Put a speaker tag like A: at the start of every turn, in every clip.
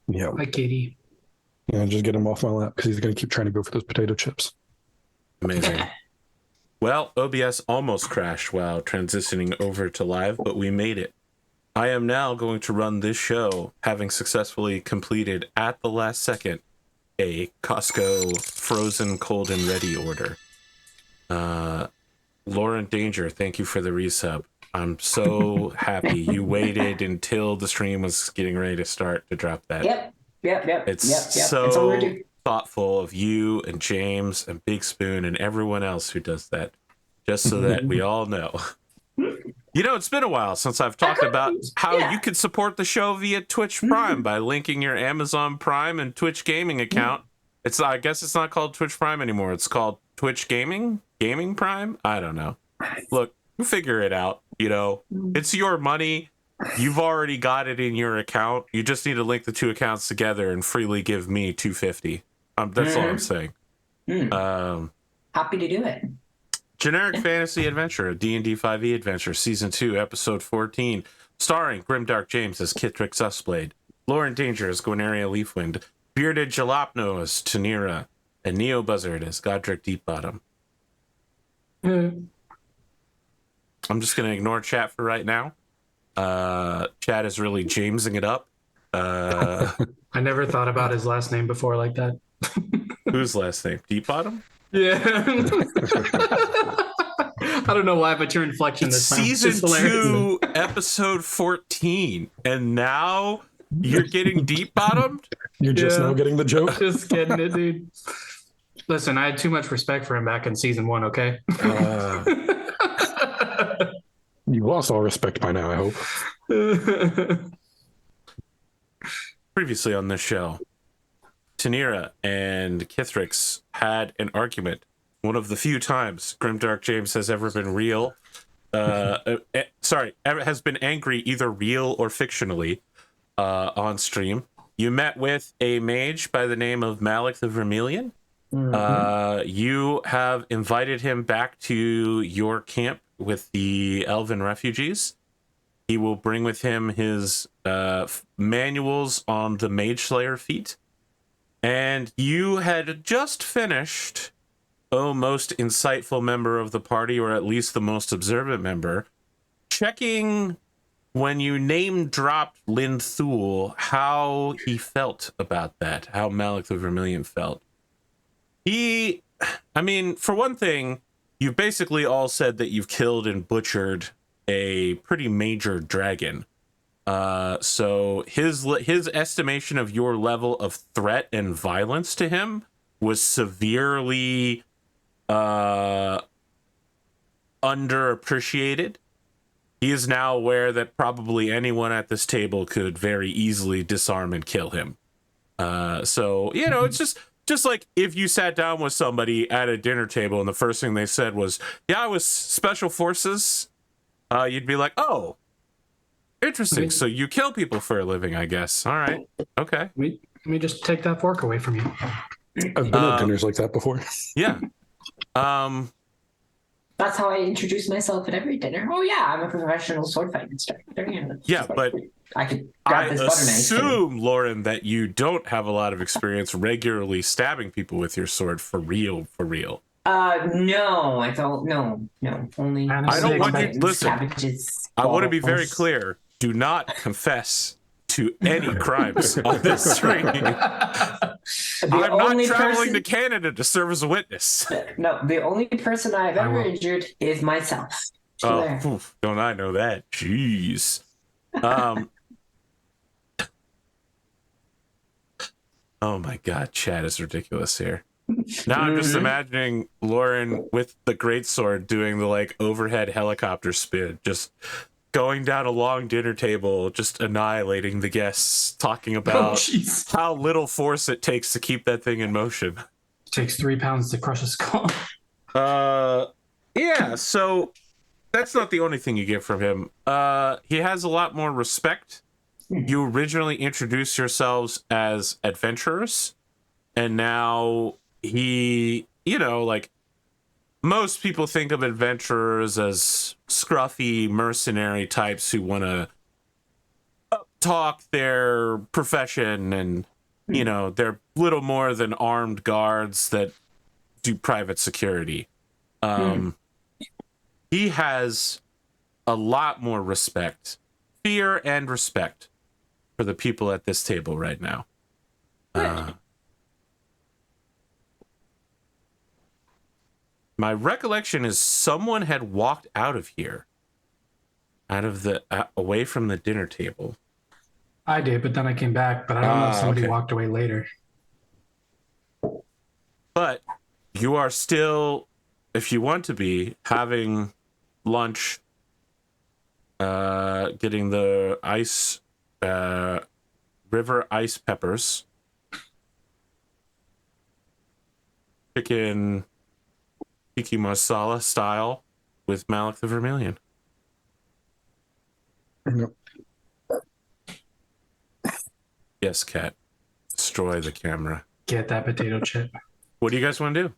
A: Yeah.
B: Hi, Katie.
A: Yeah, just get him off my lap because he's going to keep trying to go for those potato chips.
C: Amazing. Well, OBS almost crashed while transitioning over to live, but we made it. I am now going to run this show, having successfully completed at the last second a Costco frozen cold and ready order. Lauren Danger, thank you for the resub. I'm so happy you waited until the stream was getting ready to start to drop that.
D: Yep.
C: It's
D: So
C: so
D: overdue.
C: thoughtful of you and James and Big Spoon and everyone else who does that, just so that we all know. You know, it's been a while since I've talked about how you could support the show via Twitch Prime by linking your Amazon Prime and Twitch Gaming account. I guess it's not called Twitch Prime anymore. It's called Twitch Gaming Prime. I don't know. Look, you figure it out. You know, it's your money. You've already got it in your account. You just need to link the two accounts together and freely give me $2.50. That's all I'm saying.
D: Happy to do it.
C: Generic Fantasy Adventure, a D&D 5e adventure, Season 2, Episode 14, starring Grimdark James as Kithric Susblade, Lauren Danger as Gwyneria Leafwind, Bearded Jalopno as Tanira, and Neo Buzzard as Godric Deepbottom. I'm just going to ignore chat for right now. Chat is really Jamesing it up.
B: I never thought about his last name before like that.
C: Whose last name? Deepbottom?
B: Yeah. I don't know why, but your inflection this time.
C: Season
B: is hilarious.
C: 2, Episode 14, and now you're getting deep-bottomed?
A: You're just now getting the joke?
B: Just getting it, dude. Listen, I had too much respect for him back in Season 1, okay?
A: You lost all respect by now, I hope.
C: Previously on this show, Tanira and Kithrix had an argument. One of the few times Grimdark James has ever been real. Has been angry either real or fictionally on stream. You met with a mage by the name of Malik the Vermilion. You have invited him back to your camp with the Elven refugees. He will bring with him his manuals on the Mage Slayer feat. And you had just finished, most insightful member of the party, or at least the most observant member, checking when you name-dropped Lynn Thule, how he felt about that, how Malik the Vermilion felt. For one thing, you've basically all said that you've killed and butchered a pretty major dragon. So his estimation of your level of threat and violence to him was severely underappreciated. He is now aware that probably anyone at this table could very easily disarm and kill him. It's just like if you sat down with somebody at a dinner table and the first thing they said was, "Yeah, I was special forces." You'd be like, "Oh, interesting. So you kill people for a living, I guess. All right. Okay.
B: Let me just take that fork away from you.
A: I've been at dinners like that before.
C: Yeah.
D: That's how I introduce myself at every dinner. Oh yeah, I'm a professional sword fighting instructor.
C: Yeah, but
D: I could grab this butter knife.
C: Assume, Lauren, that you don't have a lot of experience regularly stabbing people with your sword for real.
D: No, I don't. No, only.
C: I don't want you. Listen,
D: cabbages,
C: I want to be very clear. Do not confess to any crimes on this stream. I'm not traveling to Canada to serve as a witness.
D: No, the only person I've ever injured is myself.
C: Oh, don't I know that? Jeez. Oh my God, chat is ridiculous here. Now I'm just imagining Lauren with the greatsword doing the overhead helicopter spin, just going down a long dinner table, just annihilating the guests, talking about how little force it takes to keep that thing in motion.
B: It takes 3 pounds to crush a skull.
C: Yeah, so that's not the only thing you get from him. He has a lot more respect. You originally introduced yourselves as adventurers, and now he, most people think of adventurers as scruffy mercenary types who want to talk their profession, and you know, they're little more than armed guards that do private security. He has a lot more respect, fear and respect for the people at this table right now. My recollection is someone had walked out of here, out of the away from the dinner table.
B: I did, but then I came back. But I don't know if somebody walked away later.
C: But you are still, if you want to be, having lunch, getting the ice, river ice peppers, chicken tiki masala style with Malik the Vermilion.
A: Yep.
C: Yes, Cat. Destroy the camera.
B: Get that potato chip.
C: What do you guys want to do?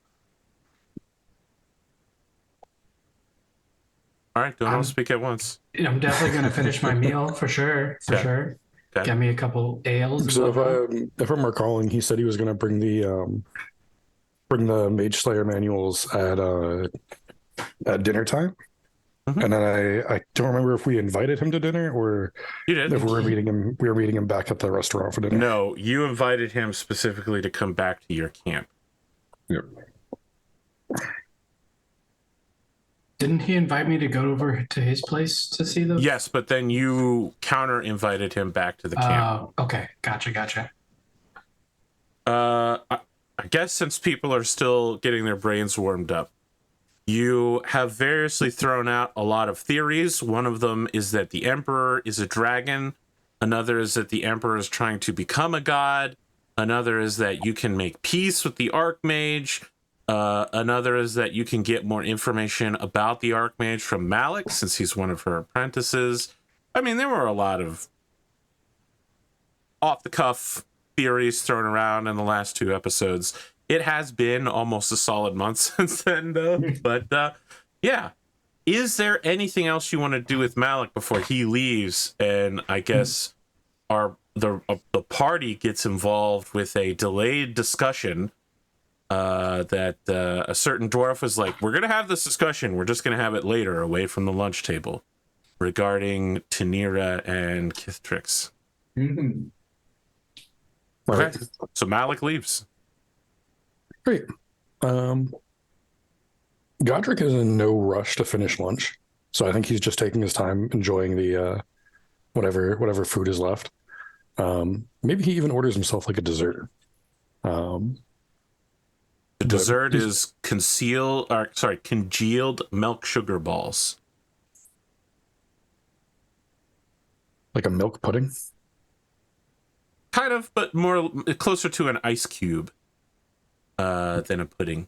C: All right, don't all speak at once.
B: I'm definitely going to finish my meal for sure. For sure.
C: Okay.
B: Get me a couple ales.
A: So if I'm recalling, he said he was going to bring the Mage Slayer manuals at dinner time. And then I don't remember if we invited him to dinner or
C: You did.
A: if we were meeting him back at the restaurant for dinner.
C: No, you invited him specifically to come back to your camp.
A: Yep.
B: Didn't he invite me to go over to his place to see them?
C: Yes, but then you counter-invited him back to the camp.
B: Okay. Gotcha.
C: I guess since people are still getting their brains warmed up, you have variously thrown out a lot of theories. One of them is that the Emperor is a dragon. Another is that the Emperor is trying to become a god. Another is that you can make peace with the Archmage. Another is that you can get more information about the Archmage from Malik, since he's one of her apprentices. I mean, there were a lot of off-the-cuff theories thrown around in the last 2 episodes. It has been almost a solid month since then, though. But, yeah. Is there anything else you want to do with Malik before he leaves? And I guess the party gets involved with a delayed discussion that a certain dwarf was like, we're going to have this discussion. We're just going to have it later away from the lunch table regarding Tanira and Kithtrix.
D: Mm-hmm.
C: Okay.
A: Right.
C: So Malik leaves.
A: Great. Godric is in no rush to finish lunch, so I think he's just taking his time enjoying the whatever food is left. Maybe he even orders himself like a dessert.
C: The dessert is congealed milk sugar balls.
A: Like a milk pudding?
C: Kind of, but more closer to an ice cube than a pudding.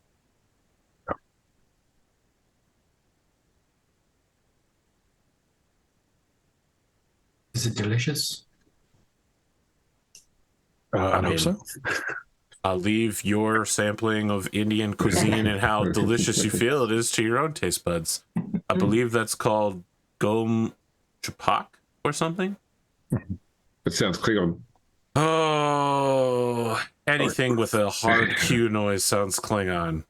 B: Is it delicious?
A: I hope so.
C: I'll leave your sampling of Indian cuisine and how delicious you feel it is to your own taste buds. I believe that's called Gom Chapak or something.
E: It sounds Klingon.
C: Oh, anything with a hard Q noise sounds Klingon.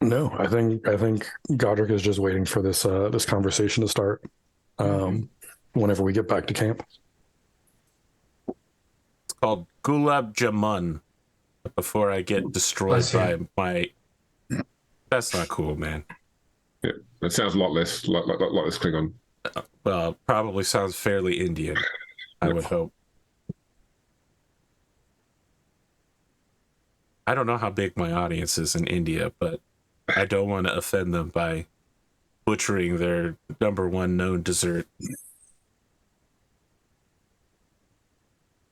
A: No, I think Godric is just waiting for this this conversation to start. Whenever we get back to camp.
C: It's called Gulab Jamun. Before I get destroyed by my... That's not cool, man.
E: Yeah, that sounds a lot less Klingon.
C: Well, probably sounds fairly Indian, I would hope. I don't know how big my audience is in India, but I don't want to offend them by butchering their #1 known dessert.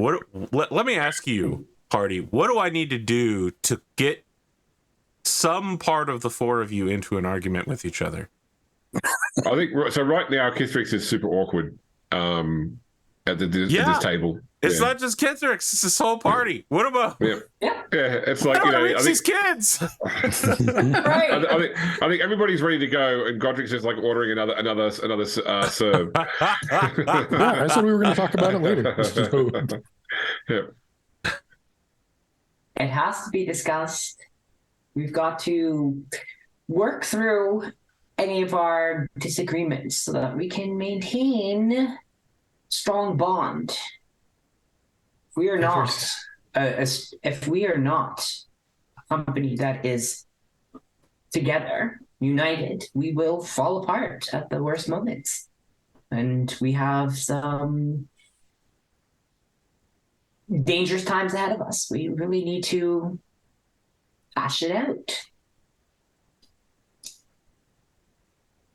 C: Let me ask you, party, what do I need to do to get some part of the 4 of you into an argument with each other?
E: I think so. Right now, Kithtrix is super awkward, and at this table.
C: It's not just Kendrick, it's this whole party. What about
E: Yeah, it's like,
C: how
E: you
C: do I
E: know,
C: reach these kids?
D: Right.
E: I think everybody's ready to go, and Godric's just like ordering another serve.
A: I said we were going to talk about it later.
E: Yeah.
D: It has to be discussed. We've got to work through any of our disagreements so that we can maintain strong bond. If we are not if we are not a company that is together, united, we will fall apart at the worst moments. And we have some dangerous times ahead of us. We really need to hash it out.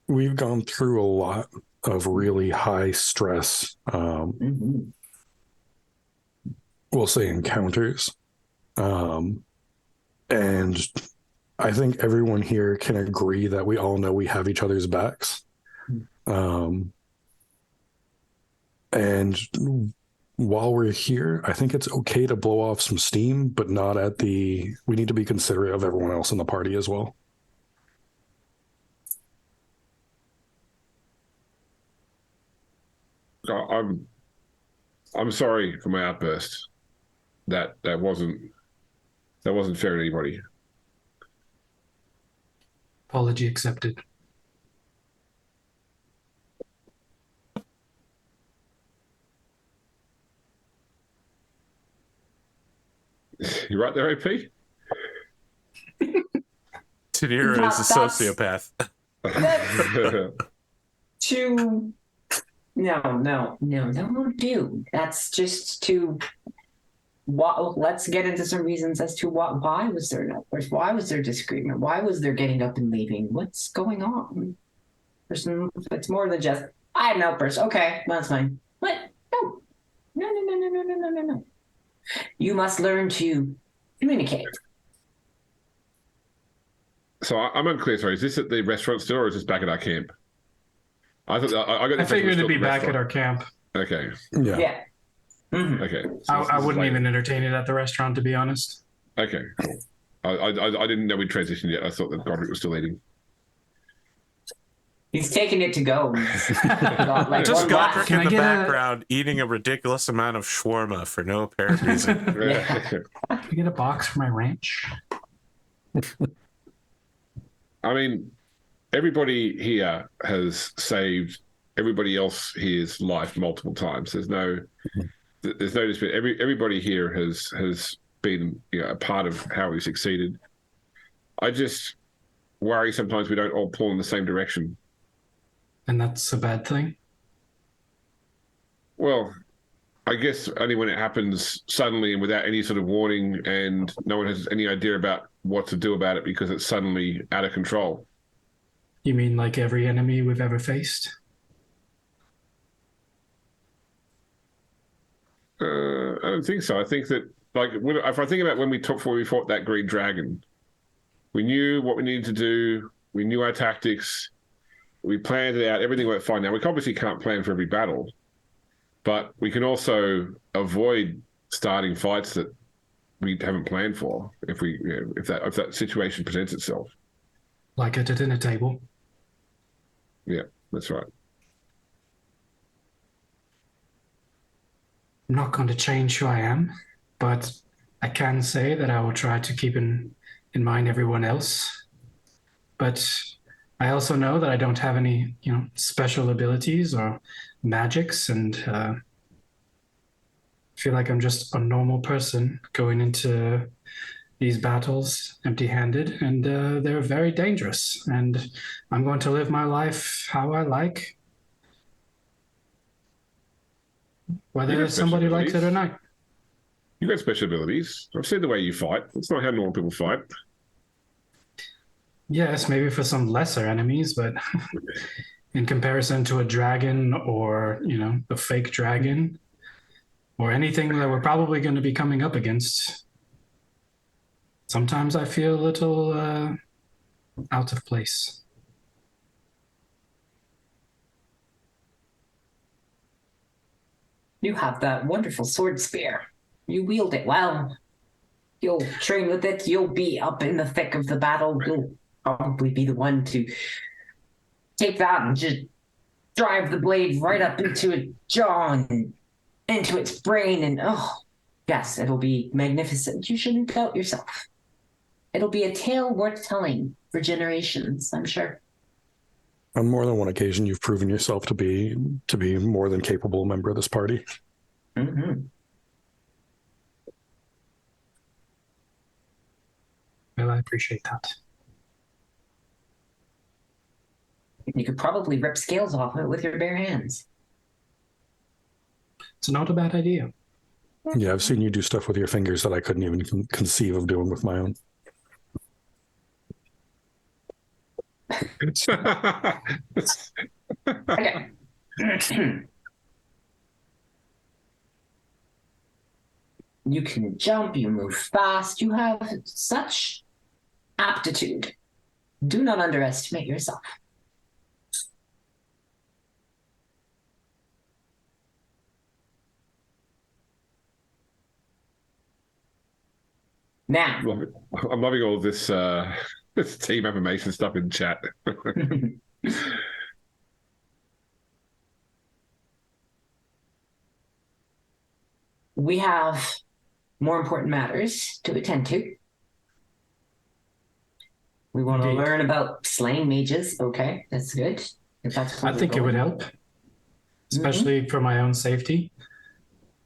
A: We've gone through a lot of really high stress, we'll say encounters. And I think everyone here can agree that we all know we have each other's backs. And while we're here, I think it's okay to blow off some steam, but not at we need to be considerate of everyone else in the party as well.
E: I'm sorry for my outburst. That wasn't fair to anybody.
B: Apology accepted.
E: You right there, AP?
C: Tanira is a sociopath.
D: No, dude. That's just to. Let's get into some reasons as to why was there no numbers? Why was there disagreement? Why was there getting up and leaving? What's going on? It's more than just I had an outburst. Okay, that's fine. What? No. You must learn to communicate.
E: So I'm unclear. Sorry, is this at the restaurant still, or is this back at our camp? I thought
B: I figured it'd be back at our camp.
E: Okay.
D: Yeah. Mm-hmm.
E: Okay. So
B: I wouldn't even entertain it at the restaurant, to be honest.
E: Okay. I didn't know we'd transitioned yet. I thought that Godric was still eating.
D: He's taking it to go.
C: Just Godric in the background eating a ridiculous amount of shawarma for no apparent reason.
B: Can I get a box for my ranch?
E: I mean, everybody here has saved everybody else here's life multiple times. There's no dispute. Everybody here has been a part of how we succeeded. I just worry sometimes we don't all pull in the same direction.
B: And that's a bad thing?
E: Well, I guess only when it happens suddenly and without any sort of warning, and no one has any idea about what to do about it because it's suddenly out of control.
B: You mean like every enemy we've ever faced?
E: I don't think so. I think that, if I think about when we fought that green dragon, we knew what we needed to do. We knew our tactics. We planned it out. Everything went fine. Now, we obviously can't plan for every battle, but we can also avoid starting fights that we haven't planned for if that situation presents itself.
B: Like at a dinner table?
E: Yeah, that's right.
B: I'm not going to change who I am, but I can say that I will try to keep in mind everyone else. But I also know that I don't have any, special abilities or magics, and I feel like I'm just a normal person going into these battles empty-handed, and they're very dangerous. And I'm going to live my life how I like, whether somebody likes it or not.
E: You got special abilities. I've seen the way you fight. That's not how normal people fight.
B: Yes, maybe for some lesser enemies, but in comparison to a dragon or, a fake dragon or anything that we're probably going to be coming up against, sometimes I feel a little out of place.
D: You have that wonderful sword spear. You wield it well. You'll train with it. You'll be up in the thick of the battle. You'll probably be the one to take that and just drive the blade right up into its jaw and into its brain. And oh, yes, it'll be magnificent. You shouldn't doubt yourself. It'll be a tale worth telling for generations, I'm sure.
A: On more than one occasion, you've proven yourself to be more than capable member of this party.
D: Mm-hmm.
B: Well, I appreciate that.
D: You could probably rip scales off it with your bare hands.
B: It's not a bad idea.
A: Yeah, I've seen you do stuff with your fingers that I couldn't even conceive of doing with my own.
D: Okay. You can jump, you move fast, you have such aptitude. Do not underestimate yourself. Now,
E: I'm loving all this this team affirmation stuff in chat.
D: we have more important matters to attend to. We want to
B: Indeed.
D: learn about slaying mages. Okay, that's good. If that's where
B: I
D: we're
B: think it would
D: going.
B: help, especially for my own safety.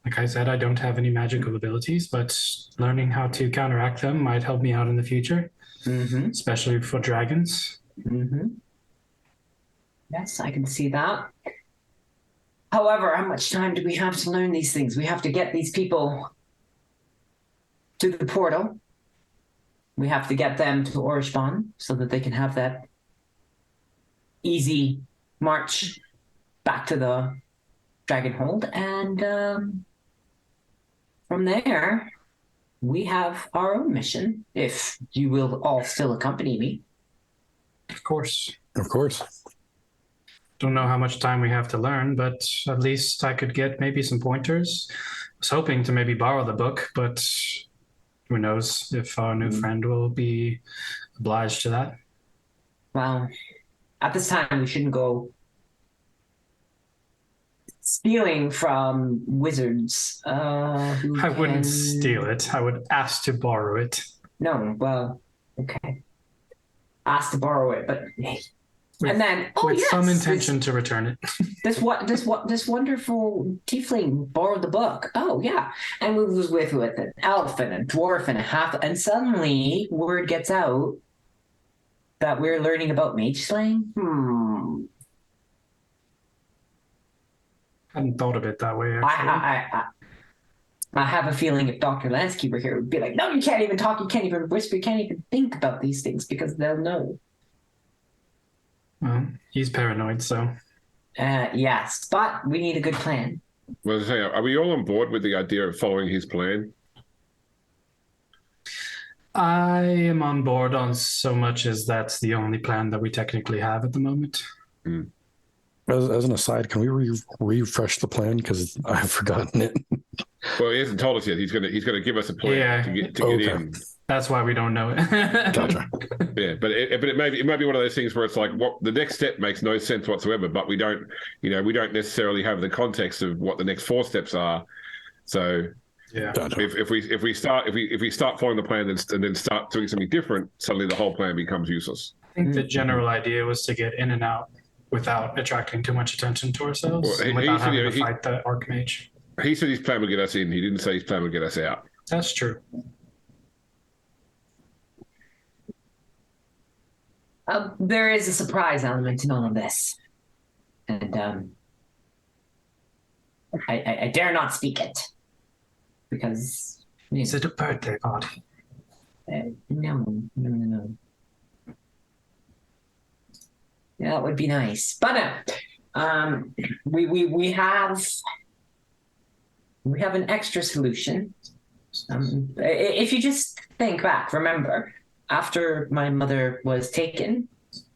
B: Like I said, I don't have any magical abilities, but learning how to counteract them might help me out in the future,
D: Mm-hmm.
B: especially for dragons.
D: Mm-hmm. Yes, I can see that. However, how much time do we have to learn these things? We have to get these people to the portal. We have to get them to Orishban so that they can have that easy march back to the Dragonhold. And from there, we have our own mission, if you will all still accompany me.
B: Of course.
A: Of course.
B: Don't know how much time we have to learn, but at least I could get maybe some pointers. I was hoping to maybe borrow the book, but who knows if our new friend will be obliged to that.
D: Well, at this time, we shouldn't go stealing from wizards.
B: I wouldn't steal it. I would ask to borrow it.
D: No, well, okay. Ask to borrow it, but and then
B: with some intention to return it.
D: This wonderful tiefling borrowed the book. Oh yeah, and we was with an elf and a dwarf and a half, and suddenly word gets out that we're learning about mage slaying.
B: I hadn't thought of it that way, actually.
D: I have a feeling if Dr. Lansky were here, it would be like, no, you can't even talk, you can't even whisper, you can't even think about these things because they'll know.
B: Well, he's paranoid, so.
D: Yes, but we need a good plan.
E: Well, are we all on board with the idea of following his plan?
B: I am on board on so much as that's the only plan that we technically have at the moment.
A: As an aside, can we refresh the plan because I have forgotten it?
E: Well, he hasn't told us yet. He's gonna give us a plan to get in.
B: That's why we don't know it.
A: Gotcha.
E: Yeah, but it may be one of those things where it's like, what the next step makes no sense whatsoever, but we don't necessarily have the context of what the next 4 steps are. So
B: yeah,
A: gotcha.
E: if we start following the plan and then start doing something different, suddenly the whole plan becomes useless.
B: I think the general idea was to get in and out without attracting too much attention to ourselves,
E: Well,
B: without having to fight the Archmage.
E: He said his plan would get us in. He didn't say his plan would get us out.
B: That's true.
D: There is a surprise element in all of this. And I dare not speak it. Because...
B: Is it a birthday party?
D: No. Yeah, that would be nice. But we have an extra solution. If you just think back, remember, after my mother was taken,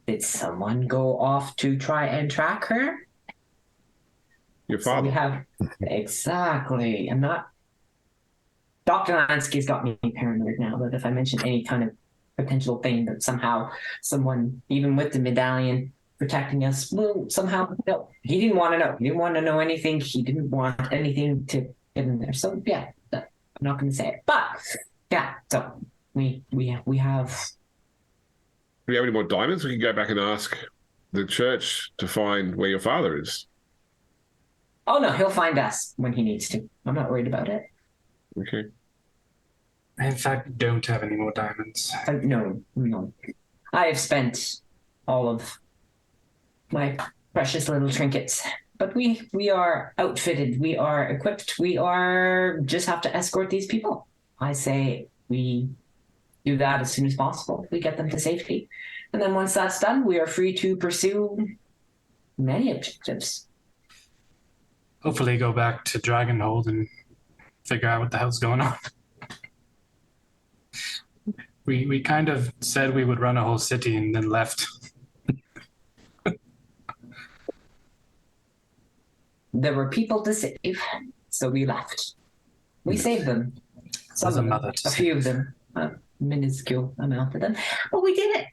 D: did someone go off to try and track her?
E: Your
D: So
E: father.
D: we have exactly. I'm not. Dr. Lansky's got me paranoid now that if I mention any kind of potential thing that somehow someone, even with the medallion protecting us, will somehow no. He didn't want to know. He didn't want to know anything. He didn't want anything to get in there. So yeah, I'm not going to say it. But yeah, so we have.
E: Do you have any more diamonds? We can go back and ask the church to find where your father is.
D: Oh no, he'll find us when he needs to. I'm not worried about it.
E: Okay.
B: I, in fact, don't have any more diamonds.
D: No. I have spent all of my precious little trinkets. But we are outfitted. We are equipped. We are just have to escort these people. I say we do that as soon as possible. We get them to safety. And then once that's done, we are free to pursue many objectives.
B: Hopefully go back to Dragonhold and figure out what the hell's going on. We kind of said we would run a whole city and then left.
D: There were people to save, so we left. We saved them. Some of them, a few of them, a minuscule amount of them. But we did it.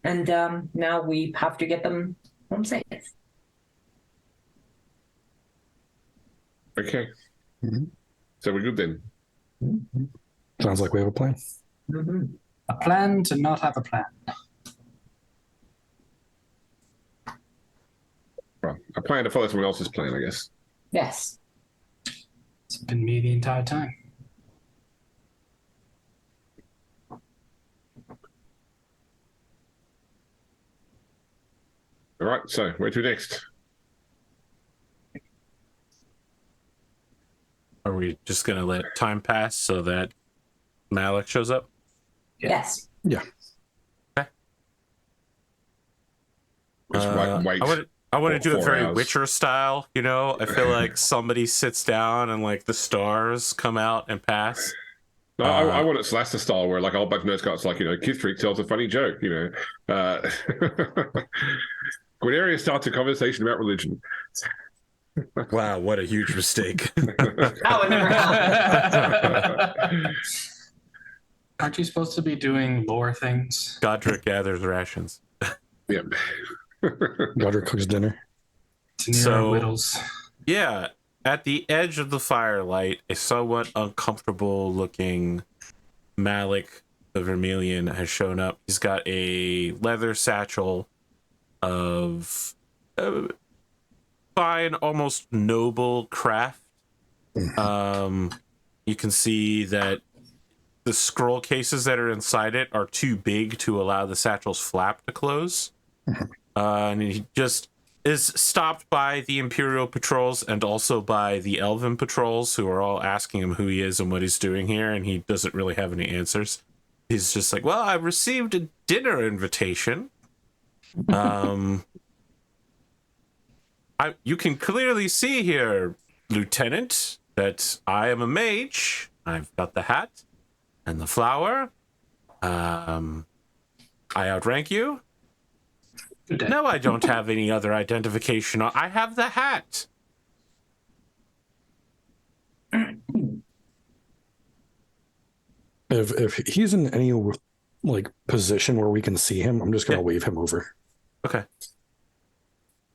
D: And now we have to get them home safe.
E: Okay. So we're good then.
A: Sounds like we have a plan.
B: A plan to not have a plan.
E: Well, a plan to follow someone else's plan, I guess.
D: Yes.
B: It's been me the entire time.
E: All right, so where to next?
C: Are we just going to let time pass so that Malik shows up?
D: Yes.
A: Yeah.
C: Okay.
E: Just wait.
C: I want to do it
E: 4
C: very
E: hours.
C: Witcher style, you know? I feel like somebody sits down and like the stars come out and pass.
E: No, I want it Slasher style, where like a whole bunch of notes got like, Kithrick tells a funny joke, Guidaria starts a conversation about religion.
C: Wow, what a huge mistake.
D: That would never happen.
B: Aren't you supposed to be doing lore things?
C: Godric gathers rations.
E: Yep.
A: Godric cooks dinner.
B: Tenira whittles.
C: Yeah, at the edge of the firelight, a somewhat uncomfortable looking Malik the Vermilion has shown up. He's got a leather satchel of fine, almost noble craft. You can see that the scroll cases that are inside it are too big to allow the satchel's flap to close. And he just is stopped by the Imperial patrols and also by the Elven patrols, who are all asking him who he is and what he's doing here, and he doesn't really have any answers. He's just like, well, I received a dinner invitation. You can clearly see here, Lieutenant, that I am a mage. I've got the hat and the flower. I outrank you. No, I don't have any other identification. I have the hat.
A: If he's in any like position where we can see him, I'm just gonna wave him over.
C: Okay.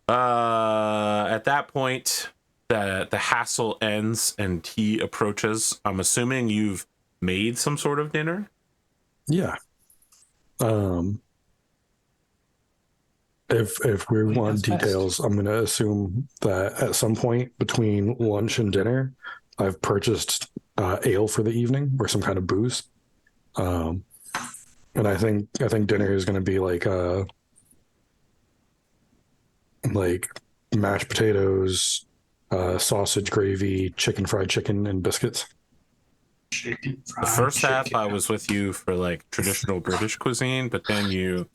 C: At that point, the hassle ends and he approaches. I'm assuming you've made some sort of dinner.
A: Yeah. If we want details, I'm gonna assume that at some point between lunch and dinner, I've purchased ale for the evening or some kind of booze. And I think dinner is gonna be like mashed potatoes, sausage gravy, fried chicken, and biscuits.
C: The first half I was with you for like traditional British cuisine, but then you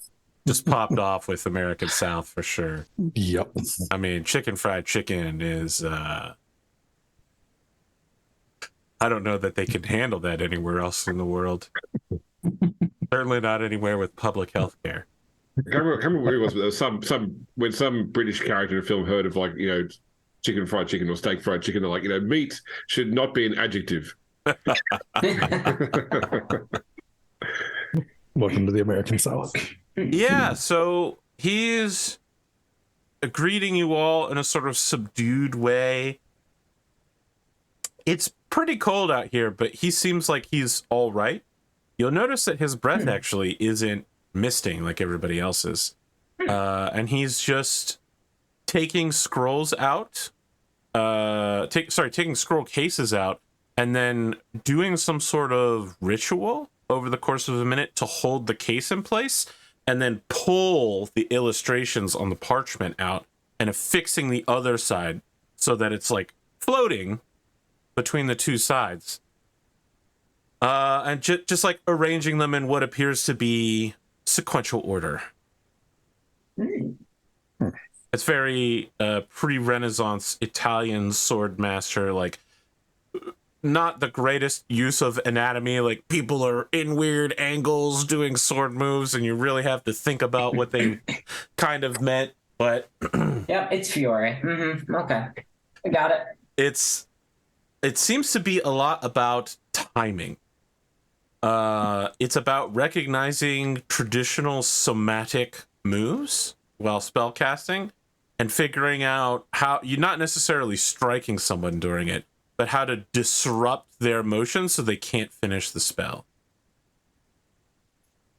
C: just popped off with American South for sure.
A: Yep.
C: I mean, fried chicken is I don't know that they can handle that anywhere else in the world. Certainly not anywhere with public health care.
E: I can't remember who it was, but there was some when some British character in a film heard of chicken fried chicken or steak fried chicken. They're like, meat should not be an adjective.
A: Welcome to the American South.
C: Yeah, so he's greeting you all in a sort of subdued way. It's pretty cold out here, but he seems like he's all right. You'll notice that his breath actually isn't misting like everybody else's. And he's just taking scrolls out, taking scroll cases out, and then doing some sort of ritual over the course of a minute to hold the case in place, and then pull the illustrations on the parchment out and affixing the other side so that it's like floating between the two sides. And just like arranging them in what appears to be sequential order. It's very pre-Renaissance Italian sword master, like not the greatest use of anatomy, like people are in weird angles doing sword moves and you really have to think about what they kind of meant, but
D: Yep, it's Fiore. Okay, I got it.
C: It seems to be a lot about timing. It's about recognizing traditional somatic moves while spellcasting and figuring out how you're not necessarily striking someone during it, but how to disrupt their motion so they can't finish the spell.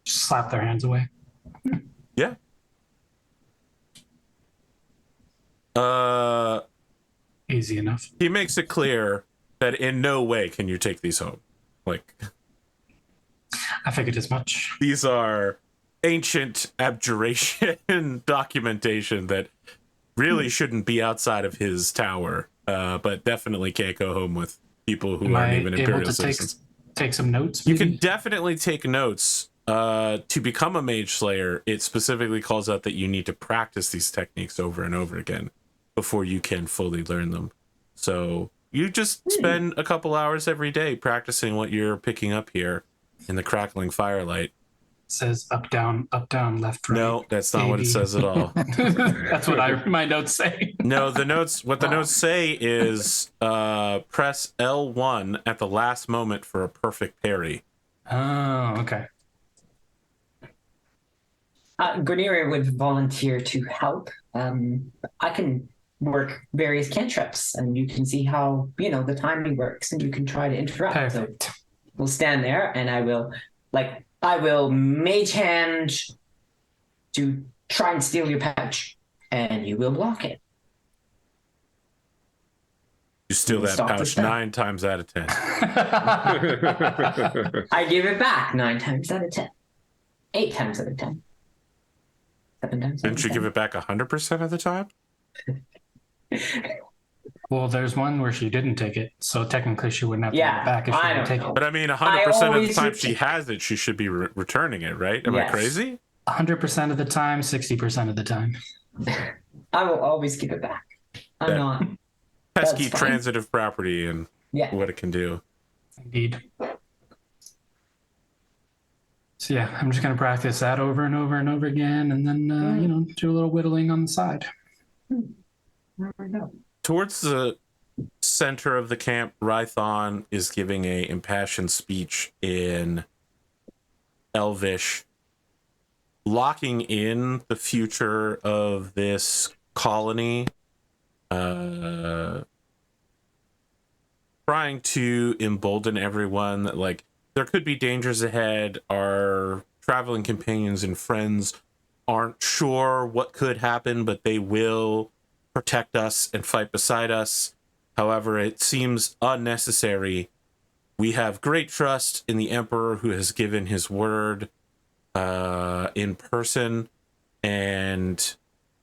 B: Just slap their hands away.
C: Yeah.
B: Easy enough.
C: He makes it clear that in no way can you take these home. Like,
B: I figured as much.
C: these are ancient abjuration documentation that really shouldn't be outside of his tower, but definitely can't go home with people who
B: Am
C: aren't
B: I
C: even
B: able
C: Imperial
B: to
C: citizens.
B: take some notes?
C: You
B: Maybe?
C: can definitely take notes. To become a mage slayer, it specifically calls out that you need to practice these techniques over and over again before you can fully learn them. So you just spend a couple hours every day practicing what you're picking up here in the crackling firelight.
B: It says up, down, left, right.
C: No, that's not what it
B: AB.
C: says at all.
B: That's what my notes say.
C: No, the notes say is press L1 at the last moment for a perfect parry.
B: Oh, okay.
D: Guinevere would volunteer to help. I can work various cantrips, and you can see how the timing works, and you can try to interrupt.
B: Perfect.
D: So we'll stand there, and I will mage hand to try and steal your pouch, and you will block it.
C: You steal that
D: Stop the
C: pouch
D: spell.
C: 9 times out of 10.
D: I give it back 9 times out of 10, 8 times out of 10, 7 times.
C: Didn't you give it back 100% of the time?
B: Well, there's one where she didn't take it, so technically she wouldn't have to give
D: Yeah,
B: it back if she
D: I
B: didn't
D: don't
B: take
D: know.
C: But I mean, 100% of the
D: always
C: time
D: return-
C: she has it, she should be returning it, right? Am I
D: Yes.
C: crazy?
B: it. 100% of the time, 60% of the time.
D: I will always give it back. I'm
C: Yeah.
D: not.
C: Pesky
D: That's fine.
C: transitive property and
D: Yeah.
C: what it can do.
B: Indeed. So yeah, I'm just gonna practice that over and over and over again, and then do a little whittling on the side.
C: Towards the center of the camp, Rython is giving a impassioned speech in Elvish, locking in the future of this colony, trying to embolden everyone that there could be dangers ahead. Our traveling companions and friends aren't sure what could happen, but they will protect us and fight beside us. However, it seems unnecessary. We have great trust in the Emperor, who has given his word in person, and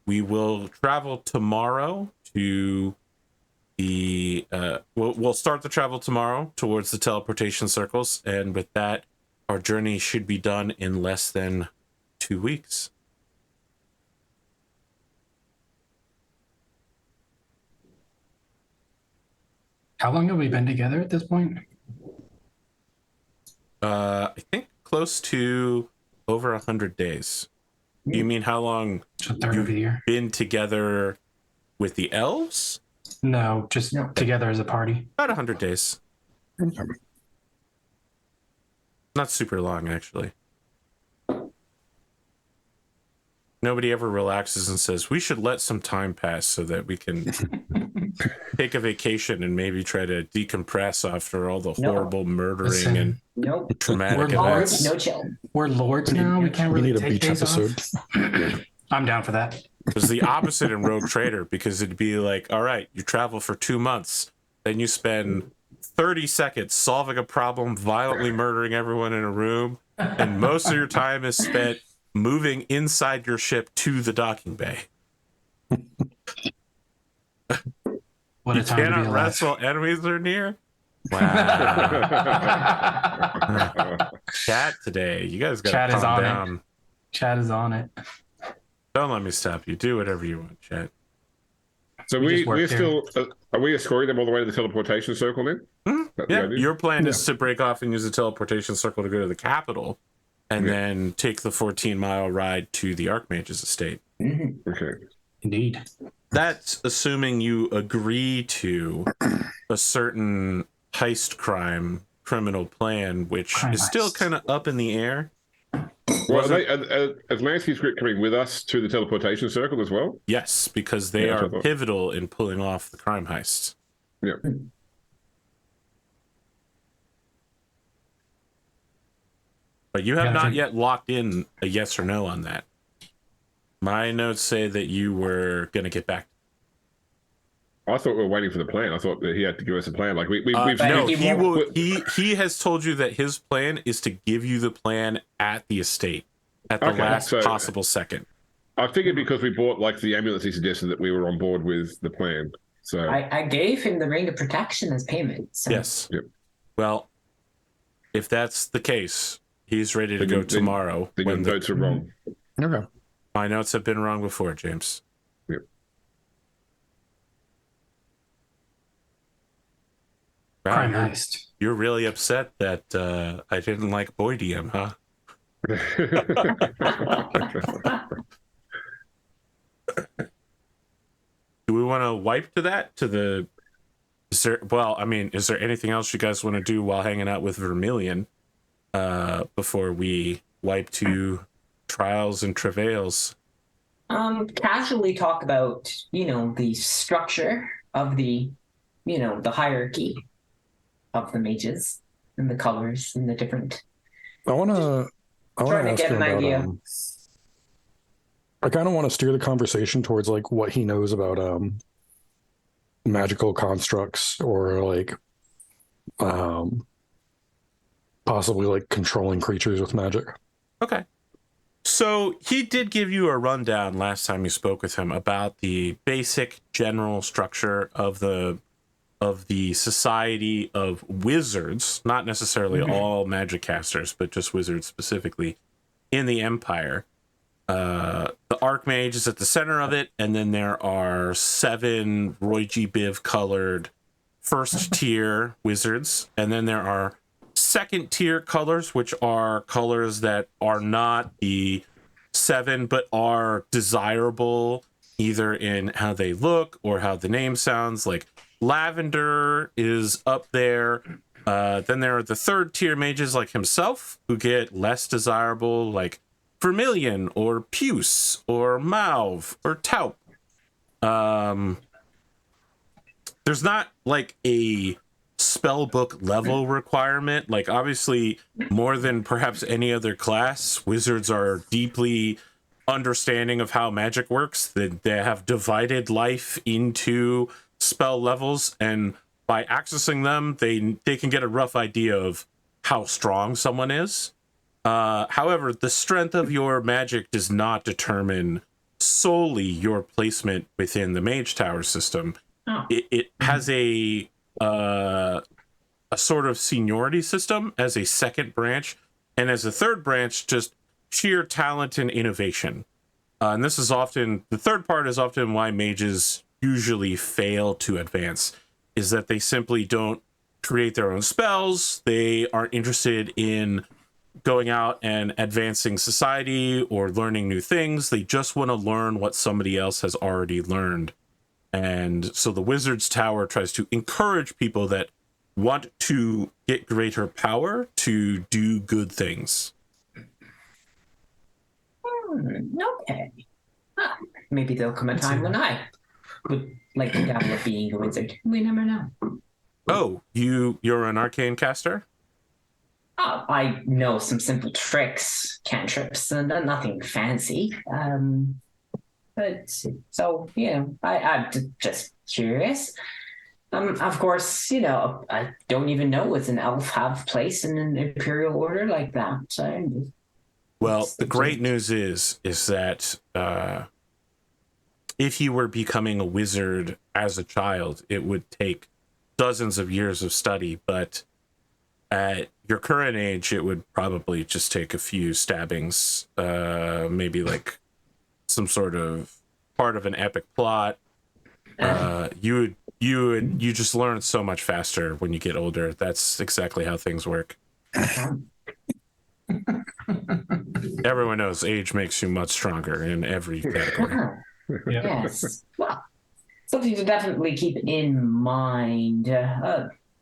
C: we will travel tomorrow to the we'll start the travel tomorrow towards the teleportation circles, and with that our journey should be done in less than 2 weeks.
B: How long have we been together at this point?
C: I think close to over 100 days. Do you mean how long
B: It's a third of the year.
C: been together with the elves?
B: No, just
D: No.
B: together as a party.
C: About 100 days. Not super long, actually. Nobody ever relaxes and says, we should let some time pass so that we can take a vacation and maybe try to decompress after all the
D: No.
C: horrible murdering
B: Listen,
C: and
D: Nope.
C: traumatic
B: We're
C: events.
D: No chill.
B: we're lords now. We can't
A: We
B: really
A: need a
B: take
A: beach
B: days
A: episode.
B: off. I'm down for that.
C: It was the opposite in Rogue Trader, because it'd be like, all right, you travel for 2 months, then you spend 30 seconds solving a problem, violently murdering everyone in a room, and most of your time is spent moving inside your ship to the docking bay.
B: What a
C: You
B: time to be
C: cannot
B: alive.
C: rest while enemies are near. Wow. Chat today. You guys
B: Chat
C: gotta
B: is
C: calm
B: on it.
C: down.
B: Chat is on it.
C: Don't let me stop you. Do whatever you want, chat.
E: So
B: We
E: we're
B: just work
E: still are we escorting them all the way to the teleportation circle then? That's the
C: Yeah,
E: idea?
C: your plan is to break off and use the teleportation circle to go to the capital, and
E: Yeah.
C: then take the 14-mile ride to the Archmage's estate.
E: Okay.
B: Indeed.
C: That's assuming you agree to a certain heist criminal plan, which
B: Crime
C: is still
B: heist.
C: kind of up in the air.
E: Well, is Lansky's group coming with us to the teleportation circle as well?
C: Yes, because they
E: Yeah, that's
C: are
E: what I thought.
C: pivotal in pulling off the crime heists.
E: Yeah.
C: But you have
B: Yeah, I
C: not
B: think-
C: yet locked in a yes or no on that. My notes say that you were going to get back.
E: I thought we were waiting for the plan. I thought that he had to give us a plan. Like we've
C: No,
D: he
C: he
D: won't-
C: will. He has told you that his plan is to give you the plan at the estate at the
E: Okay,
C: last
E: so-
C: possible second.
E: I figured because we bought like the amulets, he suggested that we were on board with the plan. So
D: I gave him the ring of protection as payment. So.
C: Yes.
E: Yep.
C: Well, if that's the case, he's ready to
E: Then
C: go
E: you- then-
C: tomorrow.
E: then your
C: When
E: notes are wrong.
A: Okay.
C: my notes have been wrong before, James.
E: Yep.
C: Wow,
B: Crime
C: you're,
B: heist.
C: you're really upset that I didn't like Boy DM, huh? Do we want to wipe to that? To the... Is there, well, I mean, is there anything else you guys want to do while hanging out with Vermilion before we wipe to trials and travails?
D: Casually talk about, the structure of the, the hierarchy of the mages and the colors and the different.
A: I want to
D: Trying to
A: ask
D: get
A: him
D: an
A: about.
D: idea.
A: I kind of want to steer the conversation towards like what he knows about magical constructs or like possibly like controlling creatures with magic.
C: Okay. So he did give you a rundown last time you spoke with him about the basic general structure of the Society of Wizards, not necessarily all magic casters, but just wizards specifically in the Empire. The Archmage is at the center of it, and then there are 7 Roy G. Biv colored first tier wizards, and then there are second tier colors, which are colors that are not the 7 but are desirable either in how they look or how the name sounds. Like lavender is up there. Then there are the third tier mages like himself who get less desirable, like vermilion or puce or mauve or taupe. There's not like a spell book level requirement. Like obviously more than perhaps any other class, wizards are deeply understanding of how magic works. They have divided life into spell levels, and by accessing them they can get a rough idea of how strong someone is. However, the strength of your magic does not determine solely your placement within the Mage Tower system.
D: Oh.
C: It has a sort of seniority system as a second branch, and as a third branch, just sheer talent and innovation. And this is often, the third part is often why mages usually fail to advance, is that they simply don't create their own spells. They aren't interested in going out and advancing society or learning new things. They just want to learn what somebody else has already learned. And so the Wizard's Tower tries to encourage people that want to get greater power to do good things.
D: Okay. Ah, maybe there'll come a time when I would like to dabble at being a wizard. We never know.
C: Oh, you're an arcane caster?
D: Oh, I know some simple tricks, cantrips, and nothing fancy. But so I'm just curious. Of course, I don't even know if an elf have place in an imperial order like that. So
C: Well, the great news is that if you were becoming a wizard as a child, it would take dozens of years of study, but at your current age, it would probably just take a few stabbings, maybe like some sort of part of an epic plot. You just learn so much faster when you get older. That's exactly how things work. Everyone knows age makes you much stronger in every category.
D: Yes. Well, something to definitely keep in mind.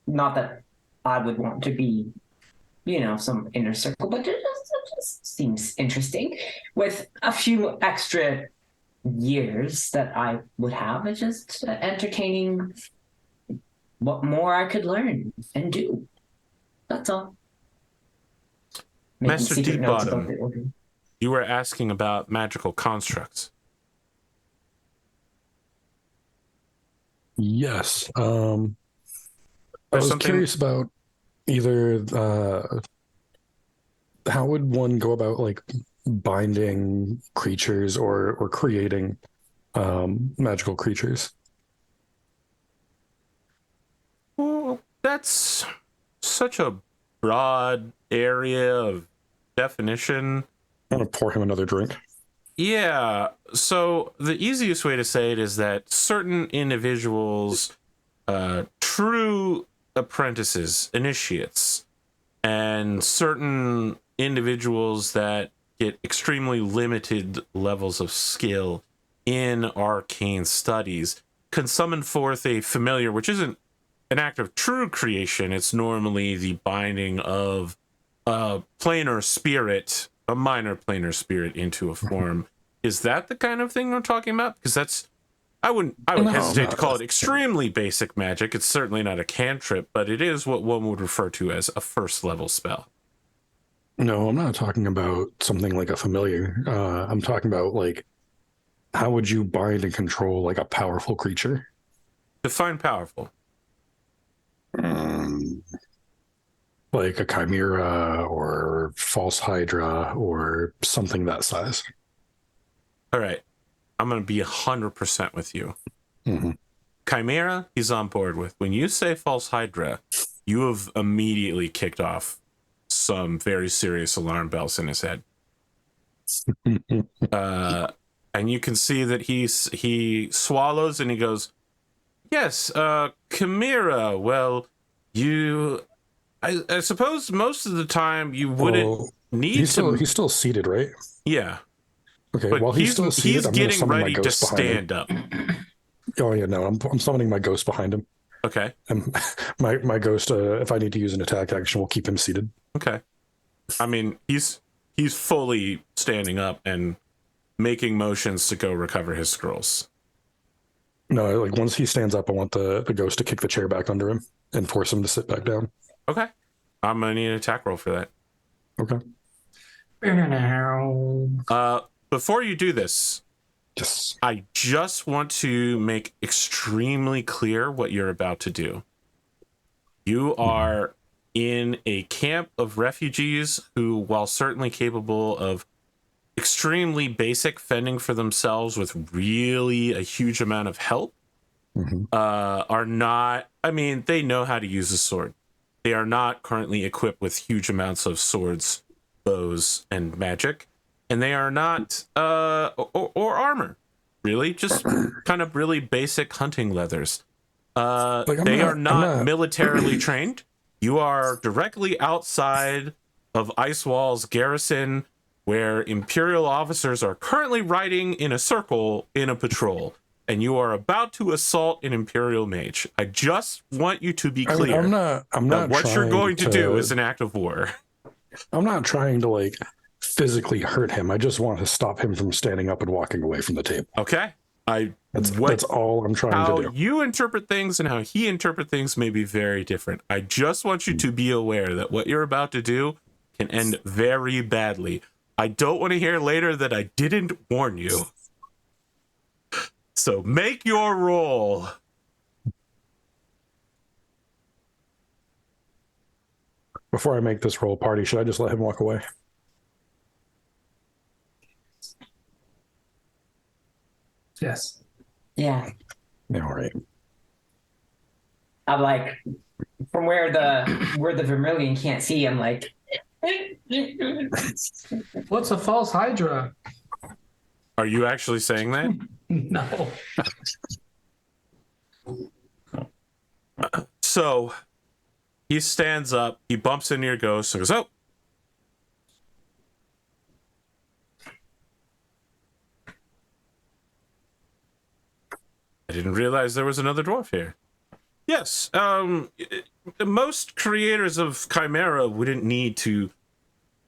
D: Not that I would want to be, some inner circle, but it just seems interesting. With a few extra years that I would have, it's just entertaining what more I could learn and do. That's all. Making
C: Master
D: secret notes about the
C: Deepbottom,
D: order.
C: you were asking about magical constructs.
A: Yes. I
C: There's
A: was
C: something-
A: curious about either how would one go about like binding creatures or creating magical creatures?
C: Well, that's such a broad area of definition.
A: I'm gonna pour him another drink.
C: Yeah, so the easiest way to say it is that certain individuals, true apprentices, initiates, and certain individuals that get extremely limited levels of skill in arcane studies can summon forth a familiar, which isn't an act of true creation. It's normally the binding of a planar spirit, a minor planar spirit, into a form. Is that the kind of thing we're talking about? Because I would hesitate to call it extremely basic magic. It's certainly not a cantrip, but it is what one would refer to as a first level spell.
A: No, I'm not talking about something like a familiar. I'm talking about like how would you bind and control like a powerful creature?
C: Define powerful.
A: Like a chimera or false hydra or something that size.
C: All right. I'm going to be 100% with you.
A: Mm-hmm.
C: Chimera, he's on board with. When you say false hydra, you have immediately kicked off some very serious alarm bells in his head. And you can see that he swallows and he goes, yes, chimera. Well, I suppose most of the time you wouldn't need
A: he's
C: to.
A: He's still seated, right?
C: Yeah.
A: Okay.
C: But
A: While he's still seated,
C: he's
A: I'm gonna
C: getting
A: summon
C: ready
A: my
C: to
A: ghost behind him.
C: stand up.
A: Oh yeah, no, I'm summoning my ghost behind him.
C: Okay.
A: And my ghost, if I need to use an attack action, will keep him seated.
C: Okay. I mean, he's fully standing up and making motions to go recover his scrolls.
A: No, like once he stands up, I want the ghost to kick the chair back under him and force him to sit back down.
C: Okay. I'm gonna need an attack roll for that.
A: Okay.
C: Before you do this,
A: Yes.
C: I just want to make extremely clear what you're about to do. You are in a camp of refugees who, while certainly capable of extremely basic fending for themselves with really a huge amount of help, are not, I mean, they know how to use a sword. They are not currently equipped with huge amounts of swords, bows, and magic. And they are not, or armor, really, just kind of really basic hunting leathers. They are not militarily trained. You are directly outside of Icewall's garrison, where Imperial officers are currently riding in a circle in a patrol. and you are about to assault an Imperial mage. I just want you to be clear.
A: I'm not
C: what you're
A: trying
C: going to do is an act of war.
A: I'm not trying to like physically hurt him. I just want to stop him from standing up and walking away from the table.
C: Okay.
A: That's all I'm trying to do.
C: How you interpret things and how he interprets things may be very different. I just want you to be aware that what you're about to do can end very badly. I don't want to hear later that I didn't warn you. So make your roll.
A: Before I make this roll, party, should I just let him walk away?
B: Yes.
D: Yeah.
A: Yeah, all right.
D: I'm like, from where the Vermilion can't see, I'm like,
B: What's a false Hydra?
C: Are you actually saying that?
B: No.
C: So he stands up, he bumps into your ghost and goes, oh. I didn't realize there was another dwarf here. Yes, most creators of Chimera wouldn't need to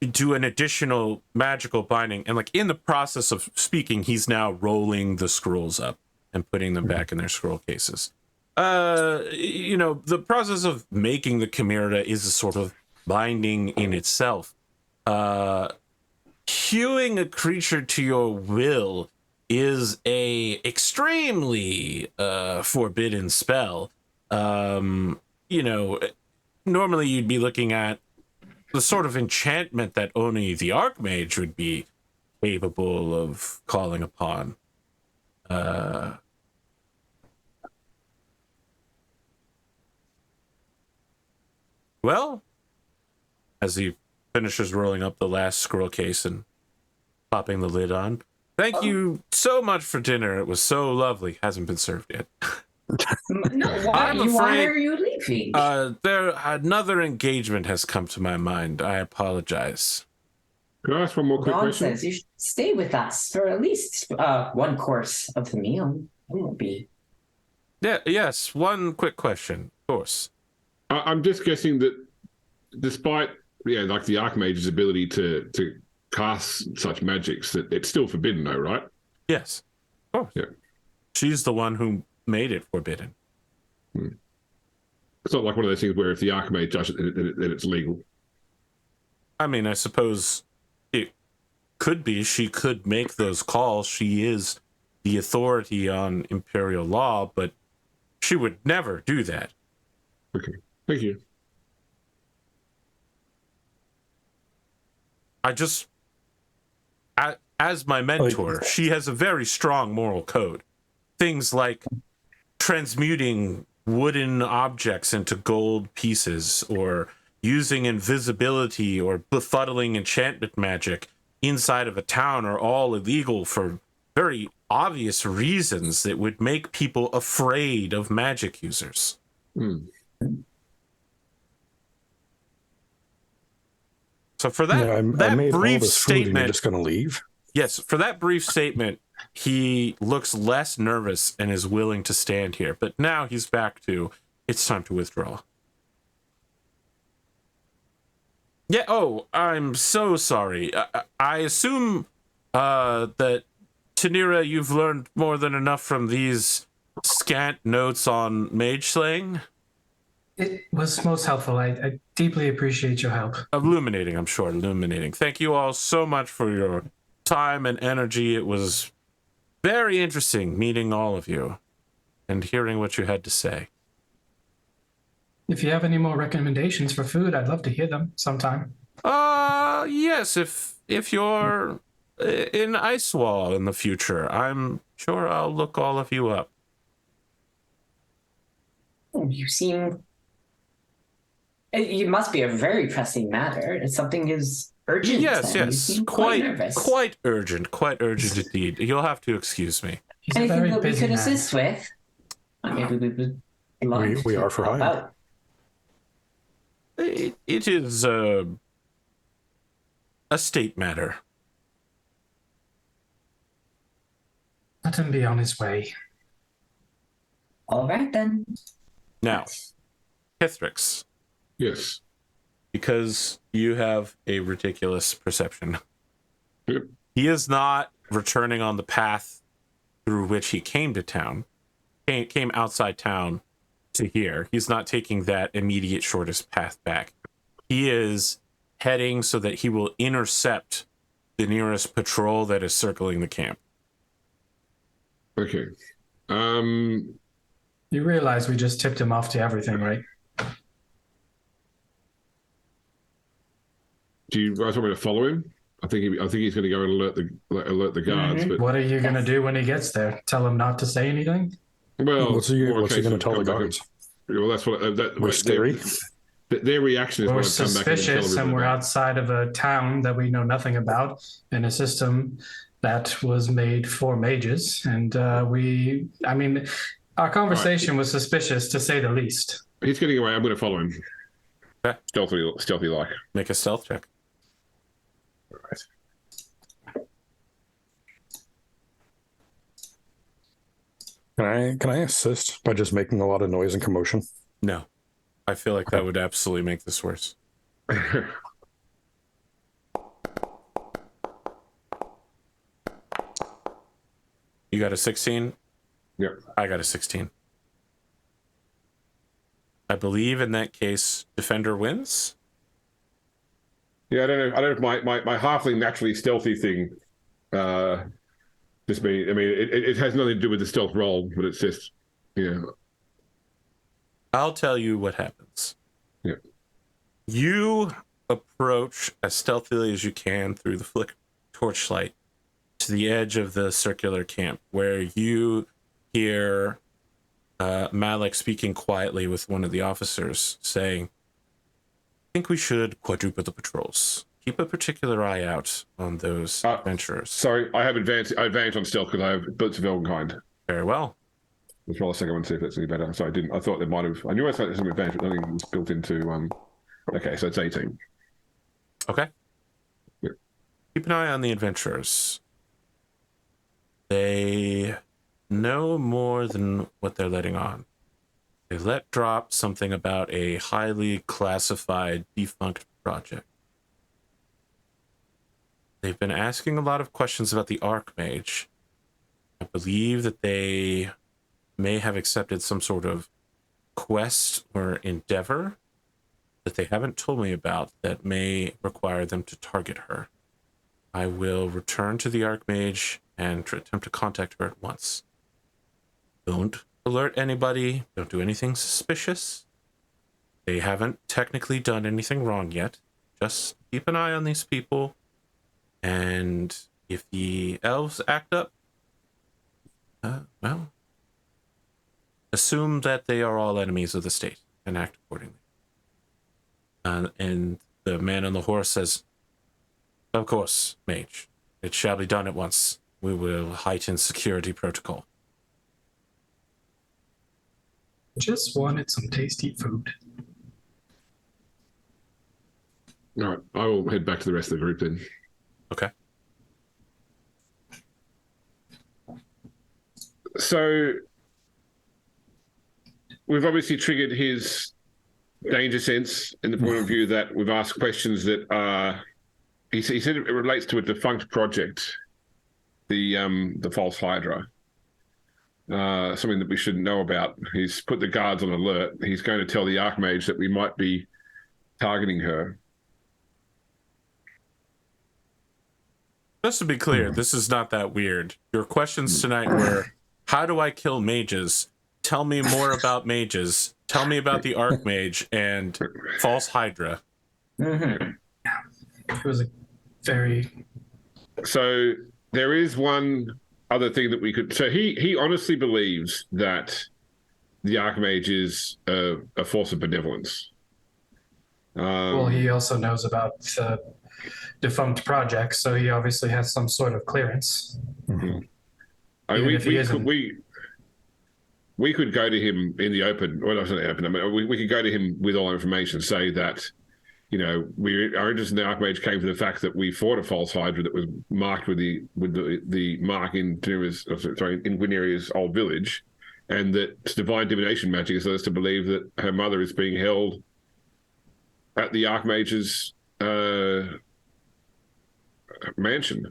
C: do an additional magical binding. And like in the process of speaking, he's now rolling the scrolls up and putting them back in their scroll cases. You know, the process of making the Chimera is a sort of binding in itself. Hewing a creature to your will is a extremely forbidden spell. You know, normally you'd be looking at the sort of enchantment that only the Archmage would be capable of calling upon. Well, as he finishes rolling up the last scroll case and popping the lid on, thank you so much for dinner. It was so lovely. Hasn't been served yet.
D: no,
C: I'm
D: why
C: afraid,
D: are you leaving?
C: There another engagement has come to my mind. I apologize.
E: Can I ask one more quick
D: Don
E: question?
D: says you should stay with us for at least one course of the meal. It won't be.
C: Yeah, yes, one quick question, of course.
E: I'm just guessing that despite like the Archmage's ability to cast such magics, that it's still forbidden though, right?
C: Yes, of course.
E: Yeah.
C: She's the one who made it forbidden.
E: It's not like one of those things where if the Archmage does it, then it's legal.
C: I mean, I suppose it could be. She could make those calls. She is the authority on Imperial law, but she would never do that.
E: Okay, thank you.
C: I just, as my mentor, she has a very strong moral code. Things like transmuting wooden objects into gold pieces, or using invisibility, or befuddling enchantment magic inside of a town are all illegal for very obvious reasons that would make people afraid of magic users. So for that,
A: I
C: that
A: made all
C: brief
A: this food and you're
C: statement,
A: just going to leave?
C: yes, for that brief statement, he looks less nervous and is willing to stand here. But now he's back to, it's time to withdraw. Yeah, oh, I'm so sorry. I assume that, Tanira, you've learned more than enough from these scant notes on mage slaying?
B: It was most helpful. I deeply appreciate your help.
C: Illuminating, I'm sure, illuminating. Thank you all so much for your time and energy. It was very interesting meeting all of you and hearing what you had to say.
B: If you have any more recommendations for food, I'd love to hear them sometime.
C: Yes, if you're in Icewall in the future, I'm sure I'll look all of you up.
D: You seem. It must be a very pressing matter. It's something is urgent.
C: Yes,
D: then. You
C: yes,
D: seem
C: quite
D: nervous.
C: quite urgent indeed. You'll have to excuse me.
B: He's a
D: Anything
B: very
D: that we
B: busy
D: could
B: man.
D: assist with? Maybe we would love
A: We
D: to
A: are for
D: help
A: hire.
D: out.
C: It is a state matter.
B: Let him be on his way.
D: All right then.
C: Now, Hithrix,
E: Yes.
C: because you have a ridiculous perception,
E: Yep.
C: he is not returning on the path through which he came to town, came outside town to here. He's not taking that immediate shortest path back. He is heading so that he will intercept the nearest patrol that is circling the camp.
E: Okay.
B: You realize we just tipped him off to everything, right?
E: Do you guys want me to follow him? I think he's going to go and alert the guards. But
B: What are you going to do when he gets there? Tell him not to say anything?
E: well,
A: What's he
E: more a
A: going
E: case
A: to
E: of
A: tell the
E: come back
A: guards?
E: Well, that's what
A: We're scary.
E: Their reaction is
B: We're
E: when I come back and tell
B: suspicious, and
E: everybody
B: we're
E: that.
B: outside of a town that we know nothing about in a system that was made for mages. And our conversation was suspicious, to say the least.
E: He's getting away. I'm going to follow him.
C: Okay.
E: Stealthy like.
C: Make a stealth check.
E: All right.
A: Can I assist by just making a lot of noise and commotion?
C: No. I feel like that would absolutely make this worse. You got a 16?
E: Yeah.
C: I got a 16. I believe in that case, defender wins.
E: Yeah, I don't know if my halfling naturally stealthy thing just mean. I mean, it has nothing to do with the stealth roll, but it's just,
C: I'll tell you what happens.
E: Yeah.
C: You approach as stealthily as you can through the flick torchlight to the edge of the circular camp, where you hear Malik speaking quietly with one of the officers, saying, I think we should quadruple the patrols. Keep a particular eye out on those adventurers.
E: Sorry, I advanced on stealth because I have Boots of Elvenkind.
C: Very well.
E: Let's roll a second one and see if that's any better. Sorry, I didn't. I thought there might have. I knew I had some advantage, but nothing was built into. Okay, so it's 18.
C: Okay.
E: Yeah.
C: Keep an eye on the adventurers. They know more than what they're letting on. They let drop something about a highly classified defunct project. They've been asking a lot of questions about the Archmage. I believe that they may have accepted some sort of quest or endeavor that they haven't told me about that may require them to target her. I will return to the Archmage and attempt to contact her at once. Don't alert anybody. Don't do anything suspicious. They haven't technically done anything wrong yet. Just keep an eye on these people. And if the elves act up, well, assume that they are all enemies of the state and act accordingly. And the man on the horse says, of course, mage. It shall be done at once. We will heighten security protocol.
B: Just wanted some tasty food.
E: All right, I will head back to the rest of the group then.
C: Okay.
E: So we've obviously triggered his danger sense in the point of view that we've asked questions that are. He said it relates to a defunct project, the false Hydra. Something that we should know about. He's put the guards on alert. He's going to tell the Archmage that we might be targeting her.
C: Just to be clear, this is not that weird. Your questions tonight were, how do I kill mages? Tell me more about mages. Tell me about the Archmage and false Hydra.
D: Mm-hmm.
B: It was a very...
E: So there is one other thing that we could. So he honestly believes that the Archmage is a force of benevolence.
B: Well, he also knows about the defunct project, so he obviously has some sort of clearance.
E: Mm-hmm. We could go to him in the open. Well, not in the open. I mean, we could go to him with all information, say that, our interest in the Archmage came from the fact that we fought a false Hydra that was marked with the mark in Guineria's old village, and that it's divine divination magic has led us to believe that her mother is being held at the Archmage's mansion.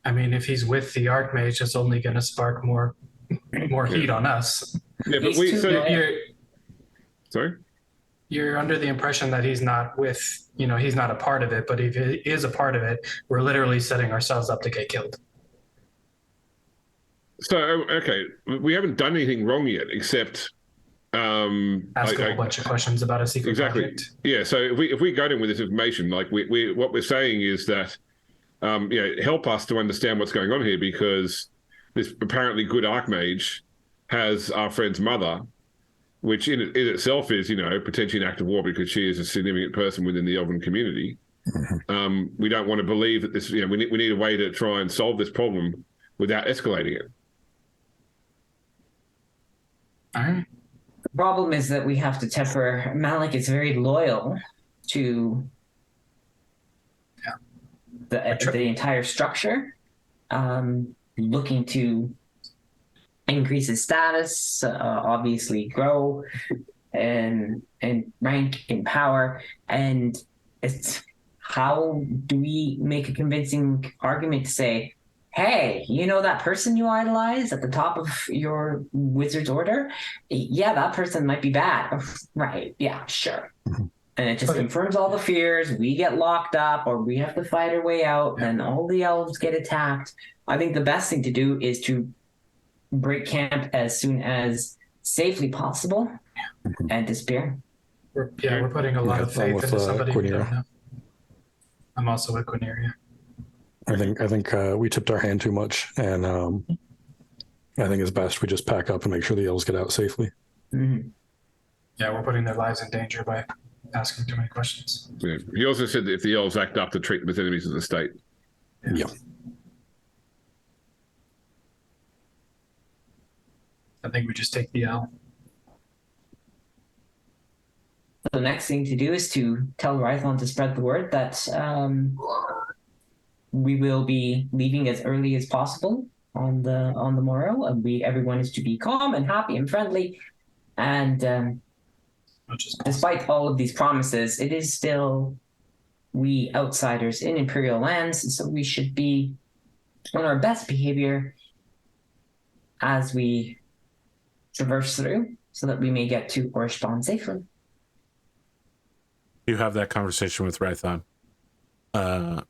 B: I mean, if he's with the Archmage, it's only going to spark more heat on us.
E: Yeah, but
D: He's too good.
E: Sorry?
B: You're under the impression that he's not he's not a part of it, but if he is a part of it, we're literally setting ourselves up to get killed.
E: So, okay, we haven't done anything wrong yet, except
B: Ask a whole bunch of questions about a secret project.
E: Yeah, so if we go in with this information, like what we're saying is that help us to understand what's going on here, because this apparently good Archmage has our friend's mother, which in itself is, potentially an act of war because she is a significant person within the Elven community. We don't want to believe that this, we need a way to try and solve this problem without escalating it.
B: All right.
D: The problem is that we have to temper. Malik is very loyal to the entire structure, looking to increase his status, obviously grow and rank in power. And it's how do we make a convincing argument to say, hey, that person you idolize at the top of your wizard's order? Yeah, that person might be bad. Right. Yeah, sure. And it just confirms all the fears. We get locked up or we have to fight our way out and all the elves get attacked. I think the best thing to do is to break camp as soon as safely possible and disappear.
B: We're putting a lot of faith into somebody we don't
A: Quinera.
B: know. I'm also with Quinera.
A: I think we tipped our hand too much, and I think it's best we just pack up and make sure the elves get out safely.
D: Mm-hmm.
B: Yeah, we're putting their lives in danger by asking too many questions.
E: Yeah. He also said that if the elves act up, to treat them as enemies of the state.
A: Yeah.
B: I think we just take the L.
D: The next thing to do is to tell Rython to spread the word that we will be leaving as early as possible on the morrow, and everyone is to be calm and happy and friendly. And despite all of these promises, it is still we outsiders in Imperial lands, and so we should be on our best behavior as we traverse through, so that we may get to Orishban safely.
C: You have that conversation with Rython.
D: I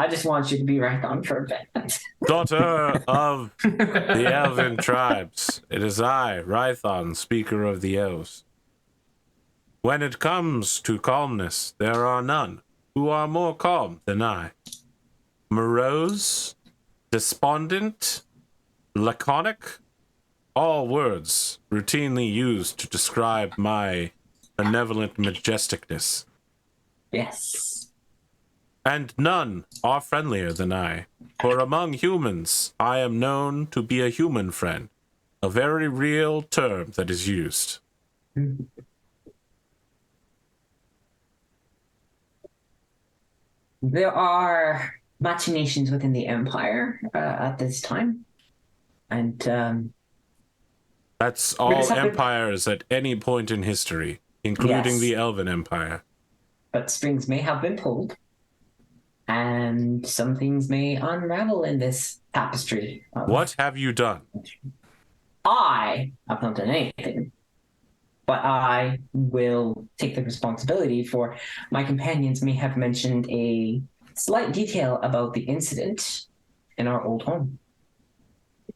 D: just want you to be Rython for a bit.
C: Daughter of the Elven tribes, it is I, Rython, speaker of the elves. When it comes to calmness, there are none who are more calm than I. Morose, despondent, laconic, all words routinely used to describe my benevolent majesticness.
D: Yes.
C: And none are friendlier than I, for among humans I am known to be a human friend, a very real term that is used.
D: There are machinations within the Empire at this time, and
C: that's all empires at any point in history, including the Elven Empire.
D: But strings may have been pulled, and some things may unravel in this tapestry.
C: What have you done?
D: I have not done anything, but I will take the responsibility for my companions may have mentioned a slight detail about the incident in our old home.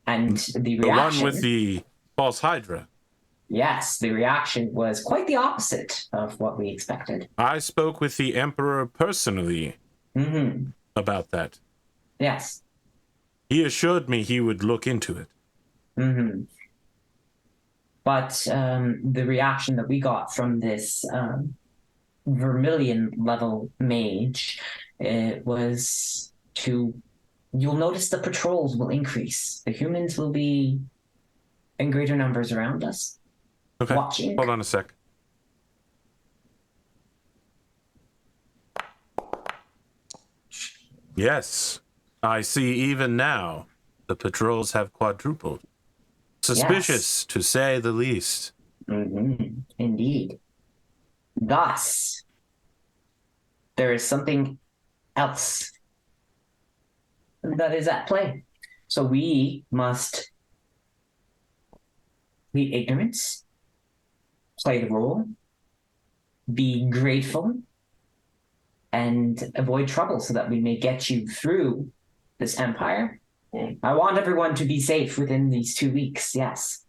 D: And the reaction...
C: The one with the false Hydra.
D: Yes, the reaction was quite the opposite of what we expected.
C: I spoke with the Emperor personally about that.
D: Yes.
C: He assured me he would look into it.
D: But the reaction that we got from this Vermilion level mage was to... You'll notice the patrols will increase. The humans will be in greater numbers around us.
C: Okay,
D: watching.
C: Hold on a sec. Yes, I see even now the patrols have quadrupled. Suspicious, to say the least.
D: Indeed. Thus, there is something else that is at play. So we must plead ignorance, play the role, be grateful, and avoid trouble so that we may get you through this empire. I want everyone to be safe within these 2 weeks, yes.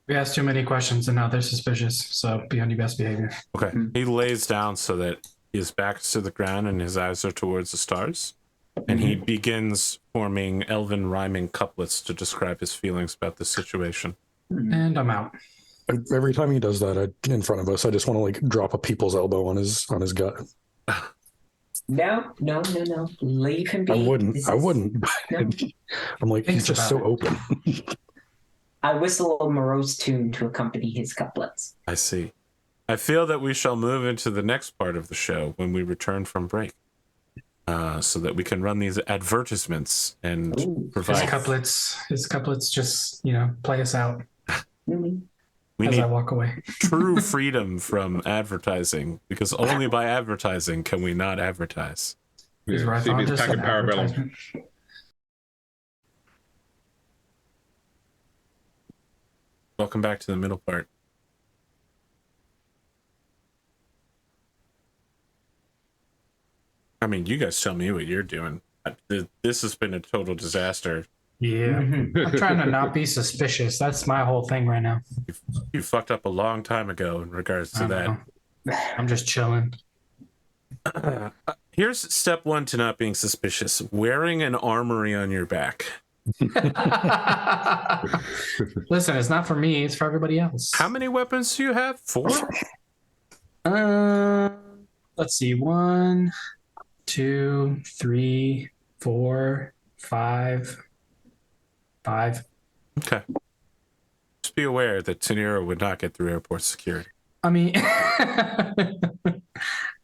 B: We asked too many questions and now they're suspicious, so be on your best behavior.
C: Okay. He lays down so that his back is to the ground and his eyes are towards the stars. And he begins forming elven rhyming couplets to describe his feelings about this situation.
B: And I'm out.
A: Every time he does that in front of us, I just want to like drop a people's elbow on his gut.
D: No. Leave him be.
A: I wouldn't.
D: No.
A: I'm like, he's just so open.
D: I whistle a morose tune to accompany his couplets.
C: I see. I feel that we shall move into the next part of the show when we return from break. So that we can run these advertisements and provide
B: His couplets just, play us out
C: we
B: as
C: need
B: I walk away.
C: true freedom from advertising, because only by advertising can we not advertise.
B: Is
E: Yeah,
B: Rython
E: CB's
B: just
E: pack
B: an
E: of Parabellum.
B: advertisement?
C: Welcome back to the middle part. I mean, you guys tell me what you're doing. This has been a total disaster.
B: Yeah. I'm trying to not be suspicious. That's my whole thing right now.
C: You fucked up a long time ago in regards to
B: I
C: that.
B: know. I'm just chilling.
C: Here's step one to not being suspicious: wearing an armory on your back.
B: Listen, it's not for me, it's for everybody else.
C: How many weapons do you have? 4?
B: Let's see. 1, 2, 3, 4, 5. 5.
C: Okay. Just be aware that Tenero would not get through airport security.
B: I mean,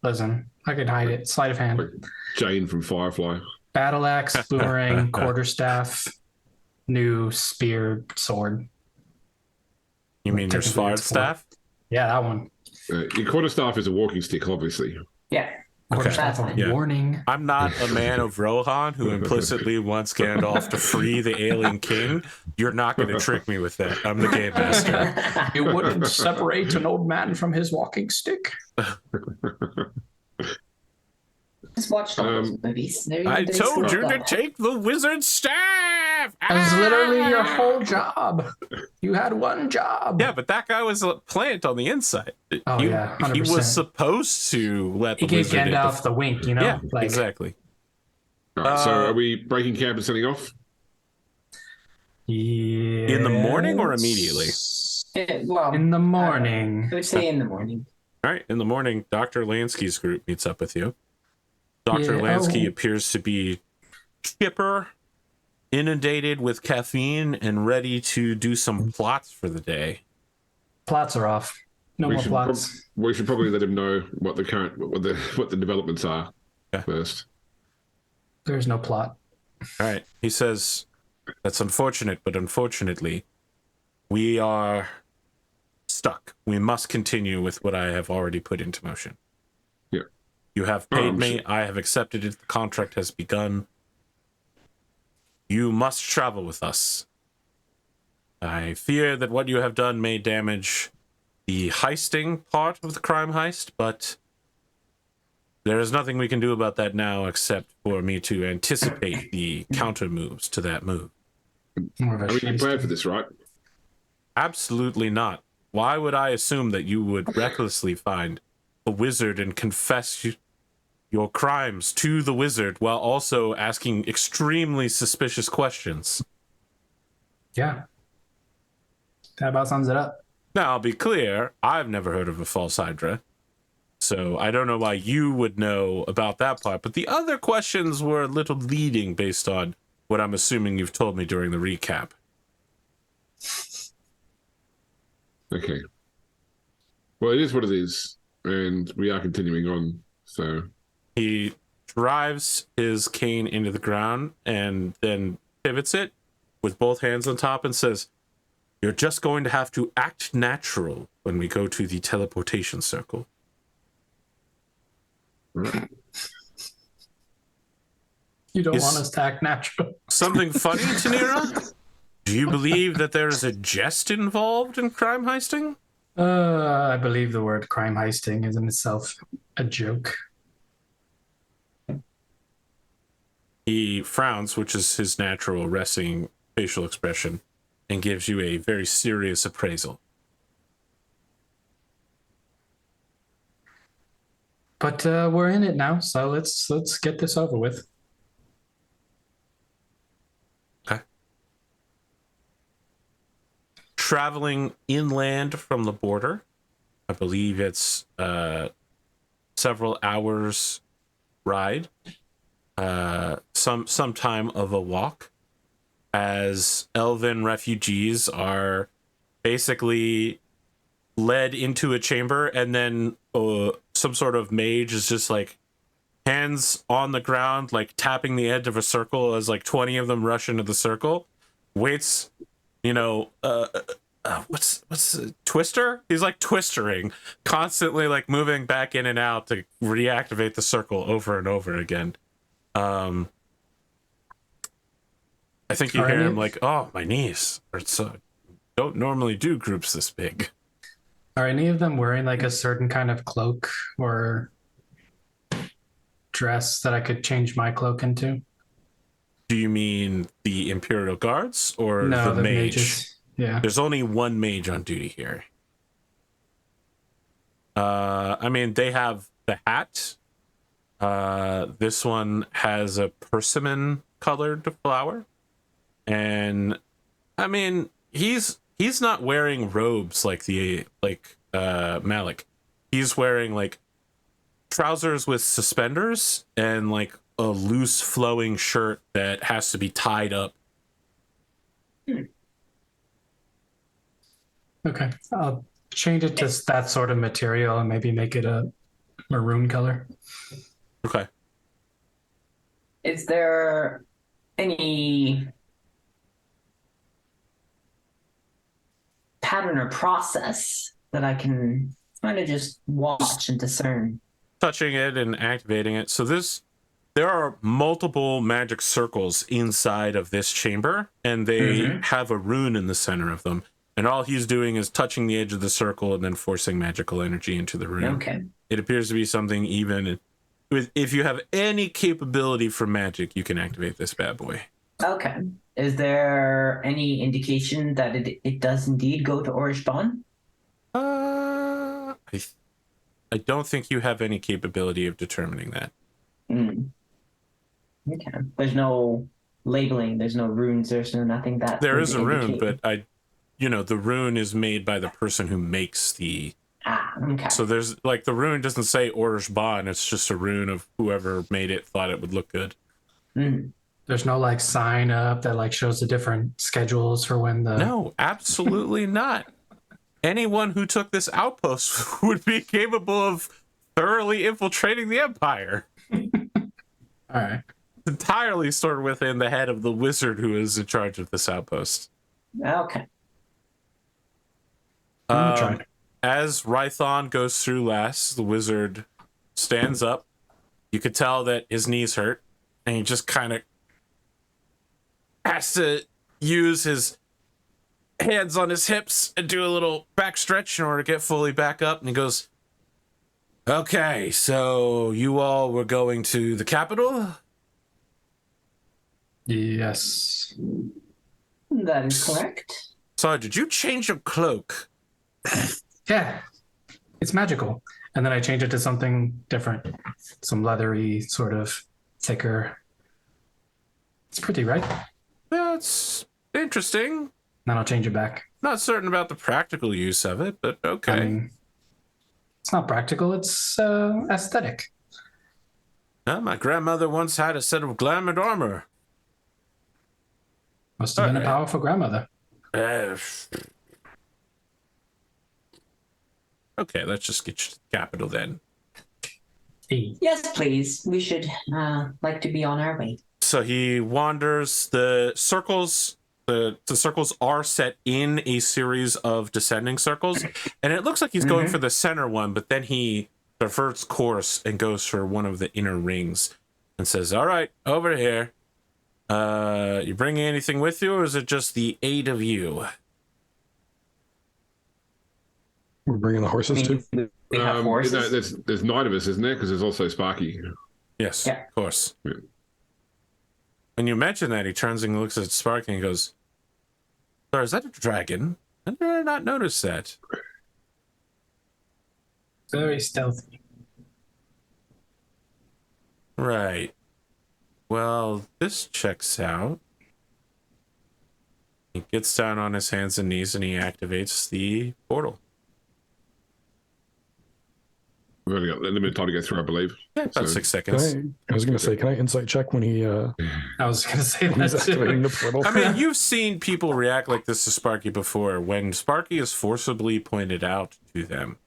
B: listen, I can hide it. Sleight of hand.
E: Like Jane from Firefly.
B: Battle axe, boomerang, quarterstaff, new spear, sword.
C: You mean your
B: Technically,
C: sword
B: it's 4.
C: staff?
B: Yeah, that one.
E: Your quarterstaff is a walking stick, obviously.
D: Yeah.
B: Quarterstaff
D: That's
B: of
D: fine.
C: Yeah.
B: warning.
C: I'm not a man of Rohan who implicitly wants Gandalf to free the alien king. You're not going to trick me with that. I'm the game master.
B: You wouldn't separate an old man from his walking stick.
D: Just watched all those movies. There
C: I
D: they
C: told you
D: still
C: to
D: got
C: take the wizard's staff.
B: That's literally your whole job. You had one job.
C: Yeah, but that guy was a plant on the inside.
B: Oh, yeah, 100%.
C: He was supposed to let
B: He
C: the
B: gave
C: wizard in.
B: Gandalf the wink,
C: Yeah,
B: like,
C: exactly.
E: All right, so are we breaking camp and setting off?
B: Yeah.
C: In the morning or immediately?
D: well,
B: In the morning.
D: I would say in the morning.
C: All right, in the morning, Dr. Lansky's group meets up with you. Dr.
B: Yeah,
C: Lansky
B: oh.
C: appears to be chipper, inundated with caffeine, and ready to do some plots for the day.
B: Plots are off. No more plots.
E: We should probably let him know what the developments are
C: Okay.
E: first.
B: There's no plot.
C: All right, he says, that's unfortunate, but unfortunately, we are stuck. We must continue with what I have already put into motion.
E: Yeah.
C: You have paid me.
E: Sure.
C: I have accepted it. The contract has begun. You must travel with us. I fear that what you have done may damage the heisting part of the crime heist, but there is nothing we can do about that now except for me to anticipate the counter moves to that move.
B: More of a
E: I mean, you
B: shiesty.
E: prepared for this, right?
C: Absolutely not. Why would I assume that you would recklessly find a wizard and confess your crimes to the wizard while also asking extremely suspicious questions?
B: Yeah. That about sums it up.
C: Now, I'll be clear, I've never heard of a false hydra, so I don't know why you would know about that part, but the other questions were a little leading based on what I'm assuming you've told me during the recap.
E: Okay. Well, it is what it is, and we are continuing on. So
C: He drives his cane into the ground and then pivots it with both hands on top and says, "You're just going to have to act natural when we go to the teleportation circle."
B: You don't
C: Is-
B: want us to act natural.
C: Something funny, Tanira? Do you believe that there is a jest involved in crime heisting?
B: I believe the word crime heisting is in itself a joke.
C: He frowns, which is his natural resting facial expression, and gives you a very serious appraisal.
B: But we're in it now, so let's get this over with.
C: Okay. Traveling inland from the border, I believe it's several hours ride, some time of a walk, as elven refugees are basically led into a chamber, and then some sort of mage is just like hands on the ground, like tapping the edge of a circle as like 20 of them rush into the circle, waits, what's Twister? He's like twistering, constantly like moving back in and out to reactivate the circle over and over again. I think you hear him like, "Oh, my knees. Don't normally do groups this big."
B: Are any of them wearing like a certain kind of cloak or dress that I could change my cloak into?
C: Do you mean the Imperial Guards or
B: No,
C: the mage?
B: mages. Yeah.
C: There's only one mage on duty here. I mean, they have the hat. This one has a persimmon colored flower. And I mean, he's not wearing robes like Malik. He's wearing like trousers with suspenders and like a loose flowing shirt that has to be tied up.
B: Okay. I'll change it to that sort of material and maybe make it a maroon color.
C: Okay.
D: Is there any pattern or process that I can kind of just watch and discern?
C: Touching it and activating it. So there are multiple magic circles inside of this chamber, and they have a rune in the center of them. And all he's doing is touching the edge of the circle and then forcing magical energy into the rune.
D: Okay.
C: It appears to be something even with, if you have any capability for magic, you can activate this bad boy.
D: Okay. Is there any indication that it does indeed go to Orishban?
C: I don't think you have any capability of determining that.
D: Okay. There's no labeling. There's no runes. There's no nothing that.
C: There
D: would
C: is a rune,
D: indicate-
C: but the rune is made by the person who makes the.
D: Okay.
C: So there's like the rune doesn't say Orish Ban. It's just a rune of whoever made it thought it would look good.
B: There's no like sign up that like shows the different schedules for when the.
C: No, absolutely not. Anyone who took this outpost would be capable of thoroughly infiltrating the Empire.
B: All right.
C: Entirely stored within the head of the wizard who is in charge of this outpost.
D: Okay.
C: As Rython goes through last, the wizard stands up. You could tell that his knees hurt, and he just kind of has to use his hands on his hips and do a little back stretch in order to get fully back up. And he goes, "Okay, so you all were going to the capital?"
B: Yes.
D: That is correct.
C: Sorry, did you change your cloak?
B: Yeah. It's magical. And then I change it to something different. Some leathery, sort of thicker. It's pretty, right?
C: That's interesting.
B: Then I'll change it back.
C: Not certain about the practical use of it, but okay.
B: I mean, it's not practical. It's aesthetic.
C: My grandmother once had a set of glamored armor.
B: Must have been a
C: Alright.
B: powerful grandmother.
C: Okay, let's just get you to the capital then.
D: Yes, please. We should like to be on our way.
C: So he wanders. The circles are set in a series of descending circles, and it looks like he's going for the center one, but then he diverts course and goes for one of the inner rings and says, "All right, over here. You bringing anything with you, or is it just the 8 of you?"
A: We're bringing the horses too.
D: We have horses.
E: No, there's 9 of us, isn't there? Because there's also Sparky.
C: Yes,
D: Yeah.
C: of course.
E: Yeah.
C: When you mention that, he turns and looks at Sparky and goes, "Sir, is that a dragon? I did not notice that."
B: Very stealthy.
C: Right. Well, this checks out. He gets down on his hands and knees and he activates the portal.
E: We've only got a limited time to go through, I believe.
C: Yeah, about 6 seconds.
A: I was going to say, can I insight check when he
B: I was going to say
A: he's
B: that
A: activating
B: too.
A: the portal?
C: I mean, you've seen people react like this to Sparky before. When Sparky is forcibly pointed out to them,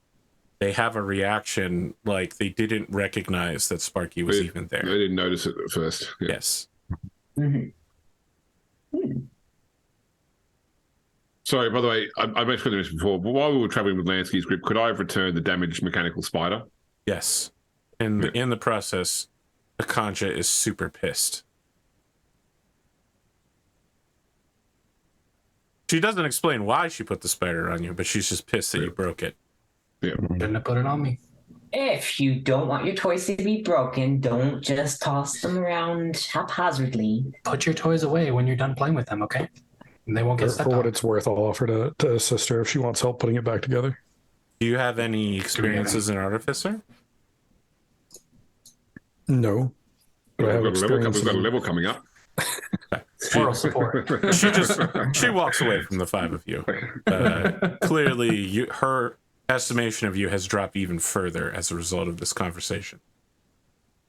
C: they have a reaction like they didn't recognize that Sparky was even there.
E: They didn't notice it at first. Yeah.
C: Yes.
E: Sorry, by the way, I mentioned this before, but while we were traveling with Lansky's group, could I have returned the damaged mechanical spider?
C: Yes. And in the process, Akanja is super pissed. She doesn't explain why she put the spider on you, but she's just pissed that you broke it.
E: Yeah.
B: Shouldn't have put it on me.
D: If you don't want your toys to be broken, don't just toss them around haphazardly.
B: Put your toys away when you're done playing with them, okay? And they won't get stuck
A: For what
B: on.
A: it's worth, I'll offer to assist her if she wants help putting it back together.
C: Do you have any experience as an artificer?
A: No. But I have
E: We've got
A: experience.
E: a level coming up.
B: Moral support.
C: She walks away from the 5 of you. Clearly, her estimation of you has dropped even further as a result of this conversation.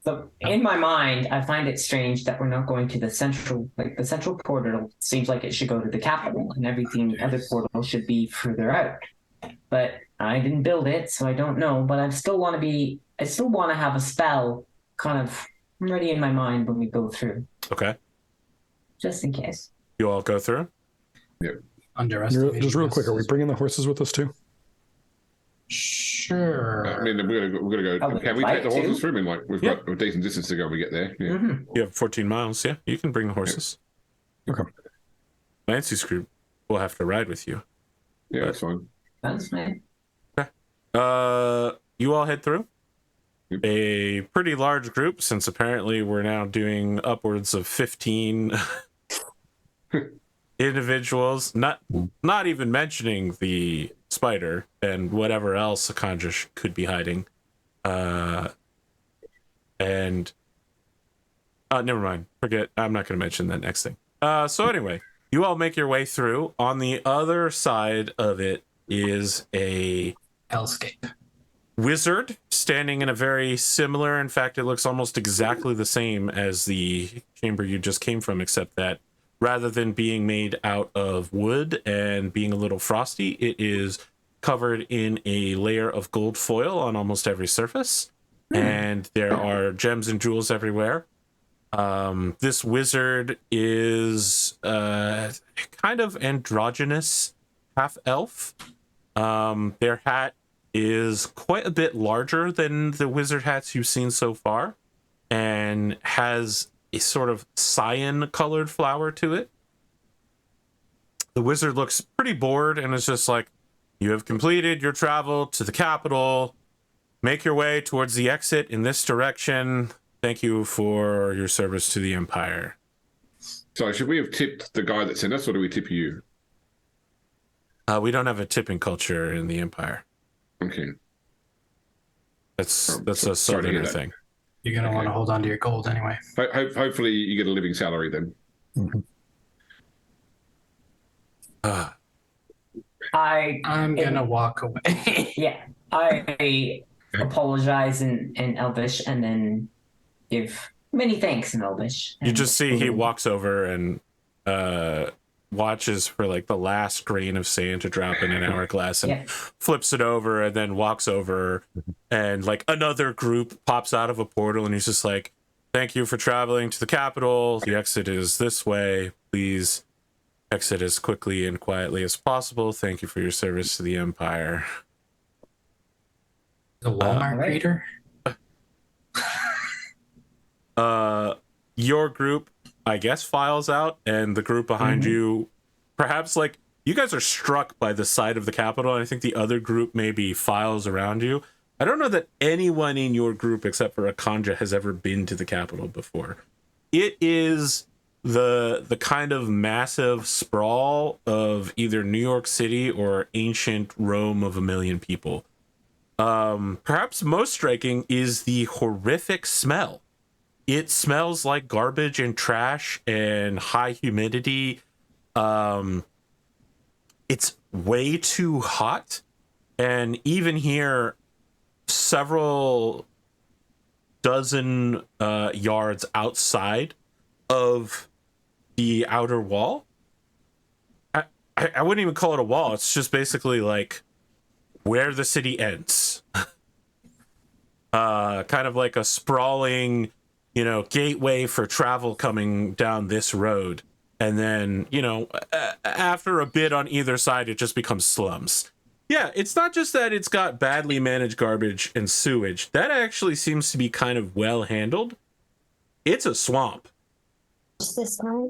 D: So in my mind, I find it strange that we're not going to the central portal. Seems like it should go to the capital, and everything other portal should be further out. But I didn't build it, so I don't know. But I still want to have a spell kind of ready in my mind when we go through,
C: Okay.
D: just in case.
C: You all go through?
B: Underestimated.
A: Just real quick, are we bringing the horses with us too?
B: Sure.
E: I mean, we're gonna go.
D: I would
E: Can we
D: like
E: take the horses
D: to.
E: through? I mean, like we've got a decent distance to go when we get there. Yeah.
D: Mm-hmm.
C: You have 14 miles, yeah? You can bring the horses.
A: Okay.
C: Nancy's group will have to ride with you.
E: Yeah, that's fine.
D: That's fine.
C: You all head through.
E: Yep.
C: A pretty large group, since apparently we're now doing upwards of 15 individuals, not even mentioning the spider and whatever else Akanja could be hiding. Never mind. Forget. I'm not going to mention that next thing. So anyway, you all make your way through. On the other side of it is a
B: Hellscape.
C: wizard standing in a very similar, in fact, it looks almost exactly the same as the chamber you just came from, except that rather than being made out of wood and being a little frosty, it is covered in a layer of gold foil on almost every surface. And there are gems and jewels everywhere. This wizard is kind of androgynous, half elf. Their hat is quite a bit larger than the wizard hats you've seen so far, and has a sort of cyan colored flower to it. The wizard looks pretty bored and is just like, "You have completed your travel to the capital. Make your way towards the exit in this direction. Thank you for your service to the Empire."
E: So should we have tipped the guy that sent us, or do we tip you?
C: We don't have a tipping culture in the Empire.
E: Okay.
C: That's a
E: sorry to hear
C: southerner
E: that.
C: thing.
B: You're going to want to hold on to your gold anyway.
E: Hopefully you get a living salary then.
B: I'm going to walk away.
D: Yeah, I apologize in Elvish and then give many thanks in Elvish.
C: You just see he walks over and watches for like the last grain of sand to drop in an hourglass and
D: Yeah.
C: flips it over and then walks over, and like another group pops out of a portal and he's just like, thank you for traveling to the capital. The exit is this way. Please exit as quickly and quietly as possible. Thank you for your service to the Empire.
B: The Walmart
D: Right.
B: reader?
C: Your group, I guess, files out, and the group behind you, perhaps like you guys are struck by the side of the Capitol, and I think the other group maybe files around you. I don't know that anyone in your group except for Akanja has ever been to the Capitol before. It is the kind of massive sprawl of either New York City or ancient Rome of a million people. Perhaps most striking is the horrific smell. It smells like garbage and trash and high humidity. It's way too hot. And even here, several dozen yards outside of the outer wall, I wouldn't even call it a wall. It's just basically like where the city ends. Kind of like a sprawling, gateway for travel coming down this road. And then, after a bit on either side, it just becomes slums. Yeah, it's not just that it's got badly managed garbage and sewage. That actually seems to be kind of well handled. It's a swamp.
F: What's this time?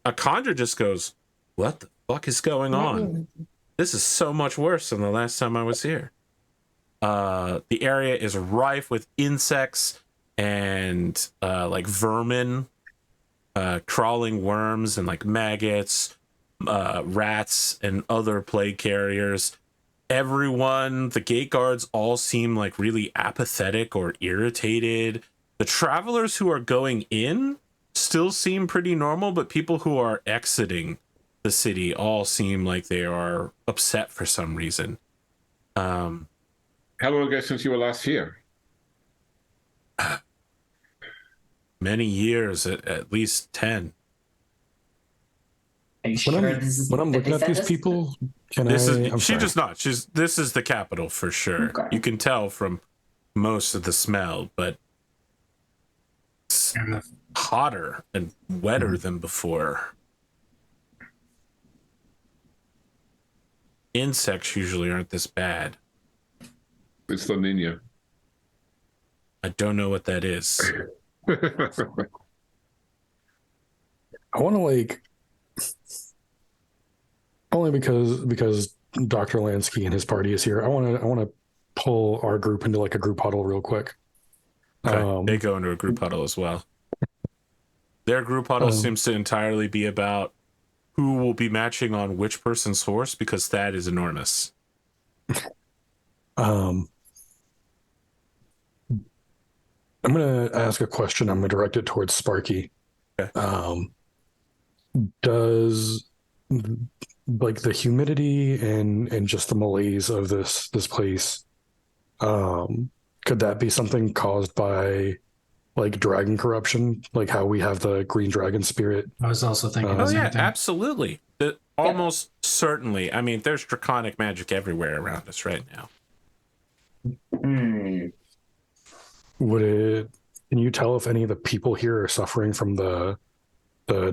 C: Akandra just goes, what the fuck is going on? This is so much worse than the last time I was here. The area is rife with insects and like vermin, crawling worms and like maggots, rats and other plague carriers. Everyone, the gate guards all seem like really apathetic or irritated. The travelers who are going in still seem pretty normal, but people who are exiting the city all seem like they are upset for some reason.
E: How long ago since you were last here?
C: Many years, at least 10.
D: Are you
A: When
D: sure
A: I'm,
D: this is
A: when I'm
D: that
A: looking
D: they
A: at
D: said
A: these
D: this?
A: people, can
C: This
A: I?
C: is
A: I'm
C: she
A: sorry.
C: does not. This is the capital for sure.
D: Okay.
C: You can tell from most of the smell, but it's hotter and wetter than before. Insects usually aren't this bad.
E: It's La Nina.
C: I don't know what that is.
A: I want to only because Dr. Lansky and his party is here. I want to pull our group into like a group huddle real quick.
C: Okay, they go into a group huddle as well. Their group huddle seems to entirely be about who will be matching on which person's horse, because that is enormous.
A: I'm going to ask a question. I'm going to direct it towards Sparky.
C: Okay.
A: Does like the humidity and just the malaise of this place, could that be something caused by like dragon corruption, like how we have the green dragon spirit?
B: I was also thinking the
C: Oh
B: same
C: yeah,
B: thing.
C: absolutely. Almost certainly. I mean, there's draconic magic everywhere around us right now.
A: Can you tell if any of the people here are suffering from the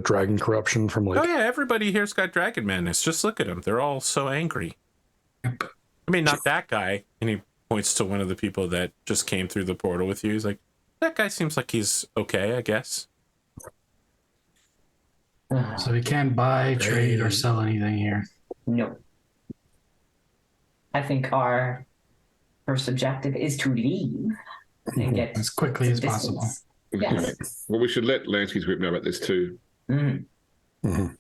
A: dragon corruption from like?
C: Oh yeah, everybody here's got dragon madness. Just look at them; they're all so angry.
B: Yep.
C: I mean, not that guy. And he points to one of the people that just came through the portal with you. He's like, that guy seems like he's okay, I guess.
B: So we can't buy, trade, or sell anything here.
D: No. I think our first objective is to leave and get
B: As quickly as
D: some
B: possible.
D: distance. Yes.
E: Well, we should let Lansky's group know about this too.
D: Mhm.
A: Mhm.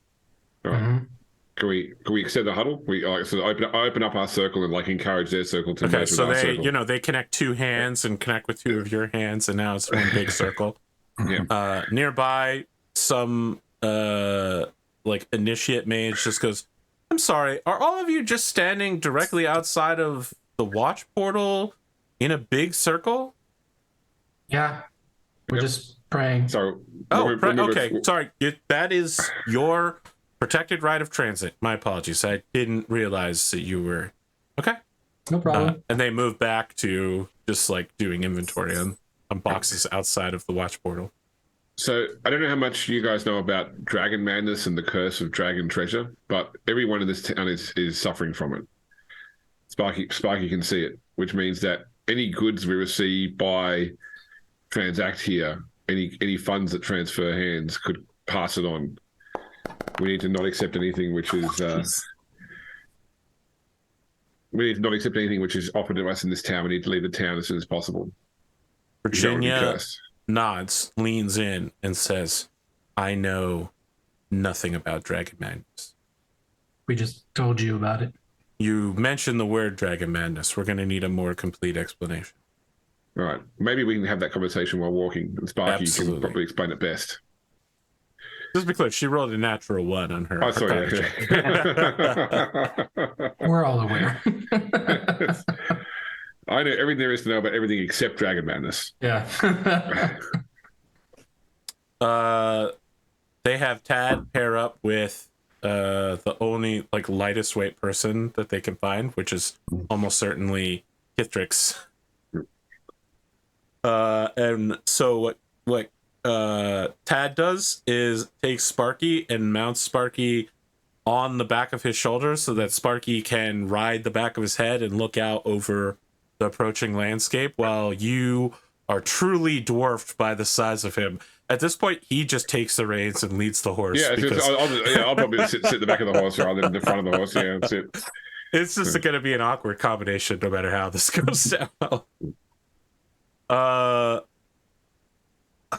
E: All right.
B: Mhm.
E: Can we extend the huddle? We open up our circle and like encourage their circle to
C: Okay,
E: merge
C: so
E: with our
C: they,
E: circle.
C: they connect two hands and connect with two of your hands, and now it's one big circle.
E: Yeah.
C: Nearby, some like initiate mage just goes, I'm sorry, are all of you just standing directly outside of the watch portal in a big circle?
B: Yeah. We're just Praying.
E: So,
C: Okay. Sorry. That is your protected right of transit. My apologies. I didn't realize that you were. Okay.
B: No problem.
C: And they move back to just like doing inventory on boxes outside of the watch portal.
E: So I don't know how much you guys know about dragon madness and the curse of dragon treasure, but everyone in this town is suffering from it. Sparky can see it, which means that any goods we receive, buy, transact here, any funds that transfer hands could pass it on. We need to not accept anything which is we need to not accept anything which is offered to us in this town. We need to leave the town as soon as possible.
C: Virginia nods, leans in, and says, I know nothing about dragon madness.
B: We just told you about it.
C: You mentioned the word dragon madness. We're going to need a more complete explanation.
E: All right. Maybe we can have that conversation while walking, and Sparky can probably explain it best.
C: Just to be clear, she rolled a natural 1 on her.
E: Oh, sorry.
B: We're all aware.
E: I know everything there is to know about everything except dragon madness.
B: Yeah.
C: They have Tad pair up with the only like lightest weight person that they can find, which is almost certainly Kithrix. And so what Tad does is take Sparky and mounts Sparky on the back of his shoulders so that Sparky can ride the back of his head and look out over the approaching landscape while you are truly dwarfed by the size of him. At this point, he just takes the reins and leads the horse.
E: Yeah,
C: because
E: I'll probably sit in the back of the horse rather than the front of the horse. Yeah, that's it.
C: It's just going to be an awkward combination no matter how this goes down.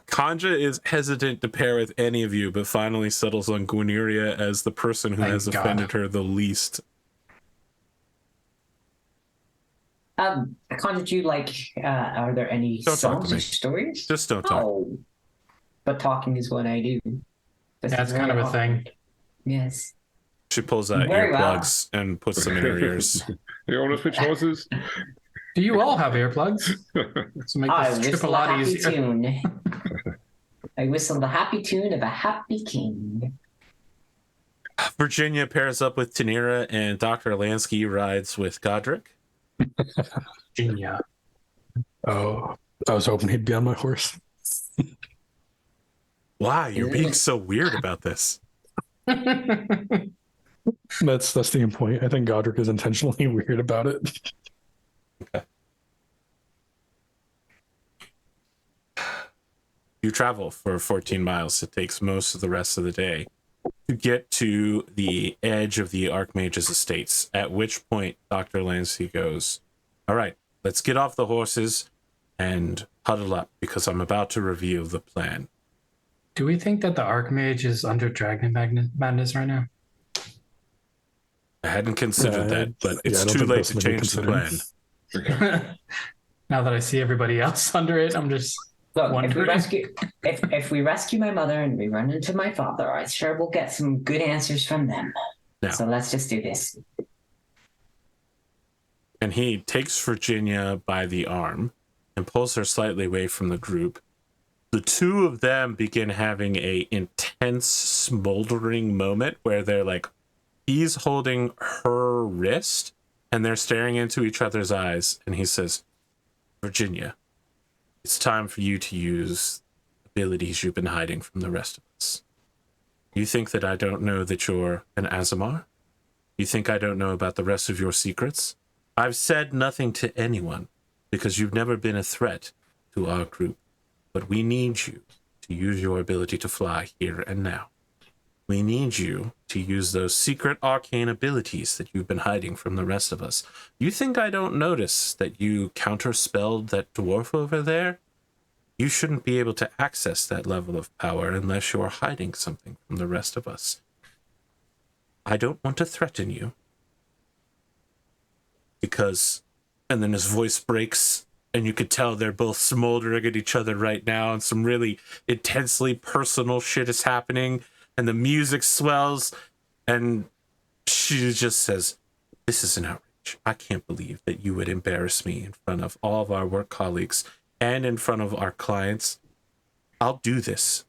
C: Kanja is hesitant to pair with any of you, but finally settles on Guineria as the person who has offended her the least.
D: Kanja, do you are there any songs or stories?
C: Just don't talk.
D: Oh, but talking is what I do.
B: That's kind of a thing.
D: Yes.
C: She pulls out earplugs and puts them in her ears.
E: You want to switch horses?
B: Do you all have earplugs? To make this trip a lot easier.
D: Tune. I whistle the happy tune of a happy king.
C: Virginia pairs up with Tanira, and Dr. Lansky rides with Godric.
B: Virginia.
A: Oh, I was hoping he'd be on my horse.
C: Why? You're being so weird about this.
A: That's the point. I think Godric is intentionally weird about it.
C: Okay. You travel for 14 miles. It takes most of the rest of the day to get to the edge of the Archmage's estates, at which point Dr. Lansky goes, all right, let's get off the horses and huddle up because I'm about to reveal the plan.
B: Do we think that the Archmage is under Dragon Madness right now?
C: I hadn't considered that, but it's too late to change the plan.
B: Now that I see everybody else under it, I'm just wondering.
D: If we rescue my mother and we run into my father, I sure will get some good answers from them.
C: Now,
D: so let's just do this.
C: And he takes Virginia by the arm and pulls her slightly away from the group. The two of them begin having a intense, smoldering moment where they're like, he's holding her wrist and they're staring into each other's eyes. And he says, Virginia, it's time for you to use abilities you've been hiding from the rest of us. You think that I don't know that you're an Azamar? You think I don't know about the rest of your secrets? I've said nothing to anyone because you've never been a threat to our group. But we need you to use your ability to fly here and now. We need you to use those secret arcane abilities that you've been hiding from the rest of us. You think I don't notice that you counterspelled that dwarf over there? You shouldn't be able to access that level of power unless you're hiding something from the rest of us. I don't want to threaten you. Because, and then his voice breaks, and you could tell they're both smoldering at each other right now, and some really intensely personal shit is happening, and the music swells, and she just says, this is an outrage. I can't believe that you would embarrass me in front of all of our work colleagues and in front of our clients. I'll do this,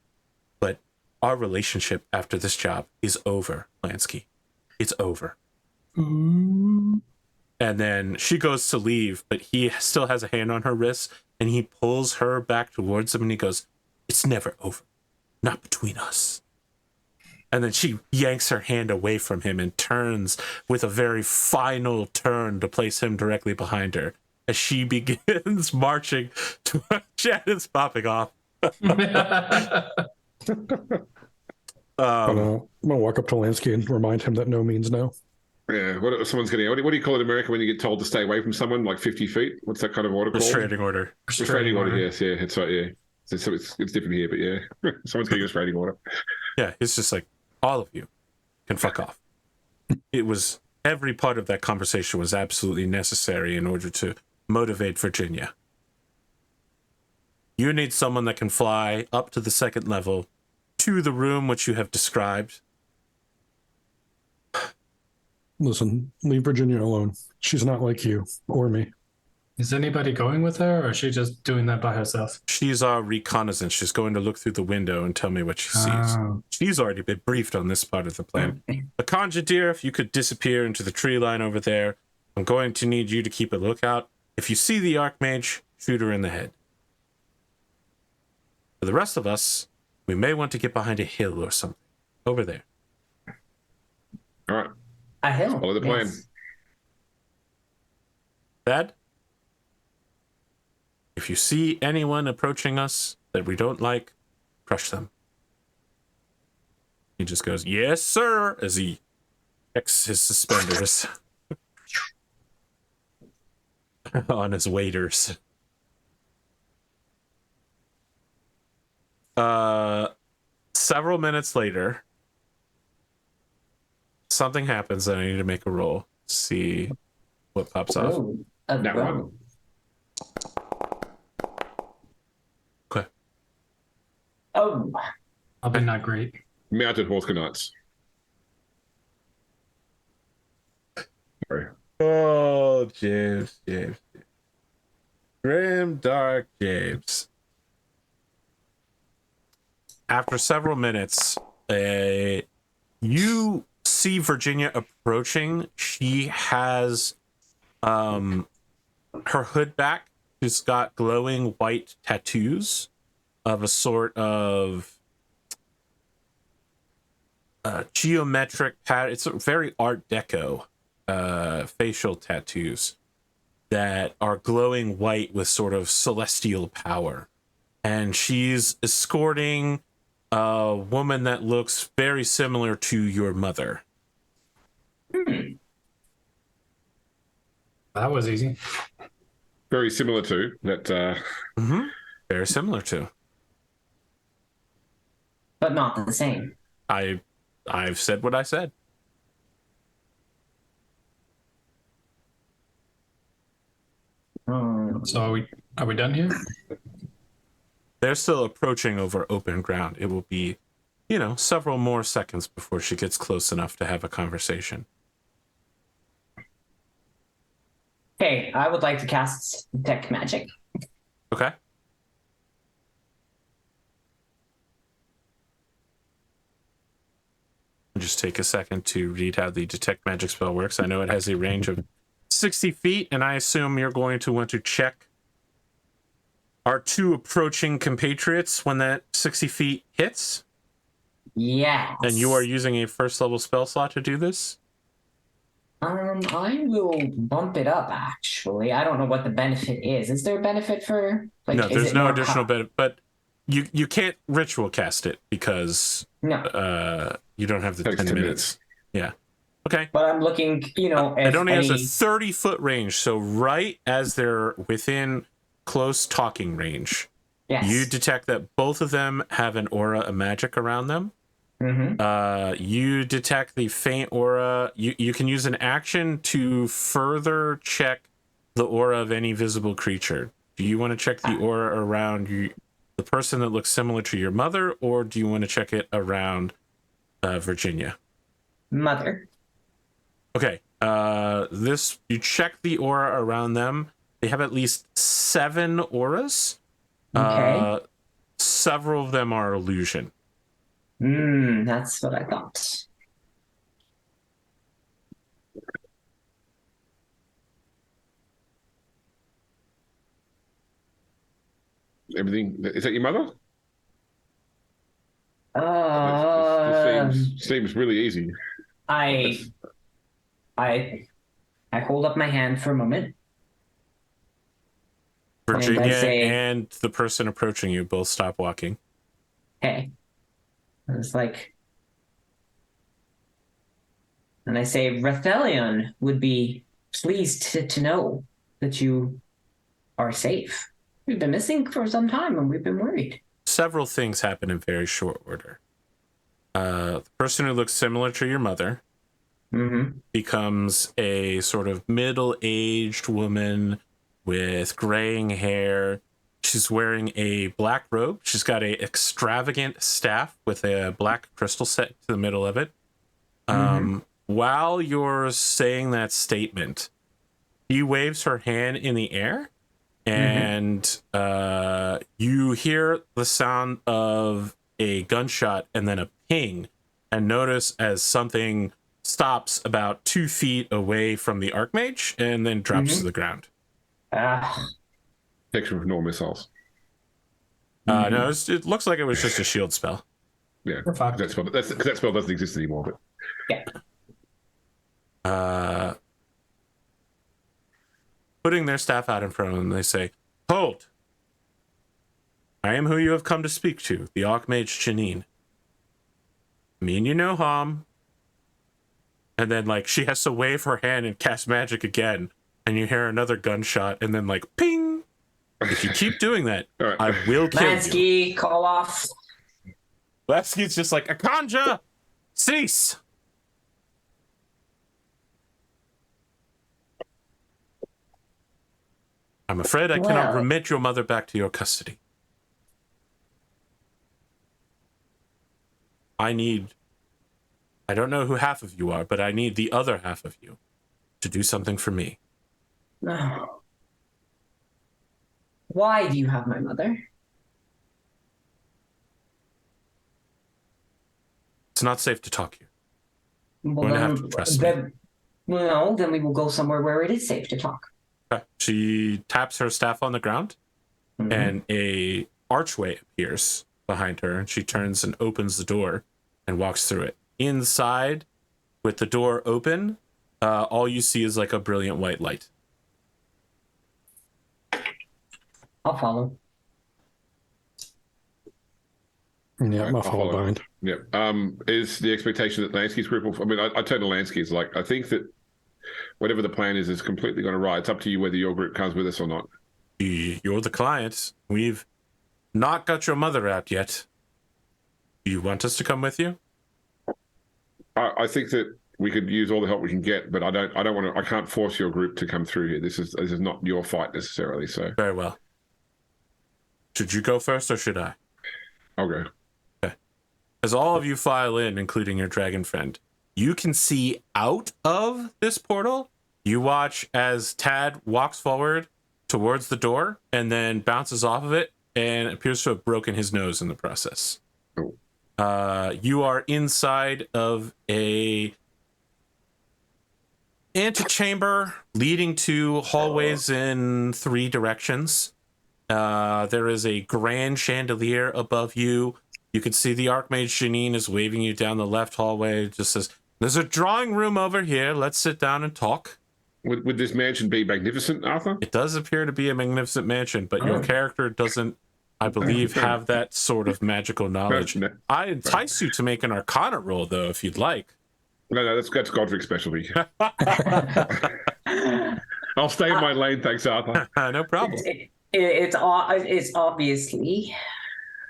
C: but our relationship after this job is over, Lansky. It's over. And then she goes to leave, but he still has a hand on her wrist, and he pulls her back towards him, and he goes, "It's never over. Not between us." And then she yanks her hand away from him and turns with a very final turn to place him directly behind her as she begins marching to Shannon's popping off.
A: I'm gonna walk up to Lansky and remind him that no means no.
E: Yeah, what someone's getting? What do you call it in America when you get told to stay away from someone like 50 feet? What's that kind of order called?
C: Restraining order.
E: Restraining order. Yes, yeah, that's right. Yeah, so it's different here, but yeah, someone's getting a restraining order.
C: Yeah, it's just like, all of you can fuck off. It was, every part of that conversation was absolutely necessary in order to motivate Virginia. You need someone that can fly up to the second level to the room which you have described.
A: Listen, leave Virginia alone. She's not like you or me.
B: Is anybody going with her, or is she just doing that by herself?
C: She's our reconnaissance. She's going to look through the window and tell me what she sees.
B: Oh.
C: She's already been briefed on this part of the plan. Akanja, dear, if you could disappear into the tree line over there, I'm going to need you to keep a lookout. If you see the Archmage, shoot her in the head. For the rest of us, we may want to get behind a hill or something. Over there.
E: All right,
D: A hill.
E: follow the plan.
D: Yes.
C: Dad? If you see anyone approaching us that we don't like, crush them. He just goes, "Yes, sir," as he checks his suspenders on his waders. Several minutes later, something happens that I need to make a roll. See what pops off.
D: Oh, a
E: That
D: road.
E: one.
C: Okay.
D: Oh,
B: Probably not great.
E: Mounted Horse Sorry.
C: Oh, James. Grim Dark James. After several minutes, you see Virginia approaching. She has her hood back. She's got glowing white tattoos of a sort of geometric pattern. It's a very Art Deco facial tattoos that are glowing white with sort of celestial power. And she's escorting a woman that looks very similar to your mother.
B: That was easy.
E: Very similar to that.
C: Very similar to.
D: but not the same.
C: I've said what I said.
B: So are we done here?
C: They're still approaching over open ground. It will be, several more seconds before she gets close enough to have a conversation.
D: Okay, I would like to cast Detect Magic.
C: Okay. Just take a second to read how the Detect Magic spell works. I know it has a range of 60 feet, and I assume you're going to want to check our two approaching compatriots when that 60 feet hits.
D: Yes.
C: And you are using a first level spell slot to do this?
D: I will bump it up, actually. I don't know what the benefit is. Is there a benefit for...
C: No,
D: is
C: there's
D: it
C: no
D: more
C: additional benefit, but you can't ritual cast it because
D: No,
C: you don't have the
E: Takes
C: 10
E: 10
C: minutes. Yeah. Okay.
D: but I'm looking, if
C: It only has a
D: any...
C: 30-foot range, so right as they're within close talking range,
D: Yes.
C: you detect that both of them have an aura of magic around them.
D: Mm-hmm.
C: You detect the faint aura. You can use an action to further check the aura of any visible creature. Do you want to check the aura around the person that looks similar to your mother, or do you want to check it around Virginia?
D: Mother.
C: Okay. You check the aura around them. They have at least 7 auras.
D: Okay.
C: Several of them are illusion.
D: That's what I thought.
E: Everything. Is that your mother? This seems really easy.
D: I hold up my hand for a moment.
C: Virginia
D: And I say,
C: and the person approaching you both stop walking.
D: hey. I was like, and I say, Rathelion would be pleased to know that you are safe. We've been missing for some time and we've been worried.
C: Several things happen in very short order. The person who looks similar to your mother becomes a sort of middle-aged woman with graying hair. She's wearing a black robe. She's got a extravagant staff with a black crystal set to the middle of it. While you're saying that statement, she waves her hand in the air, and you hear the sound of a gunshot and then a ping, and notice as something stops about 2 feet away from the Archmage and then drops to the ground.
E: Protection from normal missiles.
C: No, it looks like it was just a shield spell.
E: Yeah, that spell doesn't exist anymore. But
D: yeah.
C: Putting their staff out in front of them, they say, "Hold! I am who you have come to speak to, the Archmage Janine. Mean you no harm." And then, like, she has to wave her hand and cast magic again, and you hear another gunshot, and then, like, ping! If you keep doing that,
E: right.
C: I will kill you.
D: Lansky, call off.
C: Lansky's just like, "Akanja, cease!" I'm afraid I cannot remit your mother back to your custody. I don't know who half of you are, but I need the other half of you to do something for me.
D: No. Why do you have my mother?
C: It's not safe to talk here.
D: Well,
C: You're going to have to trust me.
D: No, then we will go somewhere where it is safe to talk.
C: Okay. She taps her staff on the ground, and a archway appears behind her, and she turns and opens the door and walks through it. Inside, with the door open, all you see is like a brilliant white light.
D: I'll follow.
A: Yeah, I'm
E: I'll
A: follow behind.
E: Yeah. Is the expectation that Lansky's group will... I mean, I turn to Lansky's like, I think that whatever the plan is completely going to ride. It's up to you whether your group comes with us or not.
C: You're the client. We've not got your mother out yet. Do you want us to come with you?
E: I think that we could use all the help we can get, but I don't want to. I can't force your group to come through here. This is not your fight necessarily. So
C: very well. Should you go first or should I?
E: I'll go.
C: Okay. As all of you file in, including your dragon friend, you can see out of this portal. You watch as Tad walks forward towards the door and then bounces off of it and appears to have broken his nose in the process.
E: Oh.
C: You are inside of a antechamber leading to hallways in 3 directions. There is a grand chandelier above you. You can see the Archmage Janine is waving you down the left hallway. It just says, "There's a drawing room over here. Let's sit down and talk."
E: Would this mansion be magnificent, Arthur?
C: It does appear to be a magnificent mansion, but your character doesn't, I believe, have that sort of magical knowledge.
E: No.
C: I entice you to make an Arcana roll, though, if you'd like.
E: No, that's Godric's specialty. I'll stay in my lane, thanks, Arthur.
C: No problem.
D: It's obviously,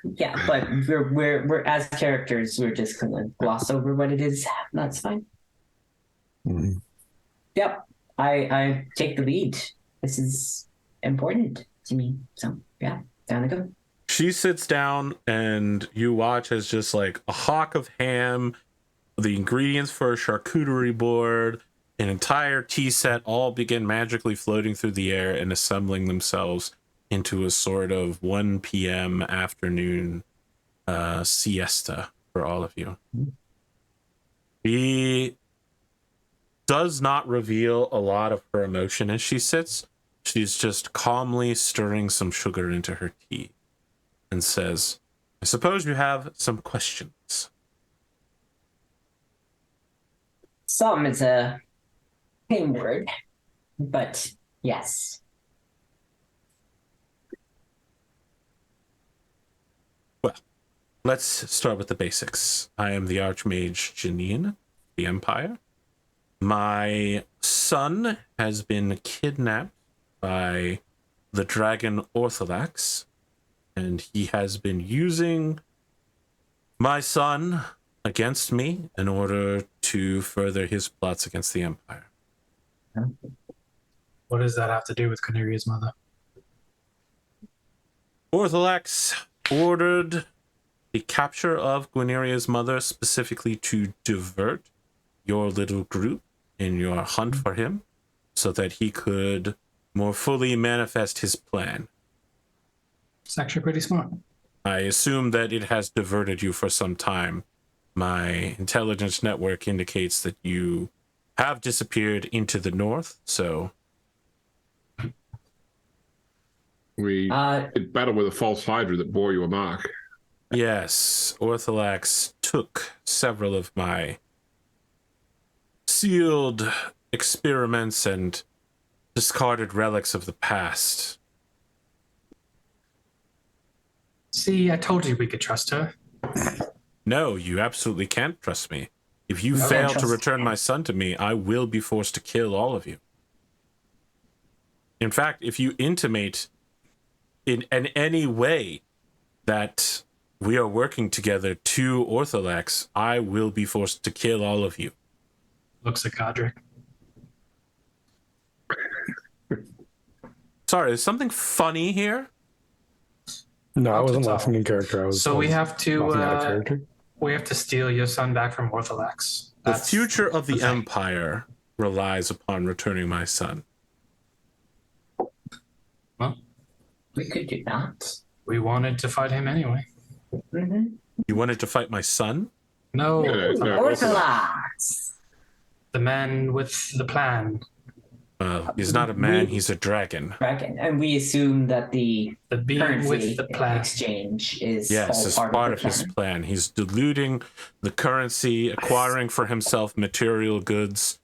D: yeah, but we're as characters, we're just gonna gloss over what it is. That's fine. Yep, I take the lead. This is important to me, so yeah, down I go.
C: She sits down and you watch as just like a hock of ham, the ingredients for a charcuterie board, an entire tea set all begin magically floating through the air and assembling themselves into a sort of 1 p.m. afternoon siesta for all of you. She does not reveal a lot of her emotion as she sits. She's just calmly stirring some sugar into her tea and says, I suppose you have some questions.
D: Some is a pain word, but yes.
C: Well, let's start with the basics. I am the Archmage Janine, the Empire. My son has been kidnapped by the dragon Ortholax, and he has been using my son against me in order to further his plots against the Empire.
B: What does that have to do with Canaria's mother?
C: Ortholax ordered the capture of Guineria's mother specifically to divert your little group in your hunt for him so that he could more fully manifest his plan.
B: It's actually pretty smart.
C: I assume that it has diverted you for some time. My intelligence network indicates that you have disappeared into the north, so...
E: We did battle with a false hydra that bore you a mark.
C: Yes, Ortholax took several of my sealed experiments and discarded relics of the past.
B: See, I told you we could trust her.
C: No, you absolutely can't trust me. If you
D: No,
C: fail
D: trust
C: to return my son to me, I will be forced to kill all of you. In fact, if you intimate in any way that we are working together to Ortholax, I will be forced to kill all of you.
B: Looks like Godric.
C: Sorry, is something funny here?
A: No, I
B: Not
A: wasn't
B: at all.
A: laughing in character.
B: So we have
A: laughing out of
B: to
A: character.
B: we have to steal your son back from Ortholax.
C: The
B: That's
C: future of the
B: thing.
C: Empire relies upon returning my son.
B: Well,
D: We could do that.
B: we wanted to fight him anyway.
D: Mm-hmm.
C: You wanted to fight my son?
B: No,
E: No,
D: Orthodox.
B: the man with the plan.
C: He's not a man, he's a dragon.
D: Dragon. And we assume that the
B: The being
D: currency
B: with the plan.
D: exchange is
C: Yes,
D: all
C: as
D: part
C: part
D: of
C: of
D: the
C: his
D: plan.
C: plan. He's diluting the currency, acquiring for himself material goods,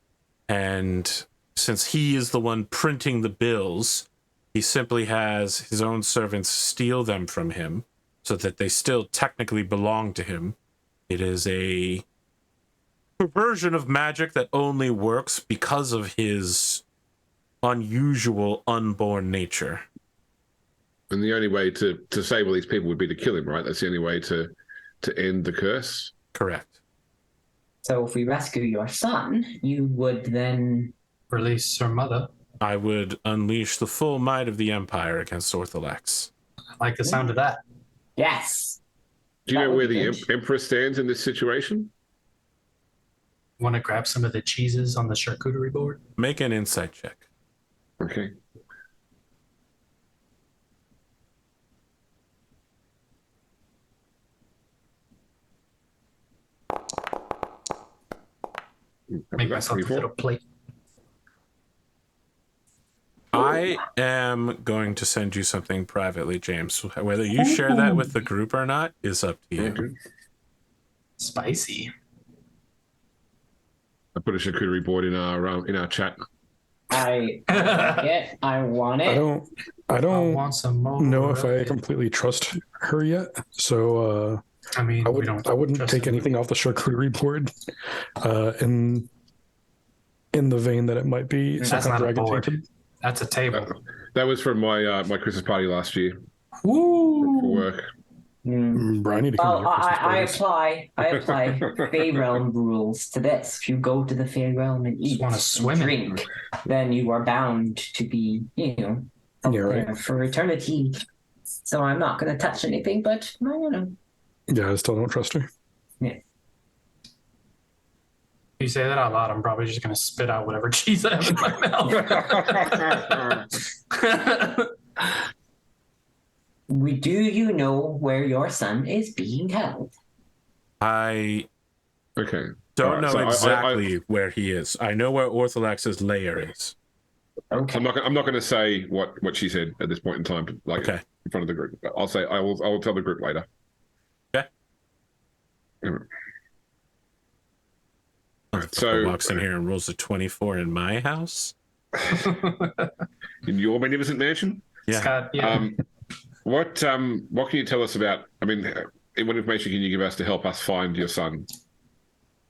C: and since he is the one printing the bills, he simply has his own servants steal them from him so that they still technically belong to him. It is a perversion of magic that only works because of his unusual unborn nature.
E: And the only way to save all these people would be to kill him, right? That's the only way to end the curse.
C: Correct.
D: So if we rescue your son, you would then...
B: Release her mother.
C: I would unleash the full might of the Empire against Ortholax.
B: I like the sound of that.
D: Yes.
E: Do you
D: That
E: know
D: would
E: where
D: be
E: the
D: good.
E: Emperor stands in this situation?
B: Want to grab some of the cheeses on the charcuterie board?
C: Make an insight check.
E: Okay.
B: Make myself a little plate.
C: I am going to send you something privately, James. Whether you share that with the group or not is up to you.
E: Okay.
B: Spicy.
E: I put a charcuterie board in our chat.
D: I want it.
A: I don't
B: want some more.
A: know if
B: of
A: I
B: it.
A: completely trust her yet. So
B: I mean,
A: I
B: we don't.
A: wouldn't
B: trust
A: take
B: him.
A: anything off the charcuterie board. In the vein that it might be
B: That's
A: somehow
B: not a
A: dragon
B: board.
A: tainted.
B: That's a table.
E: That was from my my Christmas party last year
B: Woo!
E: for work.
A: Brian, need to come
D: Well,
A: to your Christmas
D: I
A: parties.
D: apply Fey Realm rules to this. If you go to the Fey Realm and eat
B: wanna
D: and
B: swim in
D: drink, then you are bound to be, up
A: Yeah, right.
D: there for eternity. So I'm not going to touch anything, but I don't know.
A: Yeah, I still don't trust her.
B: If you say that out loud, I'm probably just going to spit out whatever cheese I have in my mouth.
D: Do you know where your son is being held?
C: I
E: Okay.
C: don't
E: Alright,
C: know
E: so
C: exactly where he is. I know where Ortholax's lair is.
D: Okay.
E: I'm not going to say what she said at this point in time, like
C: Okay.
E: in front of the group. But I will tell the group later.
C: Okay.
E: So
C: walks in here and rolls a 24 in my house.
E: in your magnificent mansion,
C: Yeah.
B: Scott, yeah.
E: what can you tell us about? I mean, what information can you give us to help us find your son?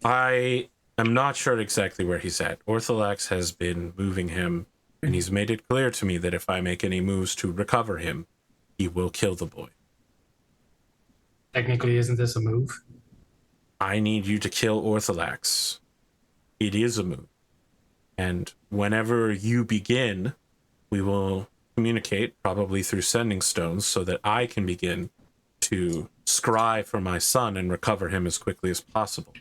C: I am not sure exactly where he's at. Ortholax has been moving him, and he's made it clear to me that if I make any moves to recover him, he will kill the boy.
B: Technically, isn't this a move?
C: I need you to kill Ortholax. It is a move. And whenever you begin, we will communicate, probably through sending stones, so that I can begin to scry for my son and recover him as quickly as possible.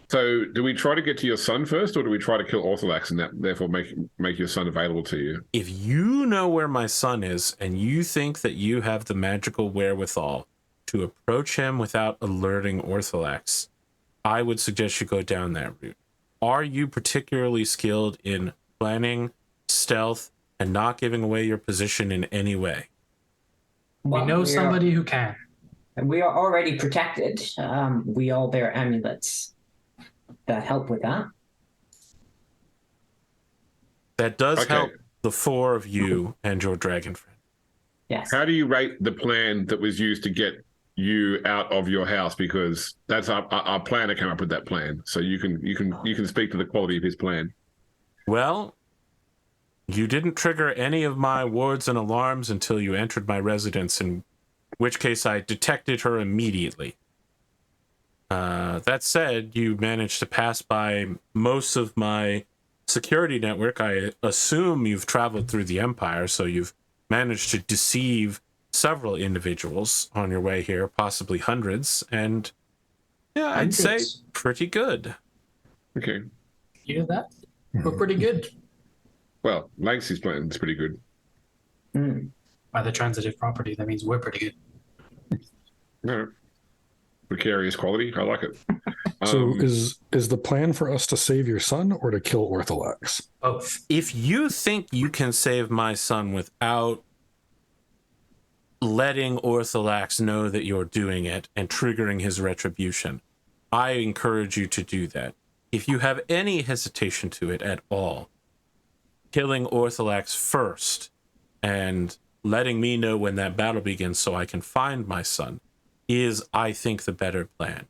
E: So, do we try to get to your son first, or do we try to kill Ortholax and therefore make your son available to you?
C: If you know where my son is and you think that you have the magical wherewithal to approach him without alerting Ortholax, I would suggest you go down that route. Are you particularly skilled in planning, stealth, and not giving away your position in any way?
B: We know somebody who can.
D: We are already protected. We all bear amulets that help with that.
C: That does
E: Okay.
C: help the four of you and your dragon friend.
D: Yes.
E: How do you rate the plan that was used to get you out of your house? Because that's our planner came up with that plan. So you can speak to the quality of his plan.
C: Well, you didn't trigger any of my wards and alarms until you entered my residence, in which case I detected her immediately. That said, you managed to pass by most of my security network. I assume you've traveled through the Empire, so you've managed to deceive several individuals on your way here, possibly hundreds, and yeah, I'd say pretty good.
E: Okay.
B: You hear that? We're pretty good.
E: Well, Lanksy's plan is pretty good.
B: By the transitive property, that means we're pretty good.
E: No. Precarious quality. I like it.
A: So is the plan for us to save your son or to kill Ortholax?
B: Both.
C: If you think you can save my son without letting Ortholax know that you're doing it and triggering his retribution, I encourage you to do that. If you have any hesitation to it at all, killing Ortholax first and letting me know when that battle begins so I can find my son is, I think, the better plan.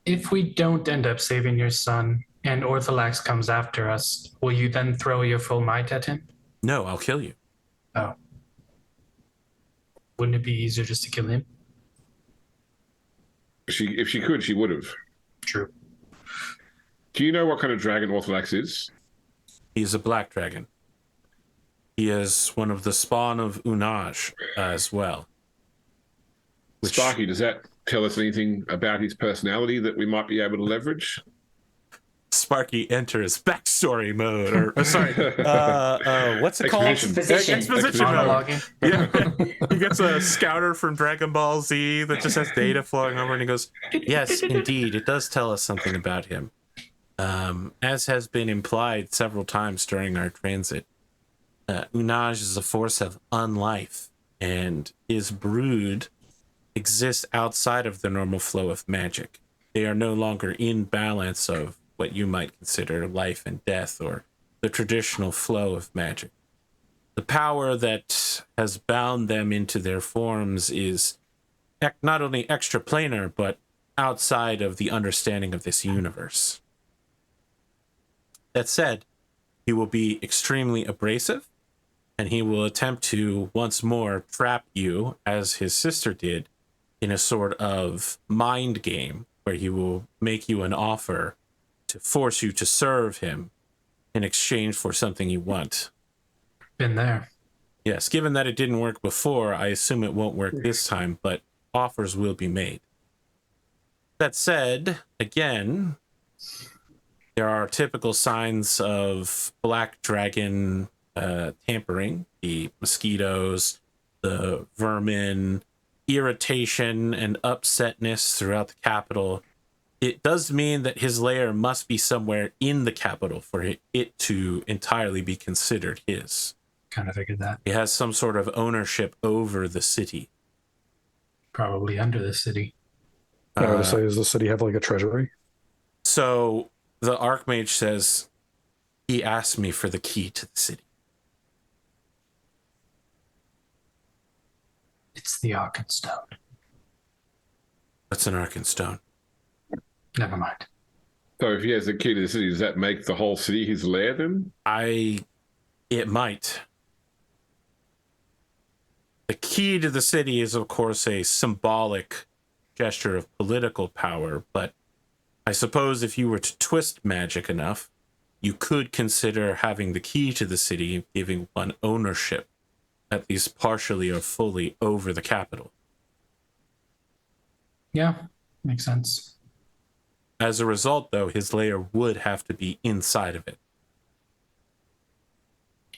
B: If we don't end up saving your son and Ortholax comes after us, will you then throw your full might at him?
C: No, I'll kill you.
B: Oh. Wouldn't it be easier just to kill him?
E: If she could, she would have.
B: True.
E: Do you know what kind of dragon Ortholax is?
C: He's a black dragon. He is one of the spawn of Unaj as well.
E: Sparky, does that tell us anything about his personality that we might be able to leverage?
C: Sparky enters backstory mode, or sorry, what's it called?
D: Exposition.
C: Exposition mode.
B: Monologuing.
C: Yeah, he gets a scouter from Dragon Ball Z that just has data flowing over, and he goes, "Yes, indeed, it does tell us something about him." As has been implied several times during our transit, Unaj is a force of unlife, and his brood exists outside of the normal flow of magic. They are no longer in balance of what you might consider life and death or the traditional flow of magic. The power that has bound them into their forms is not only extraplanar, but outside of the understanding of this universe. That said, he will be extremely abrasive, and he will attempt to once more trap you, as his sister did, in a sort of mind game where he will make you an offer to force you to serve him in exchange for something you want.
B: Been there.
C: Yes, given that it didn't work before, I assume it won't work this time, but offers will be made. That said, again, there are typical signs of black dragon tampering, the mosquitoes, the vermin, irritation, and upsetness throughout the capital, it does mean that his lair must be somewhere in the capital for it to entirely be considered his.
B: Kind of figured that.
C: He has some sort of ownership over the city.
B: Probably under the city.
A: I would say, does the city have like a treasury?
C: So the Archmage says, he asked me for the key to the city.
B: It's the Arkenstone.
C: That's an Arkenstone.
B: Never mind.
E: So if he has the key to the city, does that make the whole city his lair then?
C: It might. The key to the city is, of course, a symbolic gesture of political power, but I suppose if you were to twist magic enough, you could consider having the key to the city giving one ownership, at least partially or fully, over the capital.
B: Yeah, makes sense.
C: As a result, though, his lair would have to be inside of it.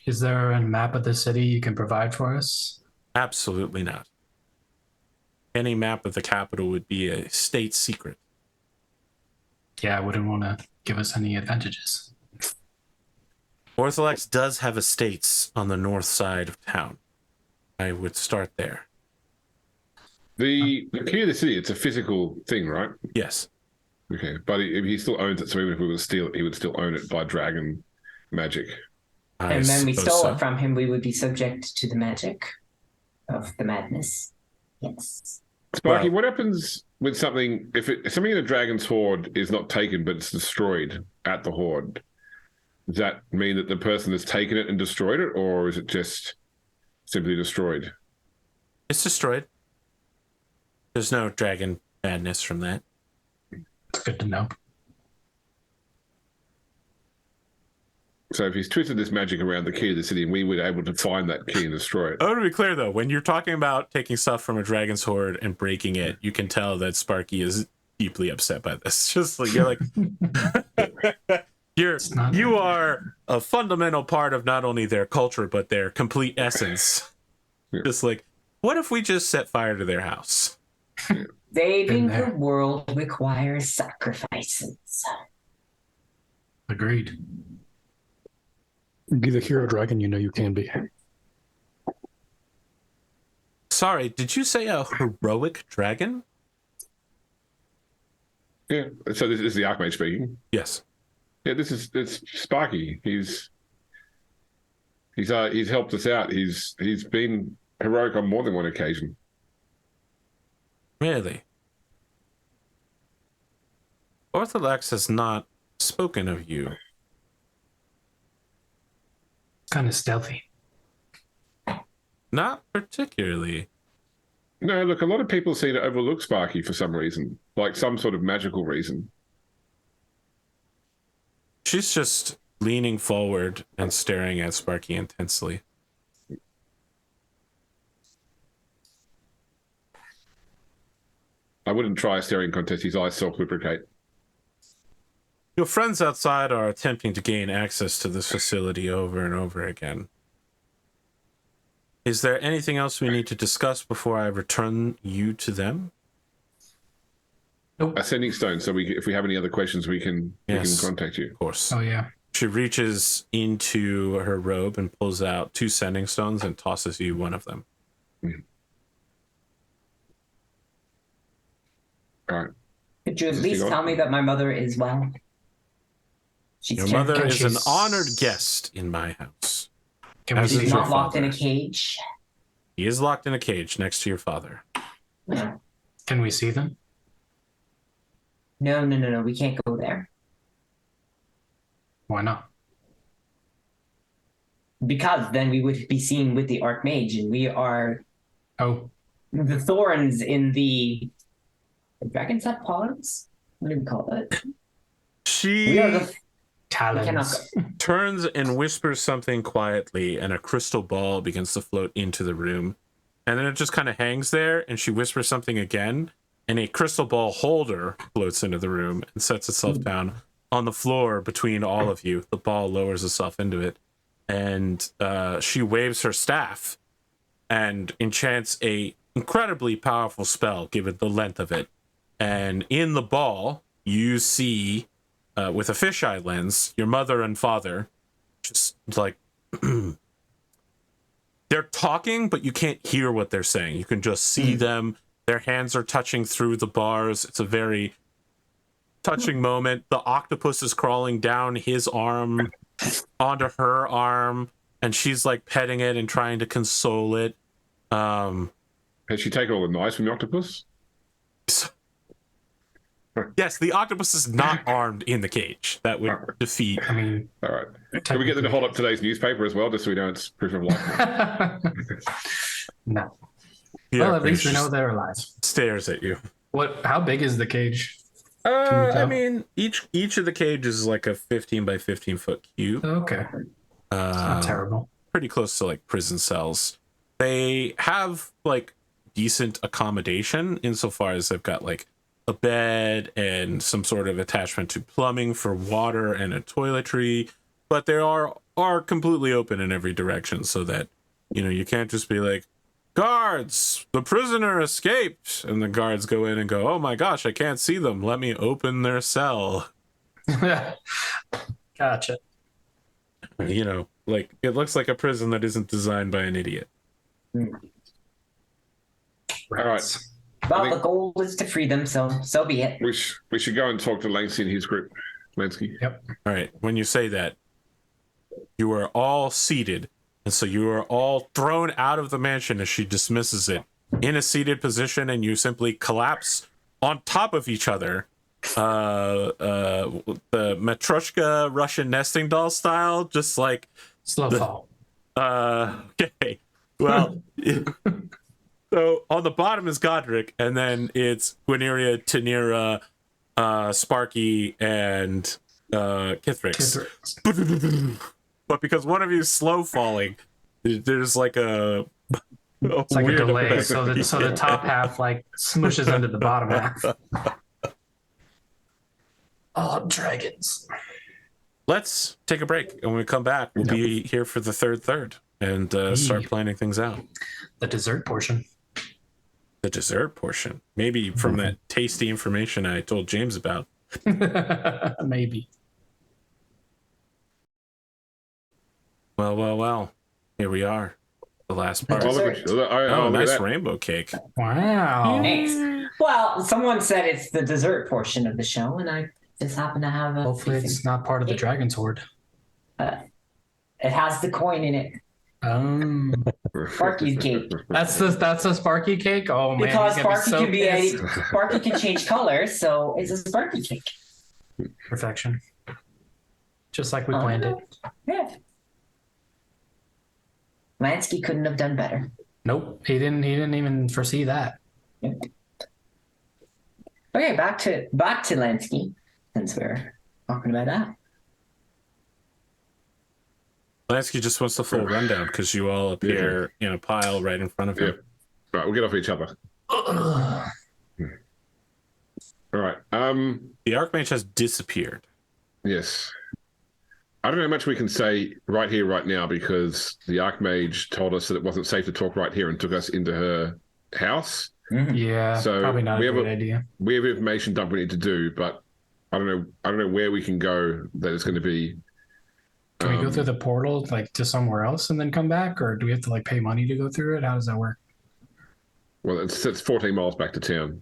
B: Is there a map of the city you can provide for us?
C: Absolutely not. Any map of the capital would be a state secret.
B: Yeah, I wouldn't want to give us any advantages.
C: Ortholex does have estates on the north side of town. I would start there.
E: The key to the city, it's a physical thing, right?
C: Yes.
E: Okay, but he still owns it, so even if we were to steal it, he would still own it by dragon magic.
D: And when we
C: suppose
D: stole
C: so.
D: it from him, we would be subject to the magic of the madness. Yes.
E: Sparky,
C: Well-
E: what happens with something if something in a dragon's hoard is not taken but it's destroyed at the hoard? Does that mean that the person has taken it and destroyed it, or is it just simply destroyed?
C: It's destroyed. There's no dragon madness from that.
B: It's good to know.
E: So if he's twisted this magic around the key to the city, we were able to find that key and destroy it.
C: I want to be clear, though, when you're talking about taking stuff from a dragon's hoard and breaking it, you can tell that Sparky is deeply upset by this. Just like, you're like, you are a fundamental part of not only their culture, but their complete essence.
E: Yeah.
C: Just like, what if we just set fire to their house?
D: Saving
B: Been there.
D: the world requires sacrifices.
B: Agreed.
A: Be the hero dragon you know you can be.
C: Sorry, did you say a heroic dragon?
E: Yeah. So this is the Archmage speaking.
C: Yes.
E: Yeah, it's Sparky. He's helped us out. He's been heroic on more than one occasion.
C: Really? Ortholex has not spoken of you.
B: Kind of stealthy.
C: Not particularly.
E: No, look, a lot of people seem to overlook Sparky for some reason, like some sort of magical reason.
C: She's just leaning forward and staring at Sparky intensely.
E: I wouldn't try a staring contest. His eyes self-lubricate.
C: Your friends outside are attempting to gain access to this facility over and over again. Is there anything else we need to discuss before I return you to them?
E: A sending stone, so if we have any other questions, we can contact you.
C: Of course.
B: Oh, yeah.
C: She reaches into her robe and pulls out 2 sending stones and tosses you one of them.
E: All right.
D: Could you at
E: Is
D: least
E: he on?
D: tell me that my mother is well? She's
C: Your
D: terrible.
C: mother is an
B: she's-
C: honored guest in my house.
B: Can we
C: As
B: see
C: is
D: She's
C: your
D: not locked in a
C: father.
D: cage.
C: He is locked in a cage next to your father.
D: No,
B: Can we see them?
D: no. We can't go there.
B: Why not?
D: Because then we would be seen with the Archmage, and we are
B: Oh,
D: the thorns in the dragons have paws? What do we call it?
C: She
D: We are the
B: talons.
D: cannot
C: turns and whispers something quietly, and a crystal ball begins to float into the room. And then it just kind of hangs there, and she whispers something again, and a crystal ball holder floats into the room and sets itself down on the floor between all of you. The ball lowers itself into it, and she waves her staff, and enchants a incredibly powerful spell given the length of it. And in the ball, you see, with a fisheye lens, your mother and father just like they're talking, but you can't hear what they're saying. You can just see them. Their hands are touching through the bars. It's a very touching moment. The octopus is crawling down his arm onto her arm, and she's like petting it and trying to console it.
E: Has she taken all the knives from the octopus?
C: Yes, the octopus is not armed in the cage. That would defeat.
B: I mean,
E: All right. Can we get them to hold up today's newspaper as well, just so we know it's proof of life?
B: no.
C: Yeah,
B: Well, at least we know they're alive.
C: Stares at you.
B: What? How big is the cage?
C: I mean, each of the cages is like a 15 by 15 foot cube.
B: Okay. It's not terrible.
C: Pretty close to like prison cells. They have like decent accommodation insofar as they've got like a bed and some sort of attachment to plumbing for water and a toiletry, but they are completely open in every direction so that, you know, you can't just be like, guards, the prisoner escaped, and the guards go in and go, oh my gosh, I can't see them, let me open their cell.
B: Gotcha.
C: You know, like it looks like a prison that isn't designed by an idiot.
B: Right.
E: All right.
D: Well, the goal is to free them, so be it.
E: We should go and talk to Langsy and his group. Lansky.
B: Yep.
C: All right, when you say that, you are all seated, and so you are all thrown out of the mansion as she dismisses it in a seated position, and you simply collapse on top of each other, the Matryoshka Russian nesting doll style, just like
B: Slow fall.
C: okay. Well, so on the bottom is Godric, and then it's Gwyneira, Tanira, Sparky, and Kithrix. But because one of you is slow falling, there's like a
B: it's like a delay, so the top half like smushes into the bottom half. Oh, dragons.
C: Let's take a break, and when we come back, we'll be here for the third and start planning things out.
B: The dessert portion.
C: The dessert portion, maybe from that tasty information I told James about.
B: Maybe.
C: Well. Here we are. The last part.
E: Oh,
C: Nice rainbow cake.
B: Wow.
D: Thanks. Well, someone said it's the dessert portion of the show, and I just happen to have a.
B: Hopefully, it's not part of the dragon's hoard.
D: It has the coin in it. Sparky's cake.
B: That's the Sparky cake. Oh man,
D: Because
B: Sparky
D: Sparky can change colors, so it's a Sparky cake.
B: Perfection. Just like we planned it.
D: Yeah. Lansky couldn't have done better.
B: Nope, he didn't even foresee that.
D: Okay, back to Lansky, since we're talking about that.
C: Lansky just wants the full rundown because you all appear in a pile right in front of him.
E: Right, we'll get off each other. All right.
C: The Archmage has disappeared.
E: Yes. I don't know how much we can say right here, right now, because the Archmage told us that it wasn't safe to talk right here and took us into her house.
B: Yeah,
E: So
B: probably not a good idea.
E: We have information dump we need to do, but I don't know where we can go that it's going to be.
B: Can we go through the portal like to somewhere else and then come back, or do we have to like pay money to go through it? How does that work?
E: Well, it's 14 miles back to town.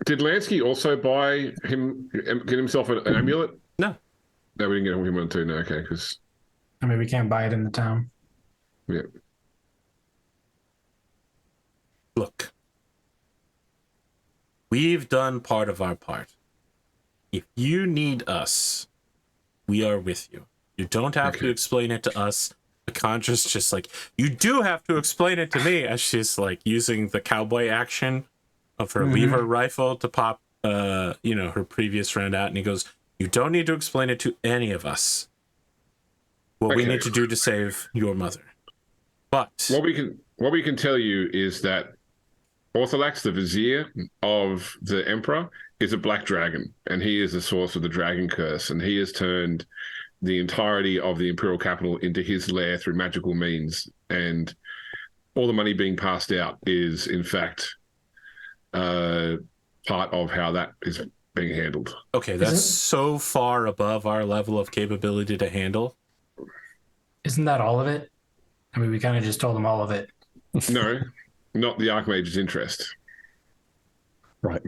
E: Did Lansky also get himself an amulet?
C: No,
E: we didn't get him one too. No, okay, because
B: I mean, we can't buy it in the town.
E: Yeah.
C: Look, we've done part of our part. If you need us, we are with you. You don't have to explain it to us. The Conjur's just like, you do have to explain it to me, as she's like using the cowboy action of her lever rifle to pop her previous round out, and he goes, you don't need to explain it to any of us. What we need to do to save your mother. But
E: what we can tell you is that Ortholax, the vizier of the Emperor, is a black dragon, and he is the source of the dragon curse, and he has turned the entirety of the Imperial capital into his lair through magical means, and all the money being passed out is, in fact, part of how that is being handled.
C: Okay, that's so far above our level of capability to handle.
B: Isn't that all of it? I mean, we kind of just told him all of it.
E: No, not the Archmage's interest.
A: Right.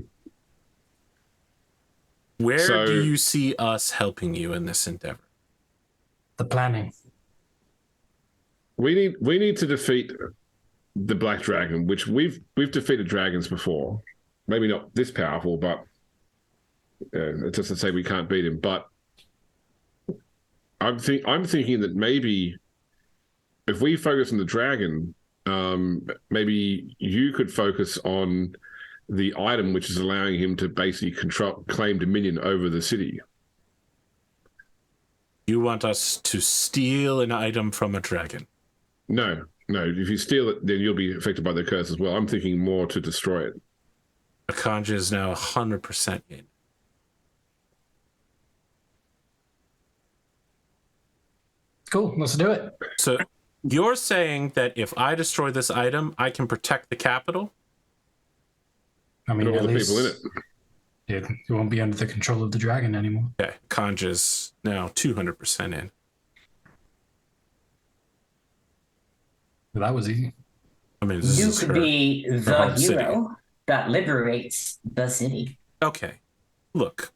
C: Where do you see us helping you in this endeavor?
B: The planning.
E: We need to defeat the Black Dragon, which we've defeated dragons before. Maybe not this powerful, but it doesn't say we can't beat him. But I'm thinking that maybe if we focus on the dragon, maybe you could focus on the item which is allowing him to basically claim dominion over the city.
C: You want us to steal an item from a dragon?
E: No. If you steal it, then you'll be affected by the curse as well. I'm thinking more to destroy it.
C: Akanja is now 100% in.
B: Cool, let's do it.
C: So you're saying that if I destroy this item, I can protect the capital?
B: I mean,
E: And all
B: at
E: the
B: least
E: people in it.
B: it won't be under the control of the dragon anymore.
C: Okay, Kanja's now 200% in.
B: Well, that was easy.
C: I mean, this
D: You
C: is
D: could
C: her
D: be the
C: home city.
D: hero that liberates the city.
C: Okay, look.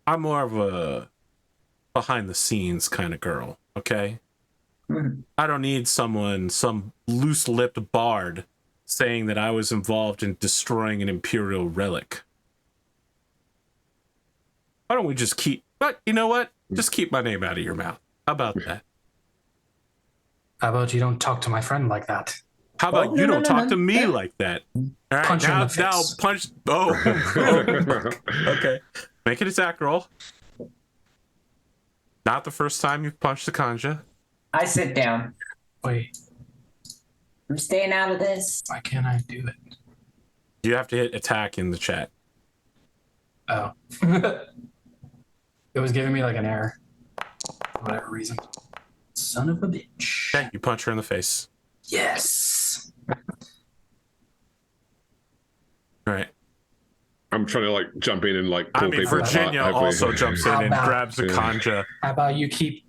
C: I'm more of a behind-the-scenes kind of girl, okay? I don't need some loose-lipped bard saying that I was involved in destroying an Imperial relic. Why don't we just but you know what? Just keep my name out of your mouth. How about that?
B: How about you don't talk to my friend like that?
C: How about you don't talk to me like that? All right,
B: Punch her in
C: now
B: the face.
C: punch. Okay. Make an attack roll. Not the first time you've punched the Kanja.
D: I sit down.
B: Wait,
D: I'm staying out of this.
B: why can't I do it?
C: You have to hit attack in the chat.
B: Oh. It was giving me like an error. For whatever reason. Son of a bitch.
C: Okay, you punch her in the face.
B: Yes.
C: All right.
E: I'm trying to like jump in and like pull
C: I mean,
E: people
C: Virginia
E: apart, hopefully.
C: also jumps in
B: How
C: and
B: about-
C: grabs the
E: Yeah.
C: Kanja.
B: How about you keep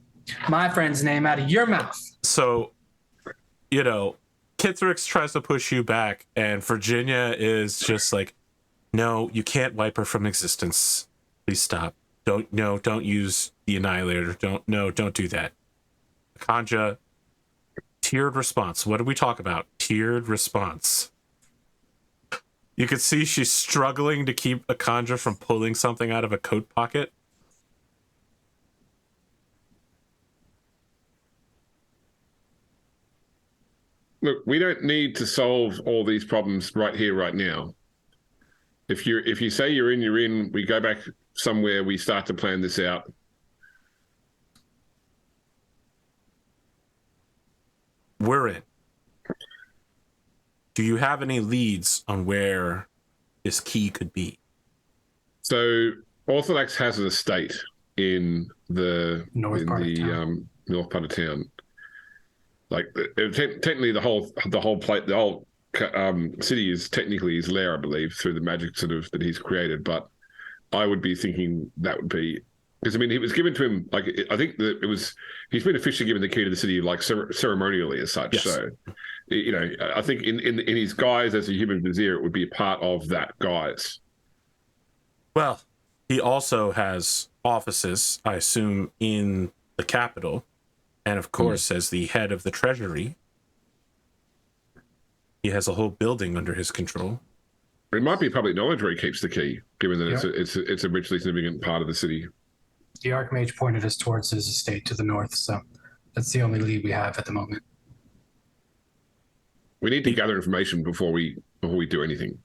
B: my friend's name out of your mouth?
C: So, Kithrix tries to push you back, and Virginia is just like, no, you can't wipe her from existence. Please stop. Don't use the Annihilator. Don't do that. Kanja, tiered response. What did we talk about? Tiered response. You can see she's struggling to keep Akanja from pulling something out of a coat pocket.
E: Look, we don't need to solve all these problems right here, right now. If you say you're in, we go back somewhere, we start to plan this out.
C: We're in. Do you have any leads on where this key could be?
E: So Orthodox has an estate in the
B: North part of town.
E: north part of town. Like technically, the whole city is technically his lair, I believe, through the magic sort of that he's created. But I would be thinking that would be because I mean, it was given to him like I think that it was he's been officially given the key to the city like ceremonially as such.
C: Yes.
E: So I think in his guise as a human vizier, it would be a part of that guise.
C: Well, he also has offices, I assume, in the capital. And of course, as the head of the treasury, he has a whole building under his control.
E: It might be public knowledge where he keeps the key, given that it's a richly significant part of the city.
B: The Archmage pointed us towards his estate to the north, so that's the only lead we have at the moment.
E: We need to gather information before we do anything.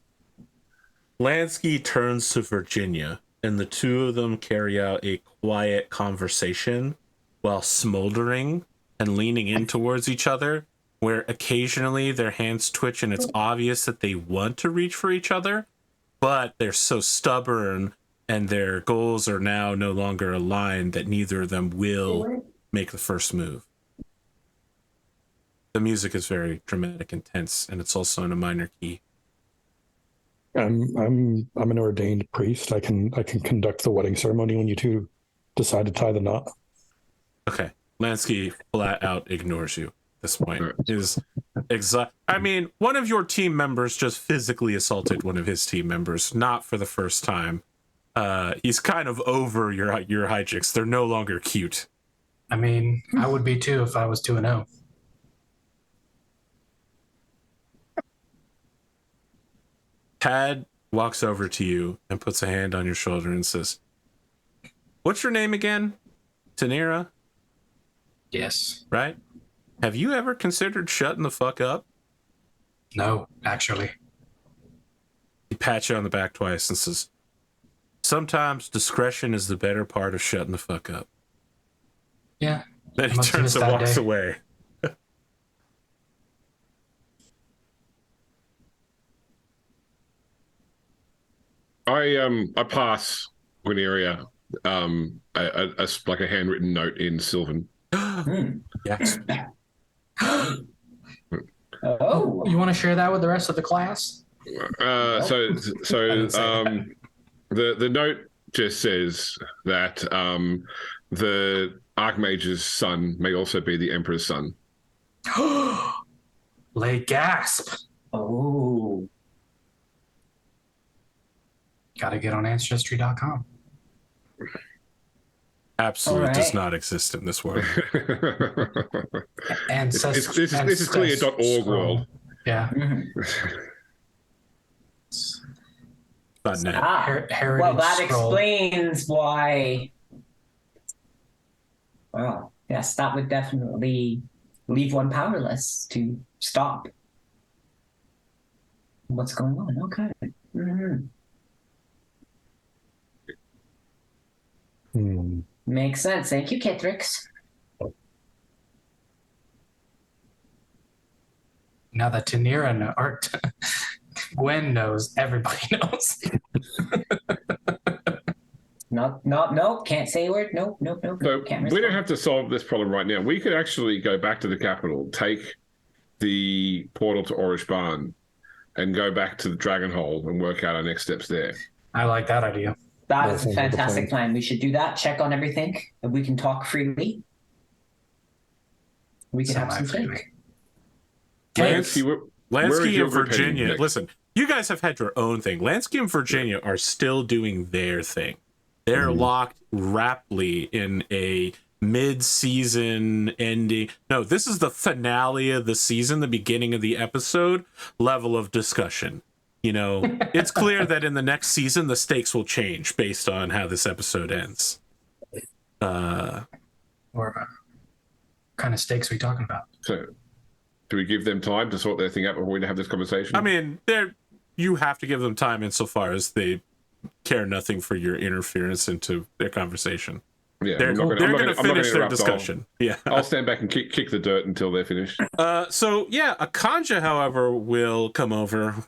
C: Lansky turns to Virginia, and the two of them carry out a quiet conversation while smoldering and leaning in towards each other, where occasionally their hands twitch and it's obvious that they want to reach for each other, but they're so stubborn and their goals are now no longer aligned, that neither of them will make the first move. The music is very dramatic and tense, and it's also in a minor key.
A: I'm an ordained priest. I can conduct the wedding ceremony when you two decide to tie the knot.
C: Okay. Lansky flat out ignores you at this point. I mean, one of your team members just physically assaulted one of his team members, not for the first time. He's kind of over your hijinks. They're no longer cute.
B: I mean, I would be too if I was 2-0.
C: Tad walks over to you and puts a hand on your shoulder and says, "What's your name again? Tanira?
B: Yes.
C: Right? Have you ever considered shutting the fuck up?"
B: No, actually.
C: He pats you on the back twice and says, "Sometimes discretion is the better part of shutting the fuck up."
B: Yeah.
C: Then he
B: Must have
C: turns
B: missed
C: and
B: that
C: walks
B: day.
C: away.
E: I pass Guineria like a handwritten note in Sylvan.
C: Yes.
D: Oh,
B: You want to share that with the rest of the class?
E: The note just says that the Archmage's son may also be the Emperor's son.
B: Lay gasp.
D: oh.
B: Gotta get on ancestry.com.
C: Absolutely
D: All
C: does
D: right.
C: not exist in this world.
E: This is clearly a .org world.
B: Yeah.
D: Mhm.
C: Not net.
D: Ah,
B: Heritage
D: well, that
B: scroll.
D: explains why. Well, yes, that would definitely leave one powerless to stop what's going on. Okay. Mhm.
A: Hmm.
D: Makes sense. Thank you, Kitrix.
B: Now that Tanira Gwen knows, everybody knows.
D: Nope. Can't say a word. Nope.
E: So
D: Can't
E: we don't have to solve this problem right now. We could actually go back to the capital, take the portal to Orish Barn, and go back to the Dragon Hole and work out our next steps there.
B: I like that idea.
D: That
A: That
D: is a
A: sounds like a
D: fantastic plan. We should do that. Check on everything, and we can talk freely. We can have some
B: Semi-freely.
D: cake.
E: Lansky, where is
C: Lansky
E: your
C: and
E: group heading
C: Virginia,
E: next?
C: listen, you guys have had your own thing. Lansky and Virginia are still doing their thing. They're locked rapidly in a mid-season ending. No, this is the finale of the season, the beginning of the episode level of discussion. You know, it's clear that in the next season, the stakes will change based on how this episode ends.
B: Or what kind of stakes are we talking about?
E: So, do we give them time to sort their thing out before we have this conversation?
C: I mean, you have to give them time insofar as they care nothing for your interference into their conversation.
E: yeah,
C: They're going to finish their discussion. Yeah.
E: I'll stand back and kick the dirt until they're finished.
C: So yeah, Akanja, however, will come over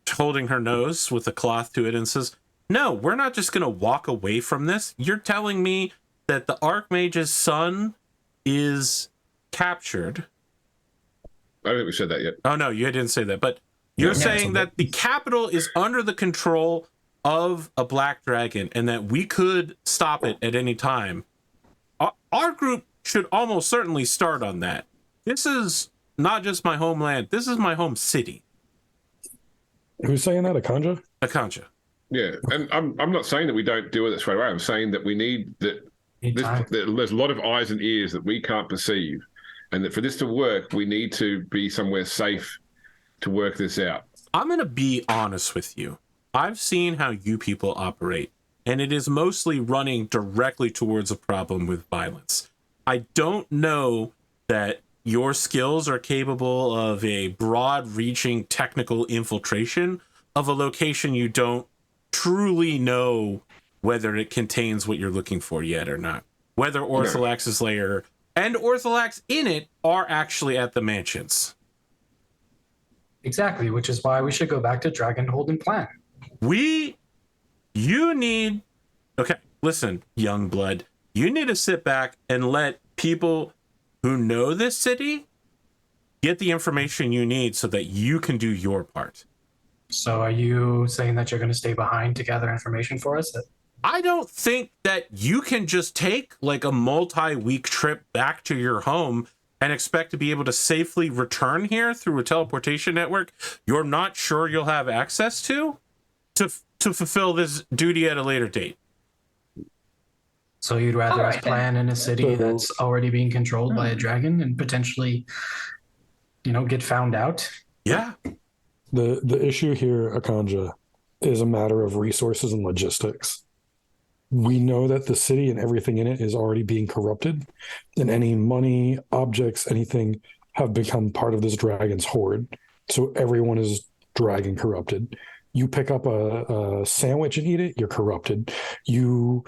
C: holding her nose with a cloth to it and says, "No, we're not just going to walk away from this. You're telling me that the Archmage's son is captured."
E: I don't think we said that yet.
C: Oh no, you didn't say that, but you're saying that the capital is under the control of a black dragon and that we could stop it at any time. Our group should almost certainly start on that. This is not just my homeland. This is my home city.
A: Who's saying that? Akanja?
C: Akanja.
E: Yeah, and I'm not saying that we don't do it straight away. I'm saying that we need that. There's a lot of eyes and ears that we can't perceive, and that for this to work, we need to be somewhere safe to work this out.
C: I'm going to be honest with you. I've seen how you people operate, and it is mostly running directly towards a problem with violence. I don't know that your skills are capable of a broad-reaching technical infiltration of a location you don't truly know whether it contains what you're looking for yet or not. Whether Ortholax's lair and Ortholax in it are actually at the mansions.
B: Exactly, which is why we should go back to Dragon Holding Plan.
C: We need, okay, listen, young blood, you need to sit back and let people who know this city get the information you need so that you can do your part.
B: So are you saying that you're going to stay behind to gather information for us?
C: I don't think that you can just take like a multi-week trip back to your home and expect to be able to safely return here through a teleportation network you're not sure you'll have access to fulfill this duty at a later date.
B: So you'd rather
D: All
B: us
D: right, then.
B: plan in a city that's already being controlled by a dragon and potentially, get found out?
C: Yeah.
A: The issue here, Akanja, is a matter of resources and logistics. We know that the city and everything in it is already being corrupted, and any money, objects, anything have become part of this dragon's horde. So everyone is dragon corrupted. You pick up a sandwich and eat it, you're corrupted. You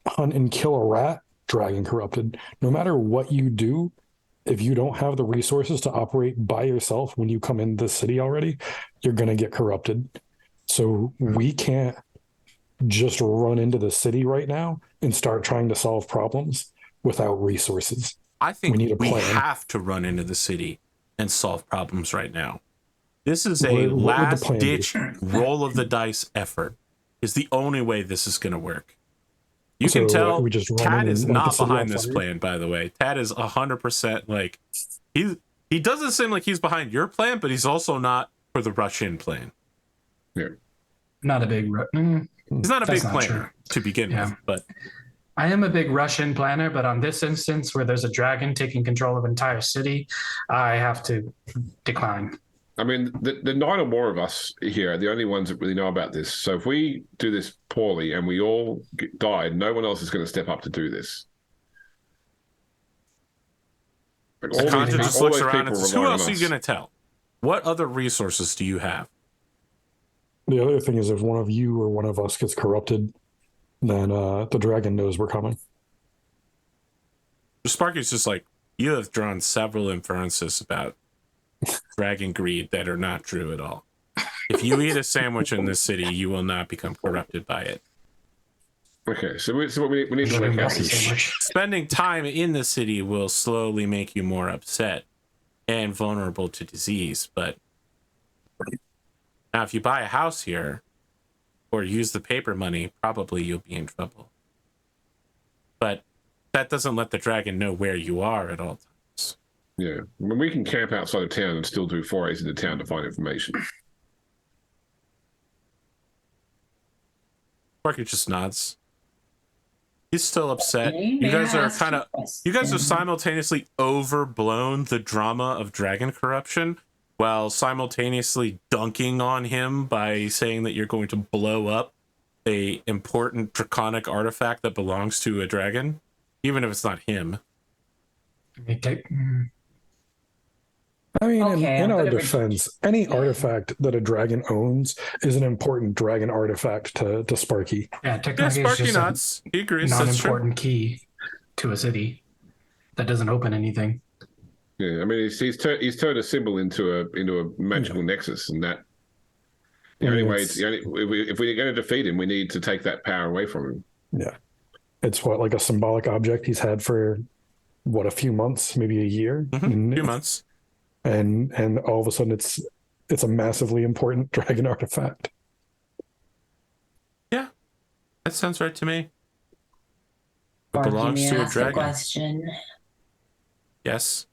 A: hunt and kill a rat, dragon corrupted. No matter what you do, if you don't have the resources to operate by yourself when you come in the city already, you're going to get corrupted. So we can't just run into the city right now and start trying to solve problems without resources.
C: I think
A: we need a plan.
C: have to run into the city and solve problems right now. This is a
A: What would the
C: last
A: plan
C: ditch
A: be?
C: roll of the dice effort. Is the only way this is going to work. You
A: So
C: can tell
A: we just run
C: Tad
A: in
C: is
A: and light the
C: not
A: city on
C: behind this
A: fire?
C: plan, by the way. Tad is 100% like he doesn't seem like he's behind your plan, but he's also not for the rush-in plan.
B: Not a big...
C: He's not a
B: That's
C: big
B: not
C: planner to begin with, but
B: I am a big Russian planner, but on this instance where there's a dragon taking control of an entire city, I have to decline.
E: I mean, the 9 or more of us here are the only ones that really know about this. So if we do this poorly and we all die, no one else is going to step up to do this. Like
C: Akanja just looks around and says, who
E: rely on
C: else are you
E: us.
C: going to tell? What other resources do you have?
A: The other thing is if one of you or one of us gets corrupted, then the dragon knows we're coming.
C: Sparky's just like, you have drawn several inferences about dragon greed that are not true at all. If you eat a sandwich in this city, you will not become corrupted by it.
E: Okay, so we need to work out this.
C: Spending time in the city will slowly make you more upset and vulnerable to disease, but now if you buy a house here or use the paper money, probably you'll be in trouble. But that doesn't let the dragon know where you are at all times.
E: Yeah, I mean, we can camp outside of town and still do forays into town to find information.
C: Sparky just nods. He's still upset.
D: Okay,
C: You
D: may
C: guys
D: I
C: are
D: ask
C: kind of,
D: a
C: you guys have
D: question?
C: simultaneously overblown the drama of dragon corruption while simultaneously dunking on him by saying that you're going to blow up a important draconic artifact that belongs to a dragon, even if it's not him.
A: I mean,
D: Okay,
A: in
D: I'm
A: our
D: gonna
A: defense, any artifact that a dragon owns is an important dragon artifact to Sparky.
B: Yeah,
C: Yeah,
B: technically it's
C: Sparky
B: just
C: nods. He
B: a
C: agrees. That's true.
B: non-important key to a city that doesn't open anything.
E: Yeah, I mean, he's turned a symbol into a magical nexus, and that the
A: I
E: only
A: mean,
E: way
A: it's-
E: if we're going to defeat him, we need to take that power away from him.
A: Yeah. It's like a symbolic object he's had for a few months, maybe a year.
C: A few months.
A: And all of a sudden it's a massively important dragon artifact.
C: Yeah, that sounds right to me. It
D: Sparky,
C: belongs
D: may I
C: to a
D: ask
C: dragon.
D: question?
C: Yes.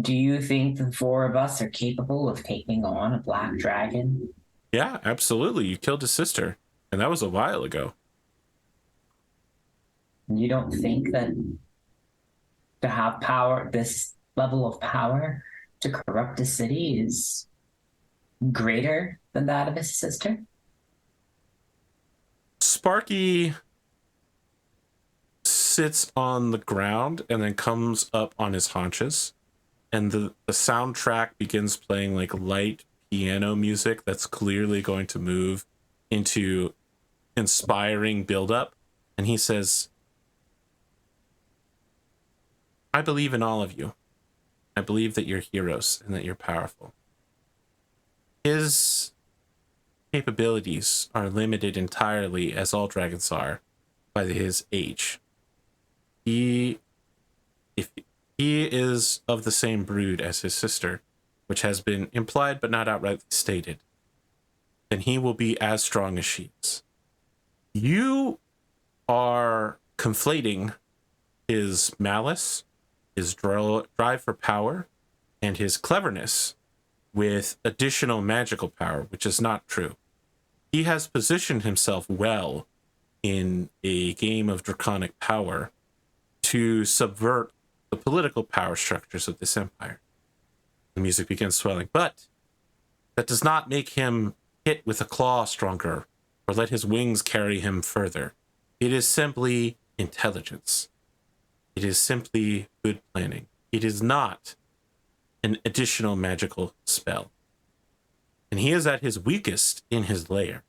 D: Do you think the 4 of us are capable of taking on a black dragon?
C: Yeah, absolutely. You killed his sister, and that was a while ago.
D: You don't think that to have power, this level of power to corrupt a city is greater than that of his sister?
C: Sparky sits on the ground and then comes up on his haunches, and the soundtrack begins playing like light piano music that's clearly going to move into inspiring buildup. And he says, I believe in all of you. I believe that you're heroes and that you're powerful. His capabilities are limited entirely, as all dragons are, by his age. If he is of the same brood as his sister, which has been implied but not outrightly stated, then he will be as strong as she is. You are conflating his malice, his drive for power, and his cleverness with additional magical power, which is not true. He has positioned himself well in a game of draconic power to subvert the political power structures of this empire. The music begins swelling, but that does not make him hit with a claw stronger or let his wings carry him further. It is simply intelligence. It is simply good planning. It is not an additional magical spell. And he is at his weakest in his lair.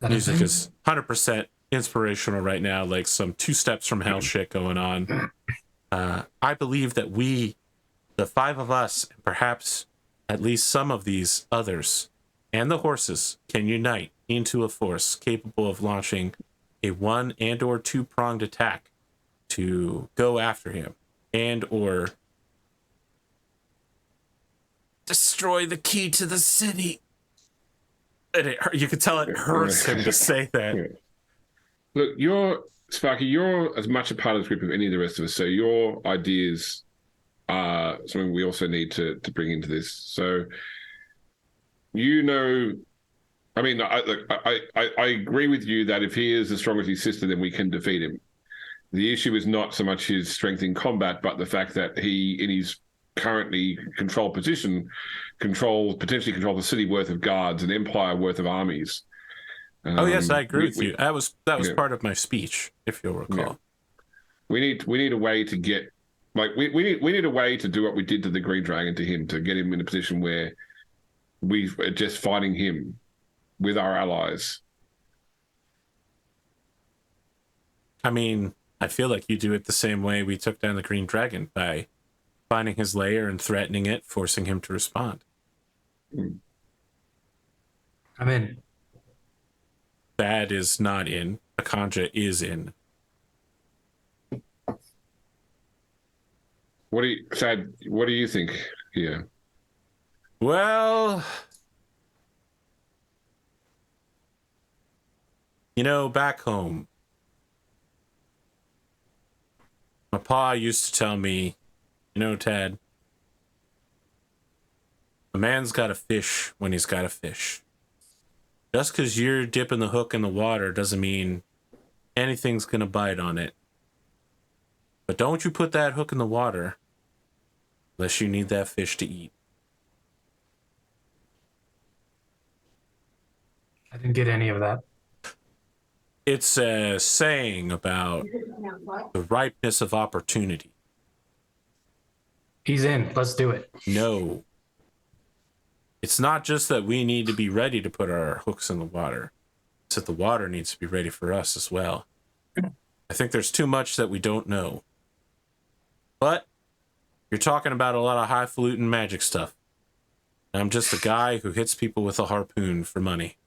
C: Music is 100% inspirational right now, like some 2 steps from hell shit going on. I believe that we, the 5 of us, and perhaps at least some of these others, and the horses, can unite into a force capable of launching a 1 and or 2-pronged attack to go after him and or destroy the key to the city. And you can tell it hurts him to say that.
E: Yeah. Look, Sparky, you're as much a part of the group as any of the rest of us, so your ideas are something we also need to bring into this. So, I mean, I agree with you that if he is as strong as his sister, then we can defeat him. The issue is not so much his strength in combat, but the fact that he, in his currently controlled position, potentially control the city worth of guards, an empire worth of armies.
C: Oh yes, I agree with you. That was part of my speech, if you'll recall.
E: Yeah. We need a way to get, like, we need a way to do what we did to the Green Dragon to him, to get him in a position where we are just fighting him with our allies.
C: I mean, I feel like you do it the same way we took down the Green Dragon, by finding his lair and threatening it, forcing him to respond.
B: I'm in.
C: Thad is not in. Akanja is in.
E: What do you think here?
C: Well, back home, my pa used to tell me, Tad, a man's got to fish when he's got to fish. Just because you're dipping the hook in the water doesn't mean anything's going to bite on it. But don't you put that hook in the water unless you need that fish to eat.
B: I didn't get any of that.
C: It's a saying about the ripeness of opportunity.
B: He's in. Let's do it.
C: No. It's not just that we need to be ready to put our hooks in the water. It's that the water needs to be ready for us as well. I think there's too much that we don't know. But you're talking about a lot of highfalutin magic stuff. I'm just a guy who hits people with a harpoon for money.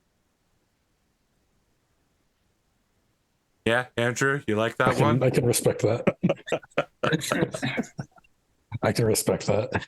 C: Yeah, Andrew, you like that one?
A: I can respect that. I can respect that.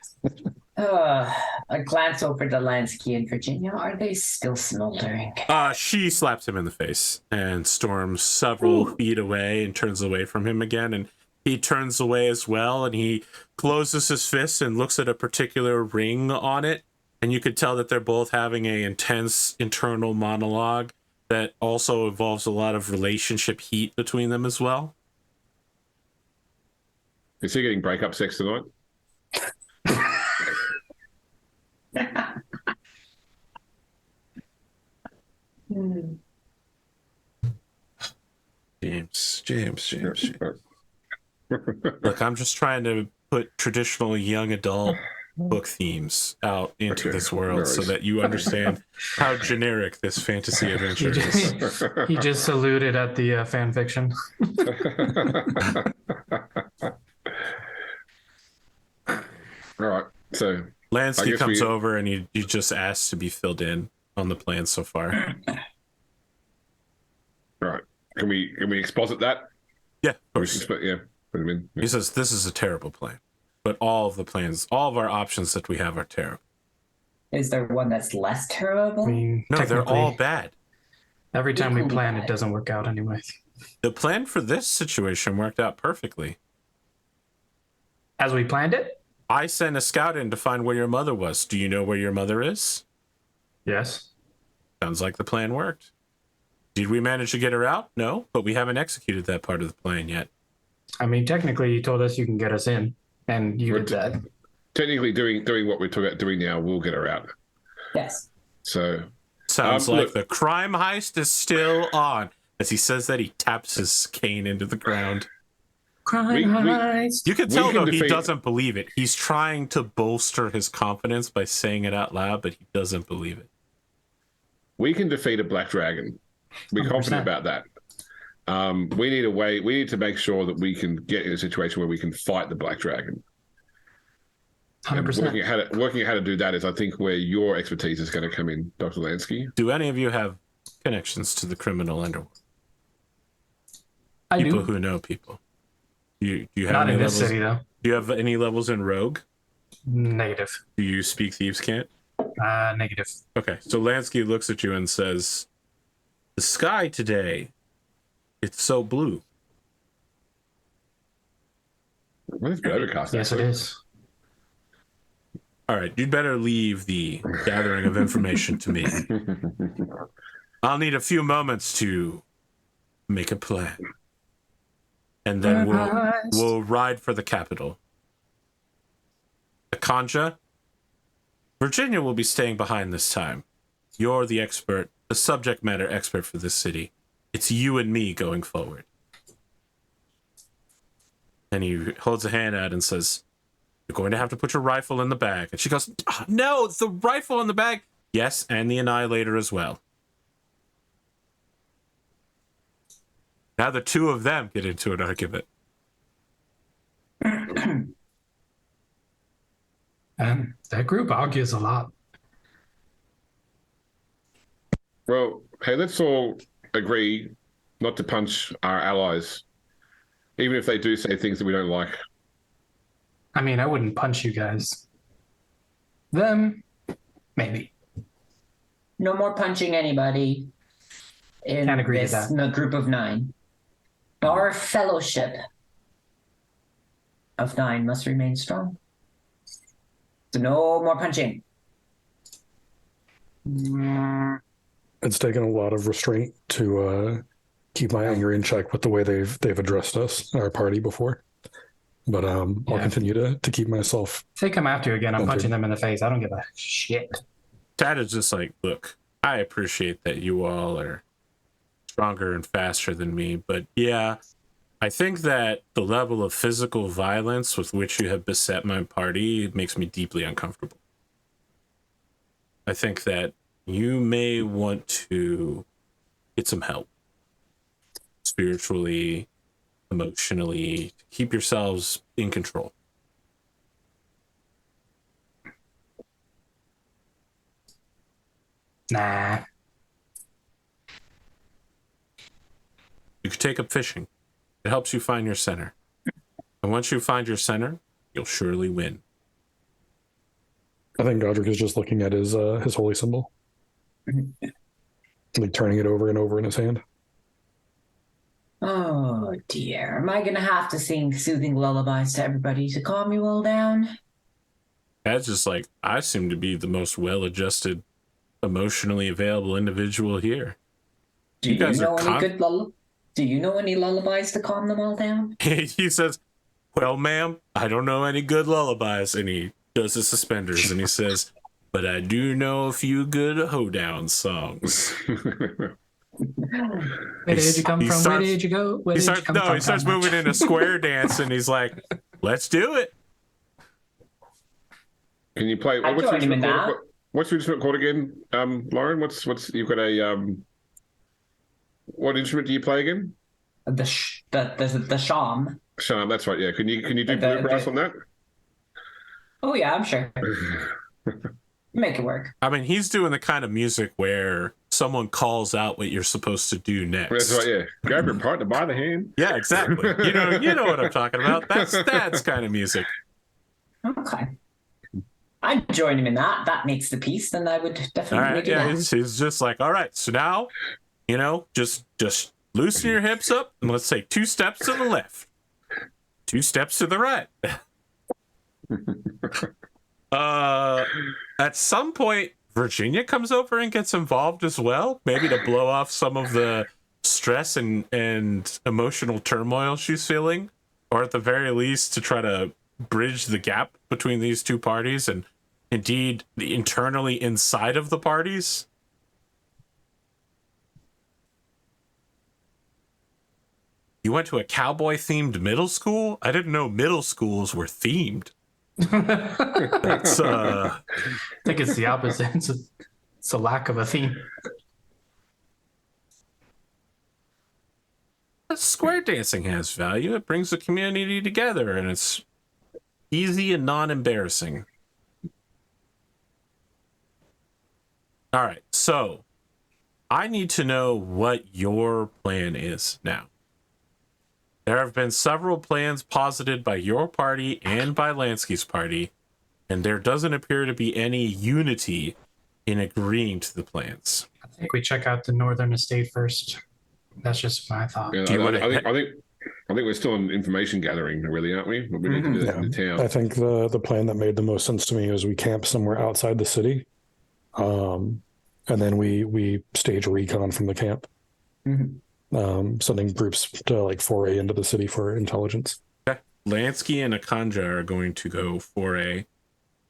D: A glance over the landscape in Virginia. Are they still smoldering?
C: She slaps him in the face and storms several feet away and turns away from him again. And he turns away as well, and he closes his fist and looks at a particular ring on it. And you could tell that they're both having an intense internal monologue that also involves a lot of relationship heat between them as well.
E: Is he getting breakup sex tonight?
C: James. Look, I'm just trying to put traditional young adult book themes out into this world so that you understand how generic this fantasy adventure is.
B: He just saluted at the fan fiction.
E: All right. So
C: Lansky comes over and you just ask to be filled in on the plan so far.
E: Right. Can we exposit that?
C: Yeah, of course.
E: Yeah. Put him in. Yeah.
C: He says this is a terrible plan, but all of the plans, all of our options that we have are terrible.
D: Is there one that's less terrible?
B: I mean,
C: No, they're all bad.
B: Every time we
D: Equally
B: plan,
D: bad.
B: it doesn't work out anyway.
C: The plan for this situation worked out perfectly.
B: As we planned it?
C: I sent a scout in to find where your mother was. Do you know where your mother is?
B: Yes.
C: Sounds like the plan worked. Did we manage to get her out? No, but we haven't executed that part of the plan yet.
B: I mean, technically, you told us you can get us in, and you did that.
E: Technically, doing what we're talking about doing now will get her out.
D: Yes.
E: So
C: Sounds like
E: look,
C: the crime heist is still on. As he says that, he taps his cane into the ground. You can tell, though, he doesn't believe it. He's trying to bolster his confidence by saying it out loud, but he doesn't believe it.
E: we can defeat a black dragon. We're
B: 100%.
E: confident about that. We need a way. We need to make sure that we can get in a situation where we can fight the black dragon.
B: 100%.
E: Working out how to do that is, I think, where your expertise is going to come in, Dr. Lansky.
C: Do any of you have connections to the criminal underworld?
B: I
C: People
B: do.
C: who know people. Do you have
B: Not
C: any
B: in this
C: levels?
B: city, though.
C: Do you have any levels in Rogue?
B: Negative.
C: Do you speak Thieves' Cant?
B: Negative.
C: Okay, so Lansky looks at you and says, "The sky today, it's so blue."
E: Well, it's been overcast.
B: Yes, it
E: actually.
B: is.
C: All right, you'd better leave the gathering of information to me. I'll need a few moments to make a plan. And then we'll ride for the capital. Akanja, Virginia will be staying behind this time. You're the expert, the subject matter expert for this city. It's you and me going forward. And he holds a hand out and says, "You're going to have to put your rifle in the bag." And she goes, "Oh, no, it's the rifle in the bag." Yes, and the Annihilator as well. Now the two of them get into an argument.
B: And that group argues a lot.
E: Well, hey, let's all agree not to punch our allies, even if they do say things that we don't like.
B: I mean, I wouldn't punch you guys. Them, maybe.
D: No more punching anybody in
B: Can't agree to
D: this
B: that.
D: group of 9. Our fellowship of 9 must remain strong. So no more punching.
A: It's taken a lot of restraint to keep my anger in check with the way they've addressed us, our party, before. But I'll continue to keep myself.
B: If they come after you again, I'm
A: Don't
B: punching
A: do.
B: them in the face. I don't give a shit.
C: Tad is just like, "Look, I appreciate that you all are stronger and faster than me, but yeah, I think that the level of physical violence with which you have beset my party makes me deeply uncomfortable. I think that you may want to get some help spiritually, emotionally, to keep yourselves in control."
B: Nah.
C: You could take up fishing. It helps you find your center. And once you find your center, you'll surely win.
A: I think Godric is just looking at his holy symbol, like turning it over and over in his hand.
D: Oh dear. Am I going to have to sing soothing lullabies to everybody to calm you all down?
C: That's just like, I seem to be the most well-adjusted, emotionally available individual here.
D: Do you
C: guys
D: know
C: are
D: any good Do you know any lullabies to calm them all down?
C: He says, "Well, ma'am, I don't know any good lullabies." And he does his suspenders and he says, "But I do know a few good hoedown songs."
B: Where did you come
C: He
B: from?
C: starts-
B: Where did you go? Where did you come from?
C: He starts moving in a square dance and he's like, "Let's do it."
E: Can you play?
D: I'd join him in that.
E: What's your instrument called again, Lauren? What's you've got a what instrument do you play again?
D: The sham.
E: Sham, that's right. Yeah. Can you do
D: The-
E: bluegrass
D: the-
E: on that?
D: Oh yeah, I'm sure. Make it work.
C: I mean, he's doing the kind of music where someone calls out what you're supposed to do next.
E: That's right. Yeah, grab your partner by the hand.
C: Yeah, exactly. You know what I'm talking about. That's kind of music.
D: Okay. I'd join him in that. That makes the piece, then I would definitely
C: All right,
D: do
C: yeah,
D: that.
C: he's just like, all right, so now, just loosen your hips up and let's take 2 steps to the left, 2 steps to the right. At some point, Virginia comes over and gets involved as well, maybe to blow off some of the stress and emotional turmoil she's feeling, or at the very least to try to bridge the gap between these two parties and indeed internally inside of the parties. You went to a cowboy themed middle school? I didn't know middle schools were themed. That's
B: I think it's the opposite. It's a lack of a theme.
C: square dancing has value. It brings the community together and it's easy and non-embarrassing. All right, so I need to know what your plan is now. There have been several plans posited by your party and by Lansky's party, and there doesn't appear to be any unity in agreeing to the plans.
B: I think we check out the northern estate first. That's just my thought.
E: Yeah,
C: Do you wanna
E: I think we're still on information gathering, really, aren't we? But we need to do that in the town.
A: I think the plan that made the most sense to me is we camp somewhere outside the city, and then we stage a recon from the camp, sending groups to like foray into the city for intelligence.
C: Okay. Lansky and Akanja are going to go foray,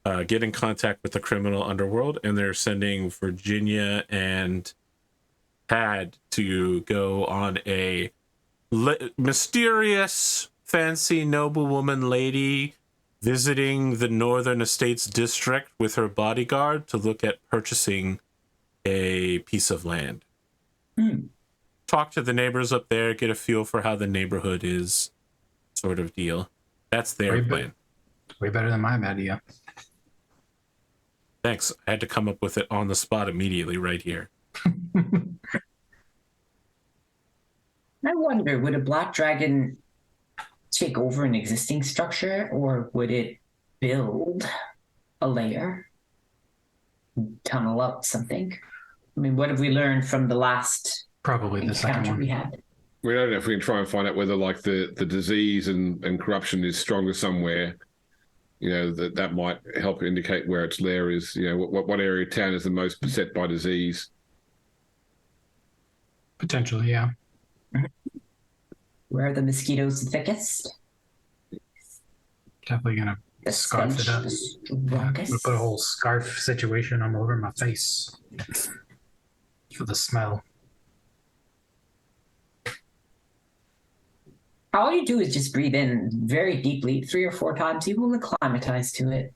C: get in contact with the criminal underworld, and they're sending Virginia and Tad to go on a mysterious, fancy noblewoman lady visiting the Northern Estates district with her bodyguard to look at purchasing a piece of land. Talk to the neighbors up there, get a feel for how the neighborhood is, sort of deal. That's their plan.
B: Way better than my idea.
C: Thanks. I had to come up with it on the spot immediately right here.
D: I wonder, would a black dragon take over an existing structure, or would it build a layer, tunnel up something? I mean, what have we learned from the last
B: Probably the second
D: encounter
B: one.
D: we had?
E: We don't know if we can try and find out whether like the disease and corruption is stronger somewhere. You know, that might help indicate where its lair is. You know, what area of town is the most beset by disease.
B: Potentially, yeah.
D: Where are the mosquitoes the thickest?
B: Definitely gonna
D: The
B: scarf it up.
D: stench, the
B: I'm gonna
D: strongest?
B: put a whole scarf situation all over my face for the smell.
D: All you do is just breathe in very deeply 3 or 4 times. You will acclimatize to it.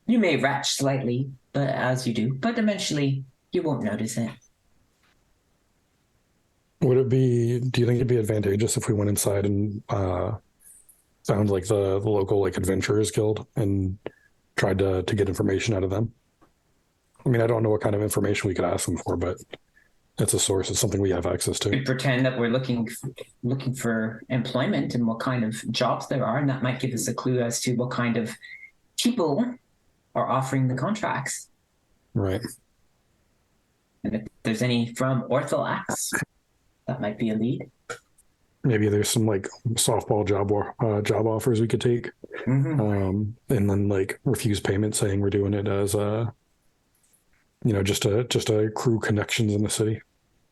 D: You may retch slightly, but as you do, but eventually you won't notice it.
A: Do you think it'd be advantageous if we went inside and found like the local like adventurers guild and tried to get information out of them? I mean, I don't know what kind of information we could ask them for, but it's a source. It's something we have access to.
D: We pretend that we're looking for employment and what kind of jobs there are, and that might give us a clue as to what kind of people are offering the contracts.
A: Right.
D: And if there's any from Ortholax, that might be a lead.
A: Maybe there's some like softball job offers we could take, and then like refuse payment, saying we're doing it as just to accrue connections in the city,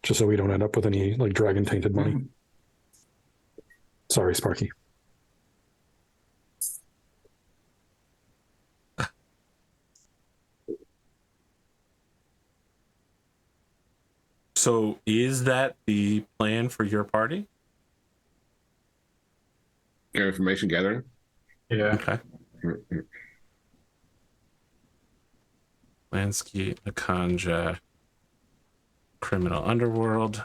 A: just so we don't end up with any like dragon tainted money. Sorry, Sparky.
C: So is that the plan for your party?
E: Information gathering.
B: Yeah.
C: Okay. Lansky, Akanja, criminal underworld,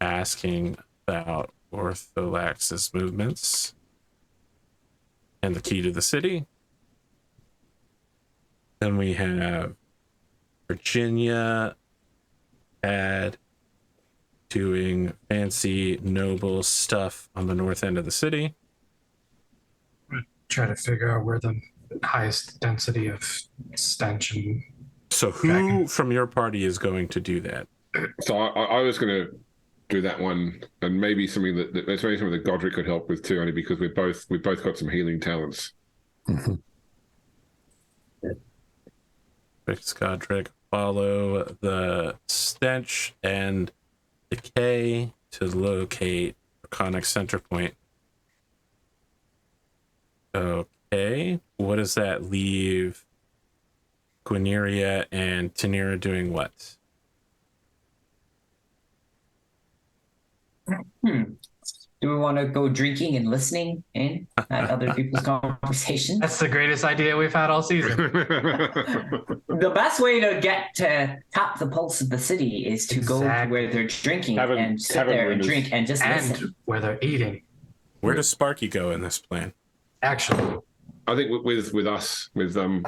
C: asking about Ortholax's movements and the key to the city. Then we have Virginia doing fancy noble stuff on the north end of the city.
B: Try to figure out where the highest density of stench and
C: So who from your party is going to do that?
E: So I was going to do that one, and maybe something that maybe something that Godric could help with too, only because we've both got some healing talents.
C: Godric, follow the stench and decay to locate Draconic center point. Okay, what does that leave Guineria and Tanira doing what?
D: Do we want to go drinking and listening in at other people's conversations?
B: that's the greatest idea we've had all season.
D: The best way to get to tap the pulse of the city is to go to where they're drinking and sit there and drink and just
B: And
D: listen.
B: where they're eating.
C: Where does Sparky go in this plan?
B: Actually,
E: I think with us, with them.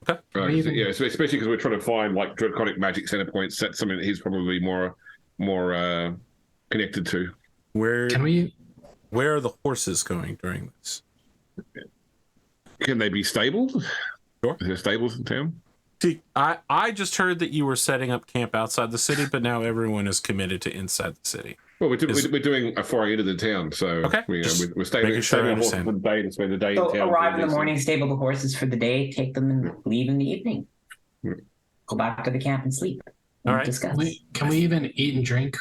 C: Okay.
E: Yeah, so especially because we're trying to find like draconic magic center points. That's something that he's probably more connected to.
C: Where
B: Where
C: are the horses going during this?
E: Can they be stabled?
C: Sure.
E: Is there stables in town?
C: See, I just heard that you were setting up camp outside the city, but now everyone is committed to inside the city.
E: Well, we're doing a foray into the town, so
C: Okay.
E: we're
C: Making
E: staying
C: sure I
E: on horses
C: understand.
E: for the day to spend the day
D: So
E: in town.
D: arrive in the morning, stable the horses for the day, take them and leave in the evening. Go back to the camp and sleep. And
C: All right.
D: discuss.
B: can we even eat and drink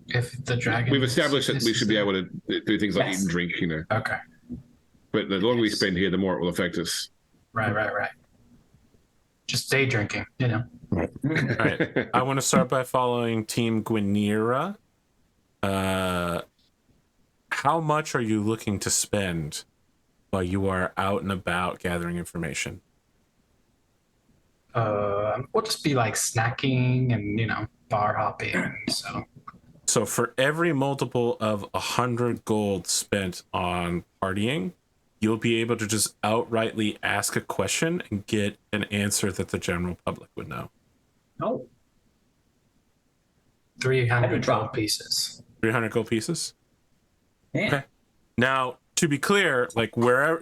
B: if the dragon?
E: We've established that we should be able to do things like
D: Yes.
E: eat and drink,
B: Okay.
E: But the longer we spend here, the more it will affect us.
B: Right. Just day drinking,
C: All right. I want to start by following Team Guinera. How much are you looking to spend while you are out and about gathering information?
B: We'll just be like snacking and bar hopping.
C: So for every multiple of 100 gold spent on partying, you'll be able to just outrightly ask a question and get an answer that the general public would know.
D: Oh,
B: 300 gold pieces.
C: 300 gold pieces?
D: yeah.
C: Okay. Now, to be clear, like wherever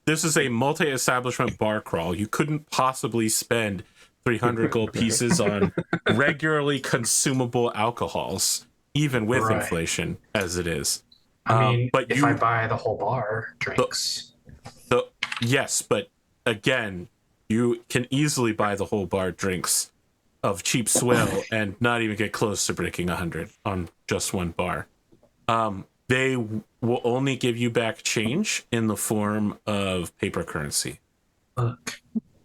C: this is a multi-establishment bar crawl, you couldn't possibly spend 300 gold pieces on regularly consumable alcohols, even with inflation as it is.
B: I mean,
C: but
B: if I buy the whole bar drinks.
C: Yes, but again, you can easily buy the whole bar drinks of cheap swill and not even get close to breaking 100 on just one bar. They will only give you back change in the form of paper currency.
B: Look,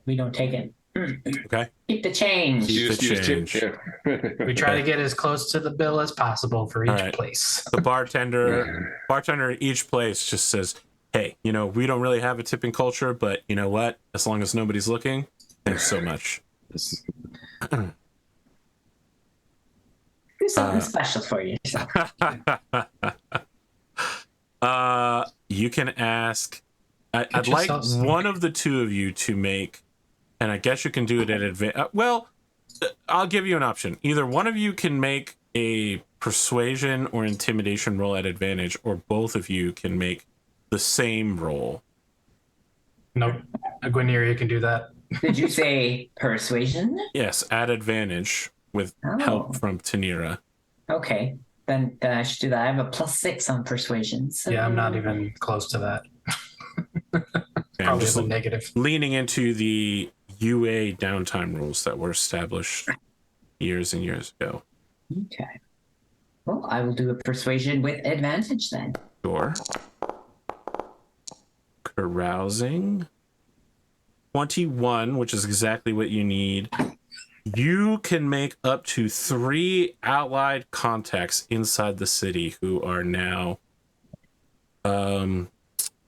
D: We don't take it.
C: Okay.
D: Keep the change.
C: Keep the change.
B: we try to get as close to the bill as possible for each
C: All right.
B: place.
C: The bartender at each place just says, hey, we don't really have a tipping culture, but you know what? As long as nobody's looking, thanks so much.
D: Do something special for yourself.
C: You can ask. I'd like
B: yourself some.
C: one of the two of you to make, and I guess you can do it at advantage. I'll give you an option. Either one of you can make a persuasion or intimidation roll at advantage, or both of you can make the same roll.
B: Nope. Guineria can do that.
D: Did you say persuasion?
C: Yes, at advantage with help from Tanira.
D: Okay. Then I should do that. I have a +6 on persuasion. So...
B: Yeah, I'm not even close to that.
C: I'm
B: Probably
C: just
B: a negative.
C: leaning into the UA downtime rules that were established years and years ago.
D: Okay. Well, I will do a persuasion with advantage then.
C: Sure. Carousing. 21, which is exactly what you need. You can make up to 3 allied contacts inside the city who are now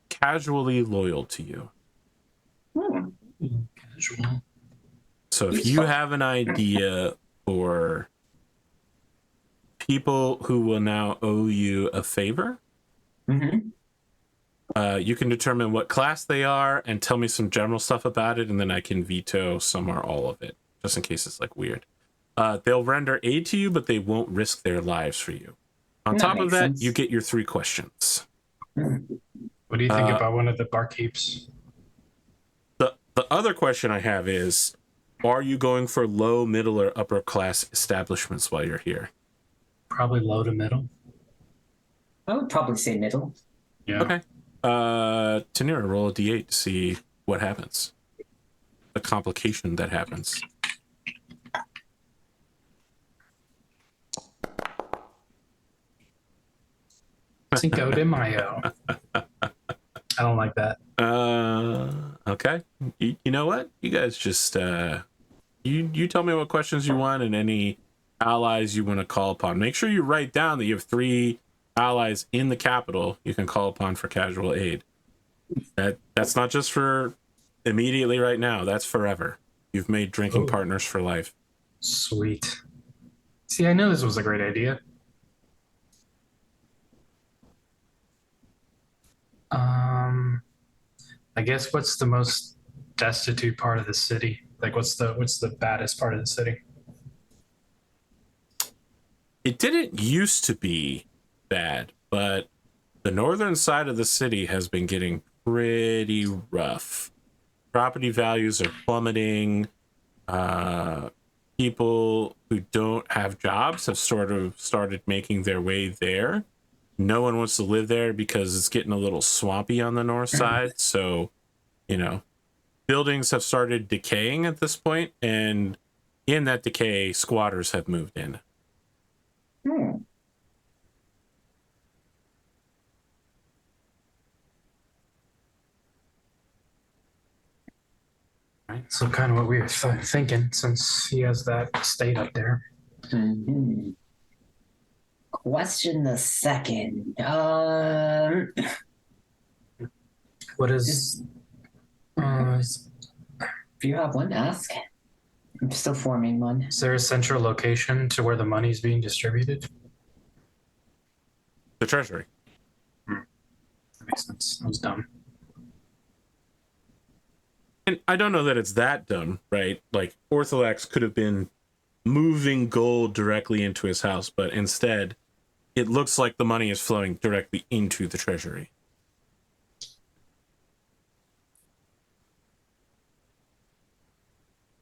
C: casually loyal to you.
B: Casual.
C: So if you have an idea for people who will now owe you a favor,
D: Mm-hmm.
C: You can determine what class they are and tell me some general stuff about it, and then I can veto some or all of it, just in case it's like weird. They'll render aid to you, but they won't risk their lives for you. On
D: That
C: top of
D: makes
C: that,
D: sense.
C: you get your 3 questions.
B: What do you think about one of the barkeeps?
C: The other question I have is, are you going for low, middle, or upper class establishments while you're here?
B: Probably low to middle.
D: I would probably say middle.
B: Yeah.
C: Okay. Tanira, roll a d8 to see what happens. The complication that happens.
B: Cinco de Mayo. I don't like that.
C: Okay. You know what? You guys just you tell me what questions you want and any allies you want to call upon. Make sure you write down that you have 3 allies in the capital you can call upon for casual aid. That's not just for immediately right now. That's forever. You've made drinking partners for life.
B: Sweet. See, I know this was a great idea. I guess what's the most destitute part of the city? Like what's the baddest part of the city?
C: It didn't used to be bad, but the northern side of the city has been getting pretty rough. Property values are plummeting. People who don't have jobs have sort of started making their way there. No one wants to live there because it's getting a little swampy on the north side. So, buildings have started decaying at this point, and in that decay, squatters have moved in.
B: Right. So kind of what we were thinking, since he has that estate up there.
D: Mm-hmm. Question the second.
B: What is?
D: If you have one, ask. I'm still forming one.
B: Is there a central location to where the money's being distributed?
C: The treasury.
B: That makes sense. That was dumb.
C: And I don't know that it's that dumb, right? Like, Ortholex could have been moving gold directly into his house, but instead, it looks like the money is flowing directly into the treasury.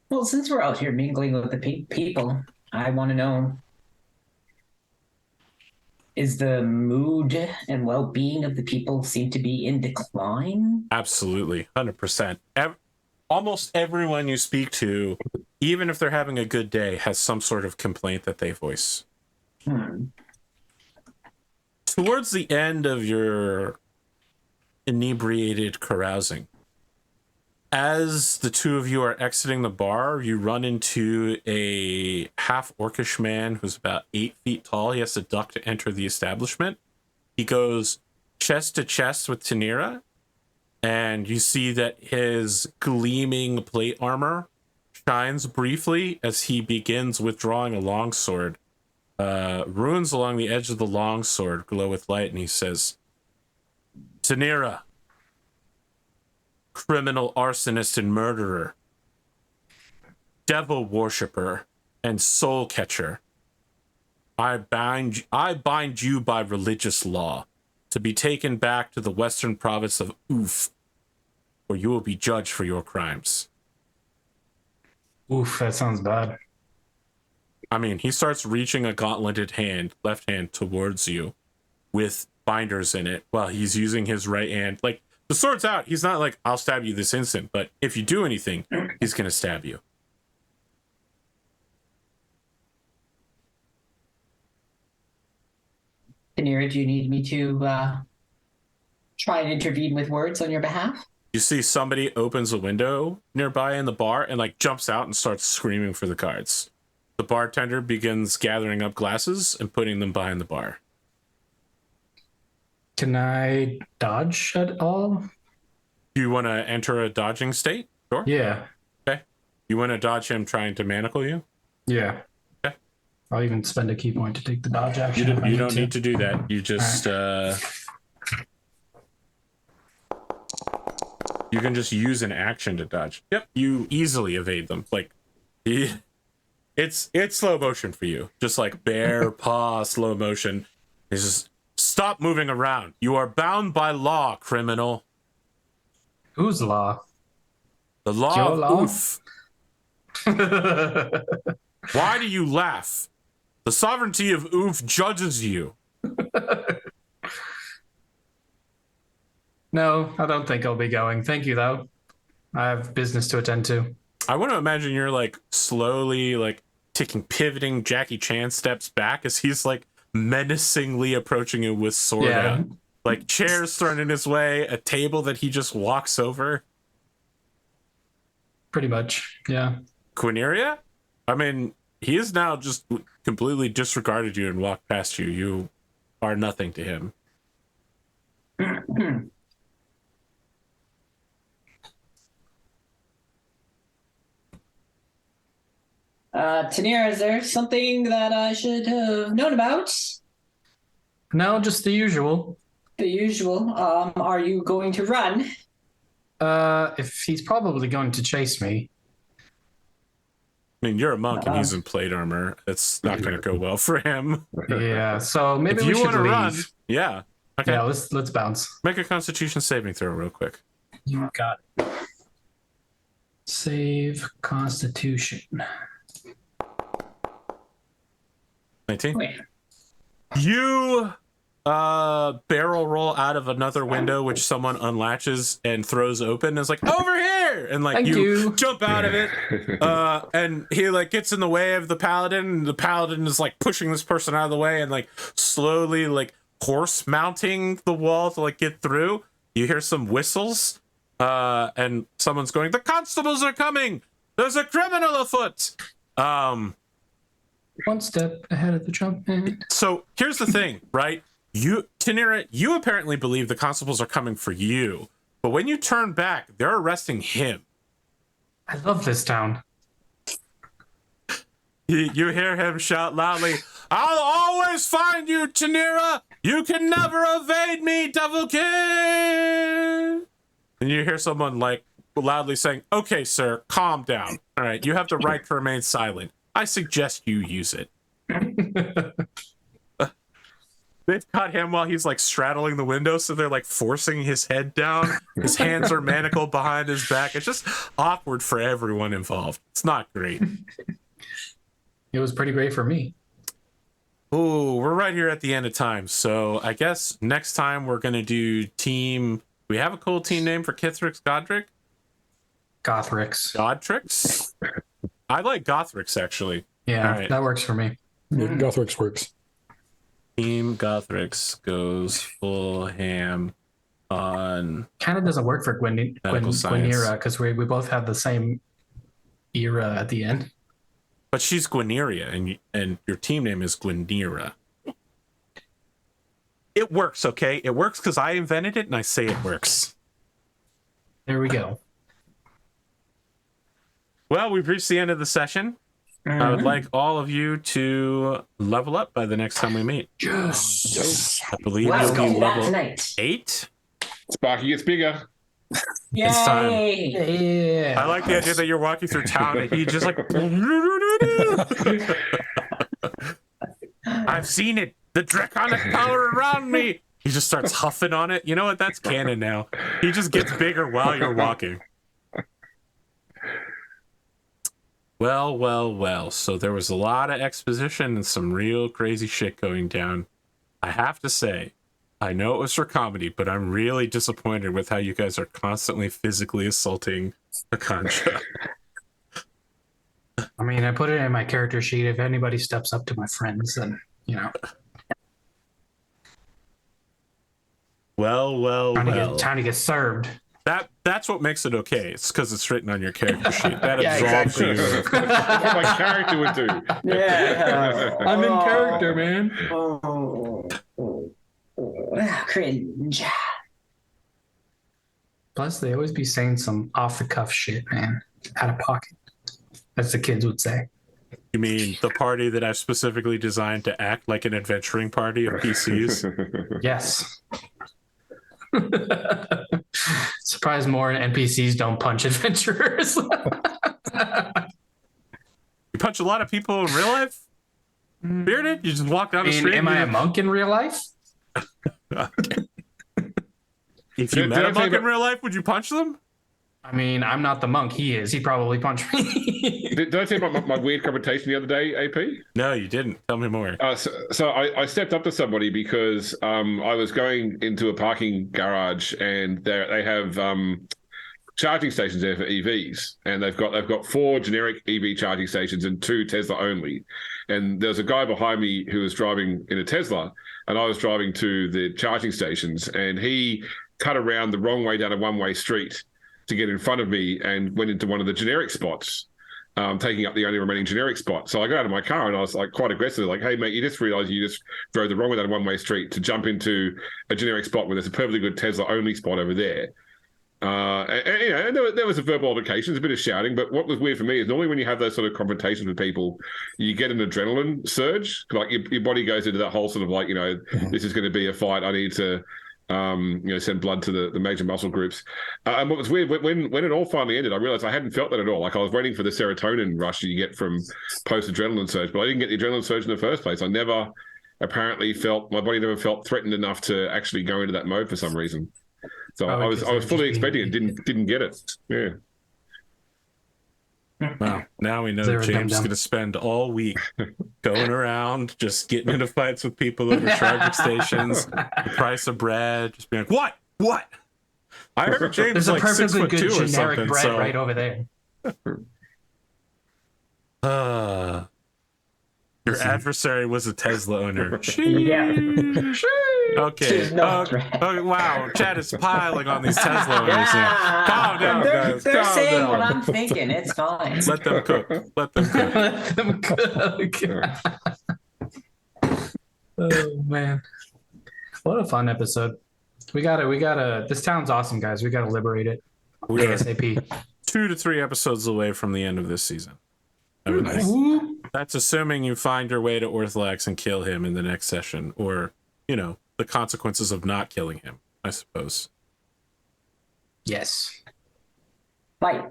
D: Well, since we're out here mingling with the people, I want to know, is the mood and well-being of the people seem to be in decline?
C: Absolutely, 100%. Almost everyone you speak to, even if they're having a good day, has some sort of complaint that they voice. Towards the end of your inebriated carousing, as the two of you are exiting the bar, you run into a half-orcish man who's about 8 feet tall. He has to duck to enter the establishment. He goes chest to chest with Tanira, and you see that his gleaming plate armor shines briefly as he begins withdrawing a longsword. Runes along the edge of the longsword glow with light, and he says, Tanira, criminal arsonist and murderer, devil worshipper, and soul catcher, I bind you by religious law to be taken back to the western province of Oof, where you will be judged for your crimes.
B: Oof, that sounds bad.
C: I mean, he starts reaching a gauntleted hand, left hand, towards you with binders in it while he's using his right hand. Like, the sword's out. He's not like, I'll stab you this instant, but if you do anything, he's going to stab you.
D: Tanira, do you need me to try and intervene with words on your behalf?
C: You see somebody opens a window nearby in the bar and like jumps out and starts screaming for the cards. The bartender begins gathering up glasses and putting them behind the bar.
B: Can I dodge at all?
C: Do you want to enter a dodging state? Sure.
B: Yeah.
C: Okay. You want to dodge him trying to manacle you?
B: Yeah.
C: Okay.
B: I'll even spend a key point to take the dodge action.
C: You don't need to do that. You just You can just use an action to dodge. Yep, you easily evade them. Like, it's slow motion for you. Just like bear paw slow motion. It's just stop moving around. You are bound by law, criminal.
B: Whose law?
C: The law
B: Your
C: of
B: law?
C: oof. Why do you laugh? The sovereignty of oof judges you.
B: No, I don't think I'll be going. Thank you, though. I have business to attend to.
C: I want to imagine you're like slowly like taking pivoting Jackie Chan steps back as he's like menacingly approaching you with sword
B: Yeah.
C: out. Like chairs thrown in his way, a table that he just walks over.
B: Pretty much, yeah.
C: Quineria? I mean, he has now just completely disregarded you and walked past you. You are nothing to him.
D: Tanir, is there something that I should have known about?
B: No, just the usual.
D: The usual. Are you going to run?
B: If he's probably going to chase me.
C: I mean, you're a monk and he's in plate armor. It's not going to go well for him.
B: Yeah, so maybe
C: If
B: we
C: you
B: should
C: want to
B: leave.
C: run, yeah. Okay.
B: Yeah, let's bounce.
C: Make a Constitution saving throw real quick.
B: You got it. Save Constitution.
C: 19.
D: Wait.
C: You barrel roll out of another window which someone unlatches and throws open and is like, over here, and like
B: Thank you.
C: jump out of it, and he like gets in the way of the paladin, and the paladin is like pushing this person out of the way and like slowly like horse mounting the wall to like get through. You hear some whistles, and someone's going, the constables are coming, there's a criminal afoot.
B: One step ahead of the jump.
C: So here's the thing, right? Tanira, you apparently believe the constables are coming for you, but when you turn back, they're arresting him.
B: I love this town.
C: You hear him shout loudly, I'll always find you, Tanira! You can never evade me, Devil King! And you hear someone like loudly saying, okay, sir, calm down. All right, you have the right to remain silent. I suggest you use it. They've got him while he's like straddling the window, so they're like forcing his head down. His hands are manacled behind his back. It's just awkward for everyone involved. It's not great.
B: It was pretty great for me.
C: Oh, we're right here at the end of time. So I guess next time we're gonna do team. We have a cool team name for Kithrix Godric?
B: Gothrix.
C: Godrix? I like Gothrix actually.
B: Yeah,
C: All right.
B: that works for me.
A: Yeah, Gothrix works.
C: Team Gothrix goes full ham on.
B: Kind of doesn't work for
C: Medical science.
B: Gwenera because we both have the same era at the end.
C: But she's Gweneria, and your team name is Gwenera. It works, okay? It works because I invented it, and I say it works.
B: There we go.
C: Well, we've reached the end of the session. I would like all of you to level up by the next time we meet.
B: Yes.
C: I believe
D: Let's
C: you'll
D: go
C: be
D: that
C: level
D: tonight.
C: 8.
E: Sparky gets bigger.
C: It's time.
D: Yay!
B: Yeah.
C: I like the idea that you're walking through town and he just like I've seen it. The draconic power around me. He just starts huffing on it. You know what? That's canon now. He just gets bigger while you're walking. Well. So there was a lot of exposition and some real crazy shit going down. I have to say, I know it was for comedy, but I'm really disappointed with how you guys are constantly physically assaulting Akansha.
B: I mean, I put it in my character sheet. If anybody steps up to my friends, then, you know,
C: Well.
B: time to get served.
C: That's what makes it okay. It's because it's written on your character sheet. That
B: Yeah,
C: absolves
E: That's
C: you.
E: what my character would do.
D: Yeah.
B: I'm in character, man.
D: Cringe.
B: Plus, they always be saying some off the cuff shit, man. Out of pocket. As the kids would say.
C: You mean the party that I've specifically designed to act like an adventuring party of PCs?
B: Yes. Surprised more NPCs don't punch adventurers.
C: You punch a lot of people in real life? Bearded? You just walk down the street?
B: Am I a monk in real life?
C: If you
E: Did
C: met
E: I
C: a
E: tell you
C: monk in
E: about-
C: real life, would you punch them?
B: I mean, I'm not the monk. He is. He probably punched me.
E: Did I tell you about my weird confrontation the other day, AP?
C: No, you didn't. Tell me more.
E: So I stepped up to somebody because I was going into a parking garage and they have charging stations there for EVs, and they've got 4 generic EV charging stations and 2 Tesla only. And there's a guy behind me who was driving in a Tesla, and I was driving to the charging stations, and he cut around the wrong way down a one-way street to get in front of me and went into one of the generic spots, taking up the only remaining generic spot. So I got out of my car and I was like quite aggressively like, hey, mate, you just realized you just drove the wrong way down a one-way street to jump into a generic spot where there's a perfectly good Tesla only spot over there. And there was a verbal altercation, a bit of shouting, but what was weird for me is normally when you have those sort of confrontations with people, you get an adrenaline surge. Like your body goes into that whole sort of like, this is going to be a fight. I need to send blood to the major muscle groups. And what was weird, when it all finally ended, I realized I hadn't felt that at all. Like I was waiting for the serotonin rush you get from post-adrenaline surge, but I didn't get the adrenaline surge in the first place. I never apparently my body never felt threatened enough to actually go into that mode for some reason. So I was fully expecting it, didn't get it. Yeah.
C: Wow. Now we know
B: Zero
C: James is
B: dum-dum.
C: going to spend all week going around just getting into fights with people over charging stations, the price of bread, just being like, what? I heard James
B: There's
C: is
B: a
C: like
B: perfectly
C: 6'2"
B: good
C: or
B: generic
C: something.
B: bread
C: So,
B: right over there.
C: your
B: Listen.
C: adversary was a Tesla owner.
D: Yeah.
C: Okay.
D: There's no
C: Okay.
D: threat.
C: Okay. Wow. Chad is piling on these Tesla owners. Here. Calm down,
D: they're
C: guys.
D: they're
C: Calm
D: saying
C: down.
D: what I'm thinking. It's fine.
C: Let them cook. Let them cook.
B: Let them cook. Oh man, what a fun episode. We gotta. This town's awesome, guys. We gotta liberate it
C: We are
B: ASAP.
C: 2 to 3 episodes away from the end of this season.
A: Nice.
C: That's assuming you find your way to Orthlax and kill him in the next session, or, the consequences of not killing him, I suppose.
B: Yes.
D: Fight.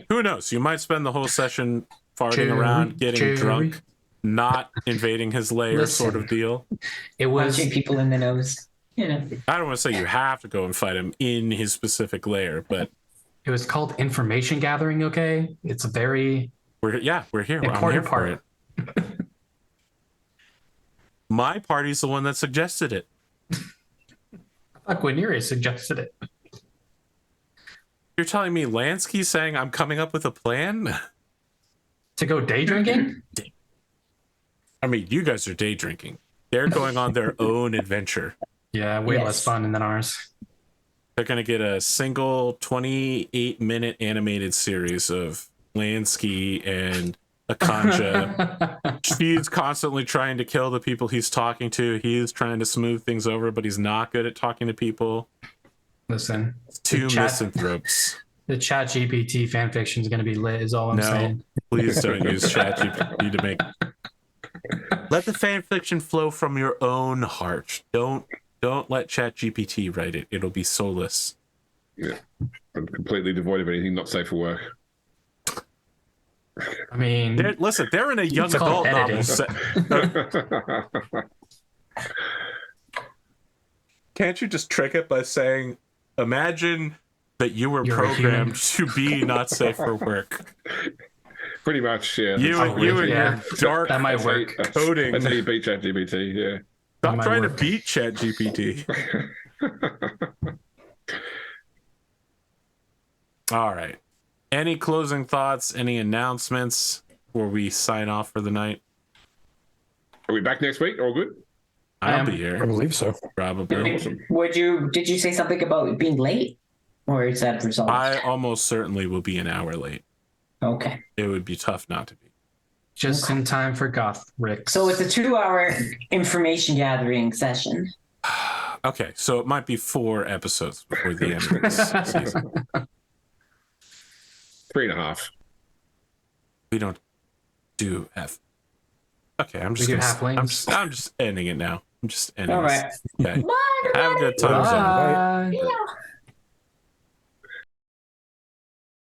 C: Who knows? You might spend the whole session farting
B: Jerry,
C: around, getting
B: Jerry.
C: drunk, not invading his lair sort
B: Listen.
C: of deal.
B: It was.
D: Punching people in the nose.
C: I don't want to say you have to go and fight him in his specific lair, but
B: It was called information gathering. Okay, it's a very
C: we're here. I'm here
B: important
C: for
B: part.
C: it. My party's the one that suggested it.
B: Fuck, Guinere suggested it.
C: You're telling me Lansky's saying I'm coming up with a plan?
B: To go day drinking?
C: I mean, you guys are day drinking. They're going on their own adventure.
B: Yeah, way
D: Yes.
B: less fun than ours.
C: They're going to get a single 28-minute animated series of Lansky and Akanja. She's constantly trying to kill the people he's talking to. He's trying to smooth things over, but he's not good at talking to people.
B: Listen,
C: Two
B: chat-
C: misanthropes.
B: the Chat GPT fanfiction is going to be lit. Is all I'm
C: No,
B: saying.
C: please don't use ChatGPT to make. Let the fan fiction flow from your own heart. Don't let ChatGPT write it. It'll be soulless.
E: Yeah. I'm completely devoid of anything not safe for work.
B: I mean,
C: They're in a young
B: It's called
C: adult novel
B: editing.
C: set. Can't you just trick it by saying, imagine that you were
B: You're a
C: programmed to be not safe for work.
E: Pretty much, yeah.
C: You and
B: yeah.
C: your dark
B: that might work.
C: coding.
E: That's how you beat ChatGPT, yeah.
C: Stop
B: might
C: trying
B: work.
C: to beat ChatGPT. All right. Any closing thoughts? Any announcements before we sign off for the night?
E: Are we back next week? All good?
C: I'll
B: am.
C: be
A: I
C: here,
A: believe so.
C: probably.
E: Awesome.
D: Did you say something about being late? Or is that resolved?
C: I almost certainly will be an hour late.
D: Okay.
C: It would be tough not to be.
B: just in time for Goth Rick.
D: So it's a 2-hour information gathering session.
C: Okay, so it might be 4 episodes before the end of this season.
E: 3.5.
C: We don't do F. Okay, I'm
B: We
C: just
B: do
C: gonna,
B: halflings.
C: I'm just ending it now. I'm just ending
D: All
C: this.
D: right.
C: Okay.
D: Bye,
C: Have a good
D: everybody.
C: time, Zen.
A: Bye.
B: Bye.
D: Yeah.